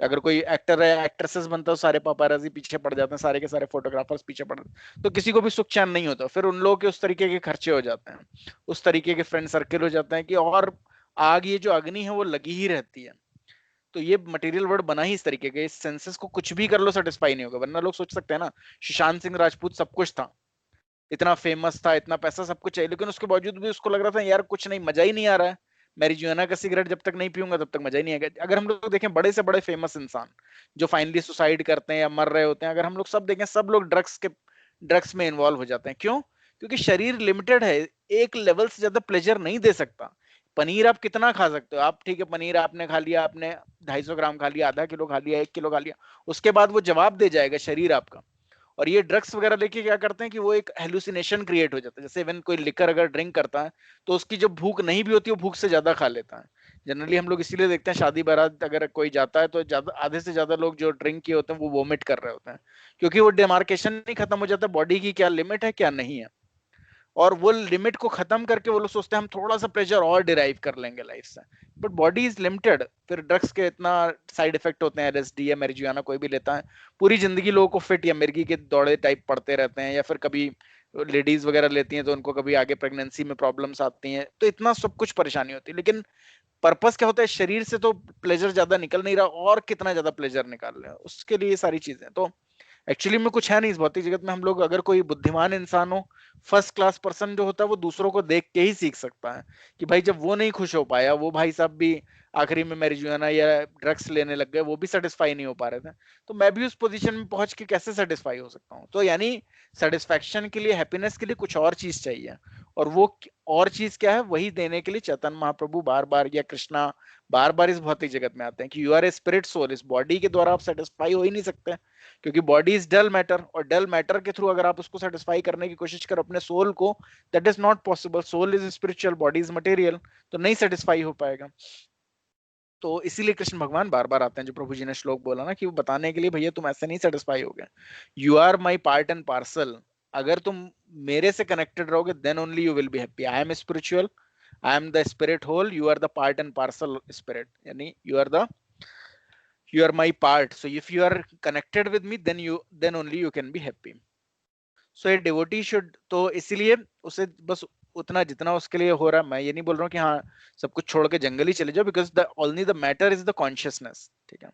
अगर कोई एक्टर है, एक्ट्रेसेस बनता है, सारे पापाराजी पीछे पड़ जाते हैं, सारे के सारे फोटोग्राफर्स पीछे पड़ जाते हैं, तो किसी को भी सुख चैन नहीं होता। फिर उन लोगों के उस तरीके के खर्चे हो जाते हैं, उस तरीके के फ्रेंड सर्किल हो जाते हैं कि और आग, ये जो अग्नि है वो लगी ही रहती है। तो ये मटेरियल वर्ल्ड बना ही इस तरीके के, इस सेंसेस को कुछ भी कर लो सेटिस्फाई नहीं होगा। वरना लोग सोच सकते हैं ना, सुशांत सिंह राजपूत सब कुछ था, इतना फेमस था, इतना पैसा, सब कुछ चाहिए, लेकिन उसके बावजूद भी उसको लग रहा था यार कुछ नहीं, मजा ही नहीं आ रहा है, मैरिजुआना का सिगरेट जब तक नहीं पीऊंगा तब तक मजा ही नहीं आएगा। अगर हम लोग देखें बड़े से बड़े फेमस इंसान जो फाइनली सुसाइड करते हैं या मर रहे होते हैं, अगर हम लोग सब देखें, सब लोग ड्रग्स में इन्वॉल्व हो जाते हैं। क्यों? क्योंकि शरीर लिमिटेड है, एक लेवल से ज्यादा प्लेजर नहीं दे सकता। पनीर आप कितना खा सकते हो? आप ठीक है, पनीर आपने खा लिया, आपने 250 ग्राम खा लिया, आधा किलो खा लिया, 1 किलो खा लिया, उसके बाद वो जवाब दे जाएगा शरीर आपका। और ये ड्रग्स वगैरह लेके क्या करते हैं कि वो एक हेलुसिनेशन क्रिएट हो जाता है। जैसे इवन कोई लिकर अगर ड्रिंक करता है तो उसकी जब भूख नहीं भी होती, वो भूख से ज्यादा खा लेता है। जनरली हम लोग इसीलिए देखते हैं शादी बारात अगर कोई जाता है तो ज्यादा, आधे से ज्यादा लोग जो ड्रिंक किए होते हैं वो वोमिट कर रहे होते हैं, क्योंकि वो डिमार्केशन नहीं खत्म हो जाता बॉडी की क्या लिमिट है क्या नहीं है। और वो लिमिट को खत्म करके वो लोग सोचते हैं हम थोड़ा सा प्लेजर और डिराइव कर लेंगे लाइफ से, बट बॉडी इज लिमिटेड। फिर ड्रग्स के इतना साइड इफेक्ट होते हैं, एलएसडी या मैरिजुआना कोई भी लेता है, पूरी जिंदगी लोगों को फिट या मिर्गी के दौड़े टाइप पड़ते रहते हैं, या फिर कभी लेडीज वगैरह लेती हैं तो उनको कभी आगे प्रेगनेंसी में प्रॉब्लम्स आती हैं, तो इतना सब कुछ परेशानी होती है। लेकिन पर्पस क्या होता है? शरीर से तो प्लेजर ज्यादा निकल नहीं रहा, और कितना ज्यादा प्लेजर निकाल रहे हैं, उसके लिए सारी चीजें। तो एक्चुअली में कुछ है नहीं इस भौतिक जगत में। हम लोग अगर कोई बुद्धिमान इंसान हो, फर्स्ट क्लास पर्सन जो होता है, वो दूसरों को देख के ही सीख सकता है कि भाई जब वो नहीं खुश हो पाया, वो भाई साहब भी आखिरी में मैरिजुआना या ड्रग्स लेने लग गए, वो भी सेटिस्फाई नहीं हो पा रहे थे, तो मैं भी उस पोजीशन में पहुंच के कैसे सेटिस्फाई हो सकता हूँ? तो यानी सेटिस्फैक्शन के लिए, हैप्पीनेस के लिए कुछ और चीज चाहिए, और वो और चीज क्या है? वही देने के लिए चैतन्य महाप्रभु बार बार, या कृष्णा बार बार इस भौतिक जगत में आते हैं कि you are a spirit soul. इस बॉडी के द्वारा आप सेटिस्फाई हो ही नहीं सकते, क्योंकि बॉडी इज डल मैटर, और डल मैटर के थ्रू अगर आप उसको सेटिस्फाई करने की कोशिश करो अपने सोल को, that is not possible. Soul is spiritual, body is material, तो नहीं सेटिस्फाई हो पाएगा। तो इसीलिए कृष्ण भगवान बार बार आते हैं, जो प्रभु जी ने श्लोक बोला ना, कि वो बताने के लिए भैया तुम ऐसे नहीं सेटिस्फाई होगे, you are my part and parcel. अगर तुम मेरे से कनेक्टेड रहोगे then only you will be happy. I am spiritual, I am the spirit whole, you are the part and parcel spirit, यानी you are my part, so if you are connected with me then only you can be happy. So a devotee should, तो इसीलिए उसे बस उतना जितना उसके लिए हो रहा है, मैं ये नहीं बोल रहा हूँ कि हाँ सब कुछ छोड़ के जंगल ही चले जाओ, because the only the matter is the consciousness, ठीक है?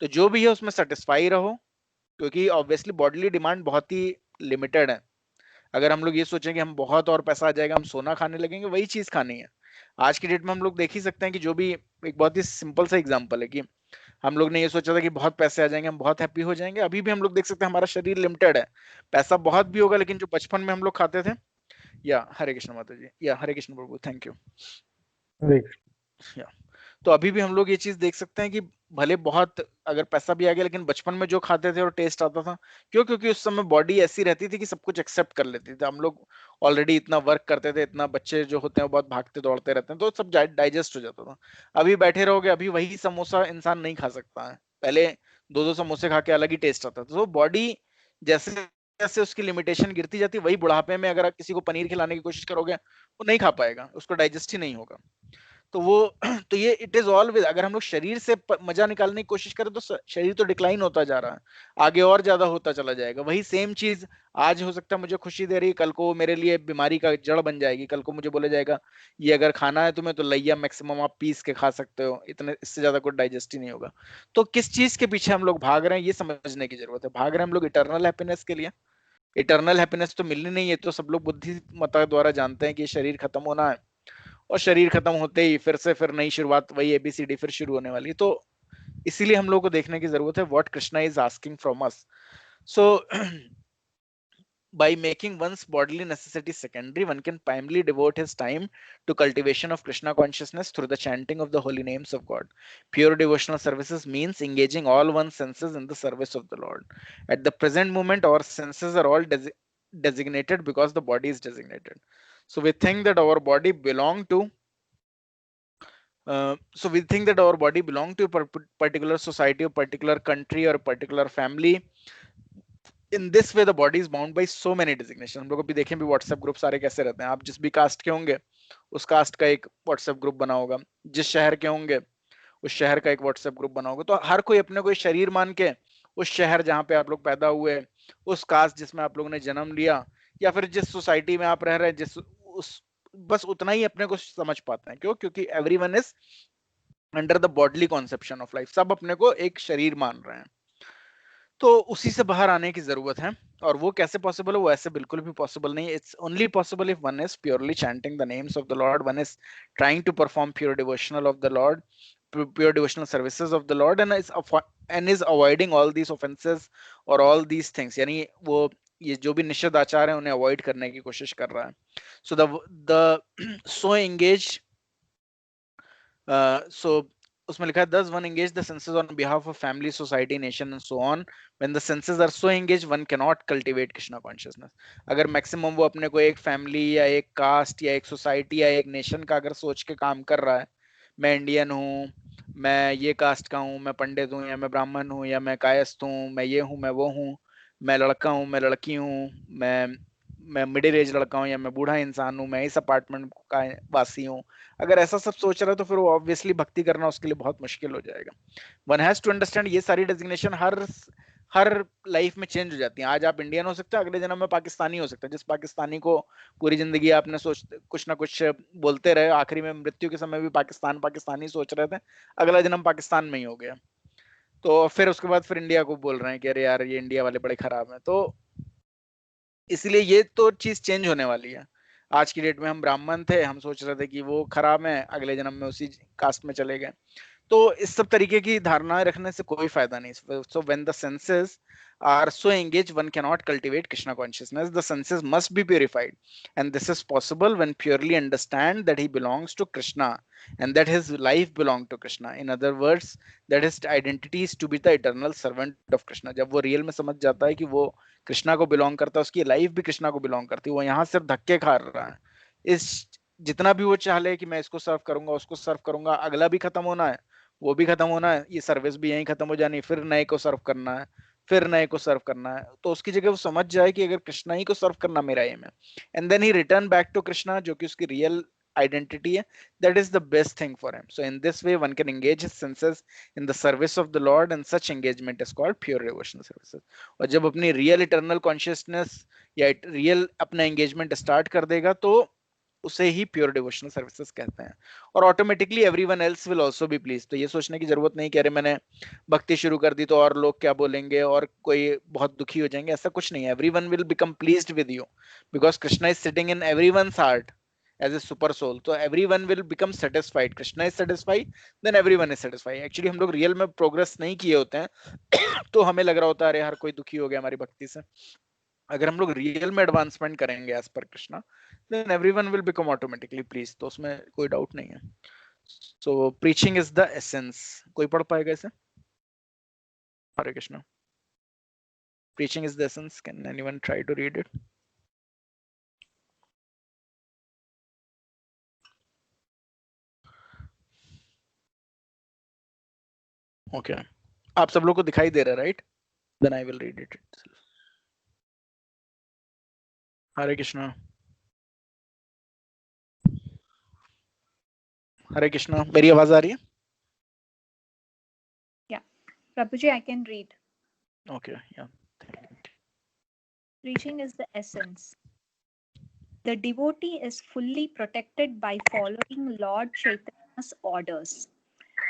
तो जो भी है उसमें सेटिस्फाई रहो, क्योंकि ऑब्वियसली बॉडीली डिमांड बहुत ही लिमिटेड है। अगर हम लोग ये सोचें कि हम बहुत और पैसा आ जाएगा हम सोना खाने लगेंगे, वही चीज खानी है। आज की डेट में हम लोग देख ही सकते हैं कि जो भी, एक बहुत ही सिंपल सा एग्जांपल है कि हम लोग ने ये सोचा था कि बहुत पैसे आ जाएंगे हम बहुत हैप्पी हो जाएंगे, अभी भी हम लोग देख सकते हैं हमारा शरीर लिमिटेड है, पैसा बहुत भी होगा लेकिन जो बचपन में हम लोग खाते थे, या हरे कृष्ण माता जी, या हरे कृष्ण प्रभु, थैंक यू, या तो अभी भी हम लोग ये चीज देख सकते हैं कि भले बहुत अगर पैसा भी आ गया, लेकिन बचपन में जो खाते थे और टेस्ट आता था, क्यों? क्योंकि उस समय बॉडी ऐसी रहती थी कि सब कुछ एक्सेप्ट कर लेती थी। हम लोग ऑलरेडी इतना वर्क करते थे, इतना बच्चे जो होते हैं बहुत भागते दौड़ते रहते हैं, तो सब डाइजेस्ट हो जाता था। अभी बैठे रहोगे, अभी वही समोसा इंसान नहीं खा सकता है, पहले 2-2 समोसे खा के अलग ही टेस्ट आता था। तो बॉडी जैसे जैसे उसकी लिमिटेशन गिरती जाती, वही बुढ़ापे में अगर आप किसी को पनीर खिलाने की कोशिश करोगे, वो नहीं खा पाएगा, उसको डाइजेस्ट ही नहीं होगा। तो वो तो ये इट इज ऑलवेज, अगर हम लोग शरीर से मजा निकालने की कोशिश करें तो शरीर तो डिक्लाइन होता जा रहा है, आगे और ज्यादा होता चला जाएगा। वही सेम चीज आज हो सकता है मुझे खुशी दे रही है, कल को मेरे लिए बीमारी का जड़ बन जाएगी। कल को मुझे बोला जाएगा ये अगर खाना है तुम्हें तो लैया मैक्सिमम आप पीस के खा सकते हो, इतने इससे ज्यादा कुछ डाइजेस्ट ही नहीं होगा। तो किस चीज के पीछे हम लोग भाग रहे हैं ये समझने की जरूरत है। भाग रहे हैं हम लोग इटर्नल हैप्पीनेस के लिए, इटर्नल हैप्पीनेस तो मिलनी नहीं है, तो सब लोग बुद्धिमत्ता द्वारा जानते हैं कि शरीर खत्म होना है, और शरीर खत्म होते ही फिर से फिर नई शुरुआत, वही एबीसीडी फिर शुरू होने वाली। तो इसीलिए हम लोग को देखने की जरूरत है what Krishna is asking from us. So by making one's bodily necessities secondary, one can primarily devote his time to cultivation of Krishna consciousness through the chanting of the holy names of God. Pure devotional services means engaging all one's senses in the service of the Lord. At the present moment, our senses are all designated because the body is designated. So we think that our body belong to a particular society, a particular country, or a particular family. In this way the body is bound by so many designations. हम लोग अभी देखें भी WhatsApp group सारे कैसे रहते हैं, आप जिस भी कास्ट के होंगे उस कास्ट का एक व्हाट्सएप ग्रुप बना होगा, जिस शहर के होंगे उस शहर का एक व्हाट्सएप ग्रुप बनाओगे, तो हर कोई अपने को शरीर मान के उस शहर जहाँ पे आप लोग पैदा हुए, उस कास्ट जिसमें आप लोगों ने जन्म लिया, या फिर जिस सोसाइटी में आप रह रहे हैं, जिस उस बस उतना ही अपने को समझ पाते हैं। क्यों? क्योंकि everyone is under the bodily conception of life, सब अपने को एक शरीर मान रहे हैं। तो उसी से बाहर आने की जरूरत है, और वो कैसे पॉसिबल है? वो ऐसे बिल्कुल भी पॉसिबल नहीं है। It's only possible if one is purely chanting the names of the lord, one is trying to perform pure devotional of the lord, pure devotional services of the Lord, and is avoiding all these offenses or all these things, यानी वो ये जो भी निषिद्ध आचार है उन्हें avoid करने की कोशिश कर रहा है। So the so engaged so उसमें लिखा है, thus one engage the senses on behalf of family, society, nation and so on. When the senses are so engaged, one cannot cultivate Krishna consciousness. अगर मैक्सिमम वो अपने को एक family या एक कास्ट या एक सोसाइटी या एक नेशन का अगर सोच के काम कर रहा है, मैं इंडियन हूँ, मैं ये कास्ट का हूँ, मैं पंडित हूँ, या मैं ब्राह्मण हूँ, या मैं कायस्थ हूँ, मैं ये हूँ, मैं वो हूँ, मैं लड़का हूँ, मैं लड़की हूँ, मैं मिडिल एज लड़का हूँ, या मैं बूढ़ा इंसान हूँ, मैं इस अपार्टमेंट का वासी हूँ, अगर ऐसा सब सोच रहा है तो फिर वो ऑब्वियसली भक्ति करना उसके लिए बहुत मुश्किल हो जाएगा। वन हैज टू अंडरस्टैंड, ये सारी डेजिग्नेशन हर लाइफ में चेंज हो जाती है। आज आप इंडियन हो सकते हैं, अगले जन्म में पाकिस्तानी हो सकते हैं। जिस पाकिस्तानी को पूरी जिंदगी आपने कुछ ना कुछ बोलते रहे, आखिरी में मृत्यु के समय भी पाकिस्तानी सोच रहे थे, अगला जन्म पाकिस्तान में ही हो गया, तो फिर उसके बाद फिर इंडिया को बोल रहे हैं कि अरे यार ये इंडिया वाले बड़े खराब हैं। तो इसलिए ये तो चीज चेंज होने वाली है। आज की डेट में हम ब्राह्मण थे, हम सोच रहे थे कि वो खराब है, अगले जन्म में उसी कास्ट में चले गए। तो इस सब तरीके की धारणाएं रखने से कोई फायदा नहीं। So when the senses are so engaged, one cannot cultivate Krishna consciousness. The senses must be purified, and this is possible when purely understand that he belongs to Krishna and that his life belongs to Krishna. In other words, that his identity is to be the eternal servant of Krishna. जब वो real में समझ जाता है कि वो कृष्णा को belong करता है, उसकी लाइफ भी कृष्णा को बिलोंग करती है, वो यहाँ सिर्फ धक्के खा रहा है। इस जितना भी वो चाह ले कि मैं इसको सर्व करूंगा, उसको सर्व करूंगा, अगला भी खत्म होना है, वो भी खत्म होना है, ये सर्विस भी यहीं खत्म हो जानी, फिर नए को सर्व करना है, फिर नए को सर्व करना है। तो उसकी जगह वो समझ जाए कि अगर कृष्णा ही को सर्व करना मेरा एम है, and then he return back to Krishna, जो कि उसकी रियल identity है, that is the best thing for him. So in this way one can engage his senses in the service of the Lord, and such engagement is called pure devotional services. और जब अपनी real eternal consciousness या real अपना engagement start कर देगा, तो उसे ही pure devotional services कहते हैं। और automatically everyone else will also be please. तो ये सोचने की जरूरत नहीं कि अरे मैंने भक्ति शुरू कर दी तो और लोग क्या बोलेंगे और कोई बहुत दुखी हो जाएंगे, ऐसा कुछ नहीं है। Everyone will become pleased with you because Krishna is sitting in everyone's heart as a super soul. तो everyone will become satisfied, Krishna is satisfied, then everyone is satisfied. Actually हम लोग रियल में प्रोग्रेस नहीं किए होते हैं तो हमें लग रहा होता है अरे हर कोई दुखी हो गया हमारी भक्ति से। अगर हम लोग रियल में एडवांसमेंट करेंगे as per Krishna, then everyone will become automatically pleased. तो उसमें कोई डाउट नहीं है। So preaching is the essence. कोई पढ़ पाएगा इसे? हरे Krishna. Preaching is the essence. Can anyone try to read it? Okay. आप सब लोग को दिखाई दे रहा है, right? Then I will read it itself. हरे कृष्णा। हरे कृष्णा, मेरी आवाज आ रही है? Yeah, Prabhuji, I can read. Okay, yeah. Preaching is the essence. The devotee is fully protected by following Lord Chaitanya's orders.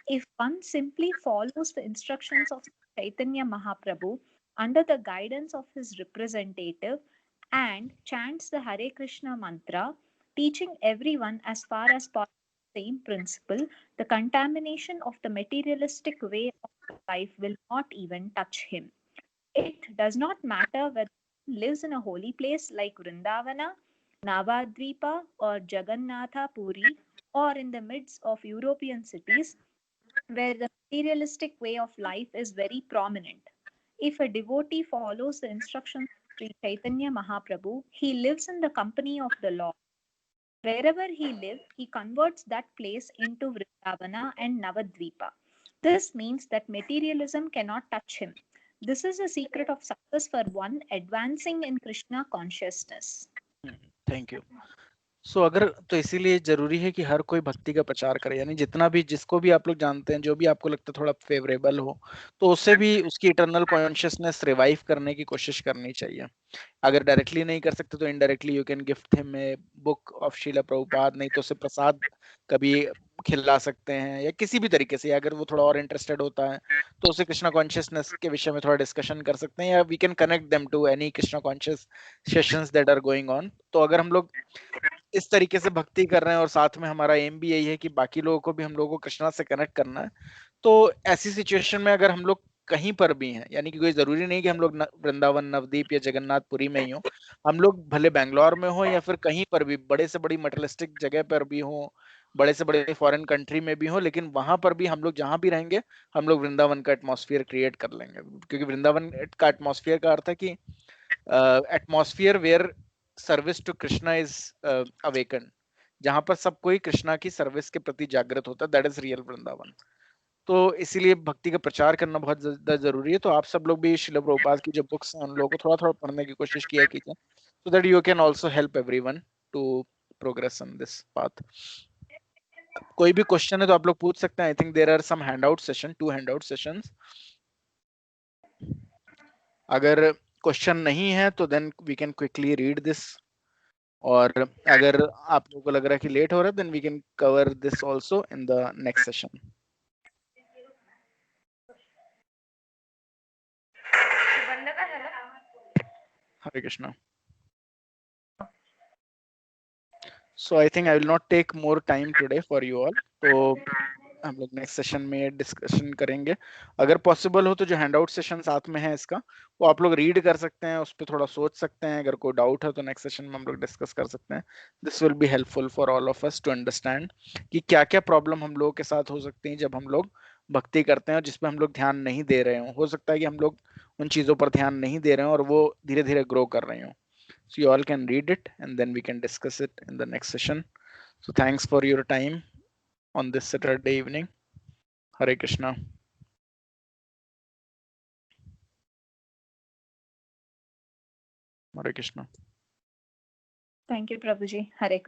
If one simply follows the instructions of Chaitanya Mahaprabhu under the guidance of his representative and chants the Hare Krishna mantra, teaching everyone as far as possible the same principle, the contamination of the materialistic way of life will not even touch him. It does not matter whether he lives in a holy place like Vrindavana, Navadvipa, or Jagannatha Puri, or in the midst of European cities where the materialistic way of life is very prominent. If a devotee follows the instructions of Sri Chaitanya Mahaprabhu, he lives in the company of the Lord. Wherever he lives, he converts that place into Vrindavana and Navadvipa. This means that materialism cannot touch him. This is a secret of success for one advancing in Krishna consciousness. Thank you. अगर तो इसीलिए जरूरी है कि हर कोई भक्ति का प्रचार करे, यानी जितना भी, जिसको भी आप लोग जानते हैं, जो भी आपको लगता है थोड़ा फेवरेबल हो, तो उससे भी उसकी इटर्नल कॉन्शियसनेस रिवाइव करने की कोशिश करनी चाहिए। अगर डायरेक्टली नहीं कर सकते तो indirectly you can gift him a book of Srila Prabhupada, नहीं तो उसे प्रसाद कभी खिला सकते हैं, या किसी भी तरीके से, अगर वो थोड़ा और इंटरेस्टेड होता है तो उसे कृष्णा कॉन्शियसनेस के विषय में थोड़ा डिस्कशन कर सकते हैं, या we can connect them to any Krishna conscious sessions that are going on. तो अगर हम लोग इस तरीके से भक्ति कर रहे हैं और साथ में हमारा एम भी यही है कि बाकी लोगों को भी, हम लोगों को कृष्णा से कनेक्ट करना है, तो ऐसी सिचुएशन में अगर हम लोग कहीं पर भी हैं, यानी कि कोई जरूरी नहीं कि हम लोग वृंदावन, नवदीप या जगन्नाथपुरी में ही हो, हम लोग भले बैंगलोर में हो या फिर कहीं पर भी बड़े से बड़ी मटेरियलिस्टिक जगह पर भी हो, बड़े से बड़े फॉरेन कंट्री में भी हो, लेकिन वहां पर भी हम लोग जहां भी रहेंगे, हम लोग वृंदावन का एटमॉस्फेयर क्रिएट कर लेंगे। क्योंकि वृंदावन का एटमॉस्फेयर का अर्थ है कि atmosphere where service to Krishna is awaken, जहां पर सब कोई कृष्णा की सर्विस के प्रति जागृत होता है, दैट इज रियल वृंदावन। तो इसीलिए भक्ति का प्रचार करना बहुत ज्यादा जरूरी है। तो आप सब लोग भी श्रील प्रभुपाद की जो बुक्स हैं उन लोगों को थोड़ा थोड़ा पढ़ने की कोशिश किया कीजिए, so that you can also help everyone to progress on this path. कोई भी क्वेश्चन है तो आप लोग पूछ सकते हैं। I think there are some handout session, 2 handout sessions. अगर क्वेश्चन नहीं है तो then we can quickly read this, और अगर आप लोगों को लग रहा है कि लेट हो रहा है then we can cover this also in the next session. Hare Krishna. So I think I will not take more time today for you all. तो हम लोग नेक्स्ट सेशन में डिस्कशन करेंगे। अगर पॉसिबल हो तो जो हैंडआउट सेशन साथ में है इसका, वो आप लोग रीड कर सकते हैं, उस पर थोड़ा सोच सकते हैं। अगर कोई डाउट है तो नेक्स्ट सेशन में हम लोग डिस्कस कर सकते हैं। This will be helpful for all of us to understand कि क्या क्या प्रॉब्लम हम लोगों के साथ हो सकती है जब हम लोग भक्ति करते हैं और जिसपे हम लोग ध्यान नहीं दे रहे हो सकता है कि हम लोग उन चीजों पर ध्यान नहीं दे रहे हैं और वो धीरे धीरे ग्रो कर रही हो। So you all can read it and then we can discuss it in the next session. So thanks for your time on this Saturday evening. Hare Krishna. Hare Krishna. Thank you, Prabhuji. Hare Krishna.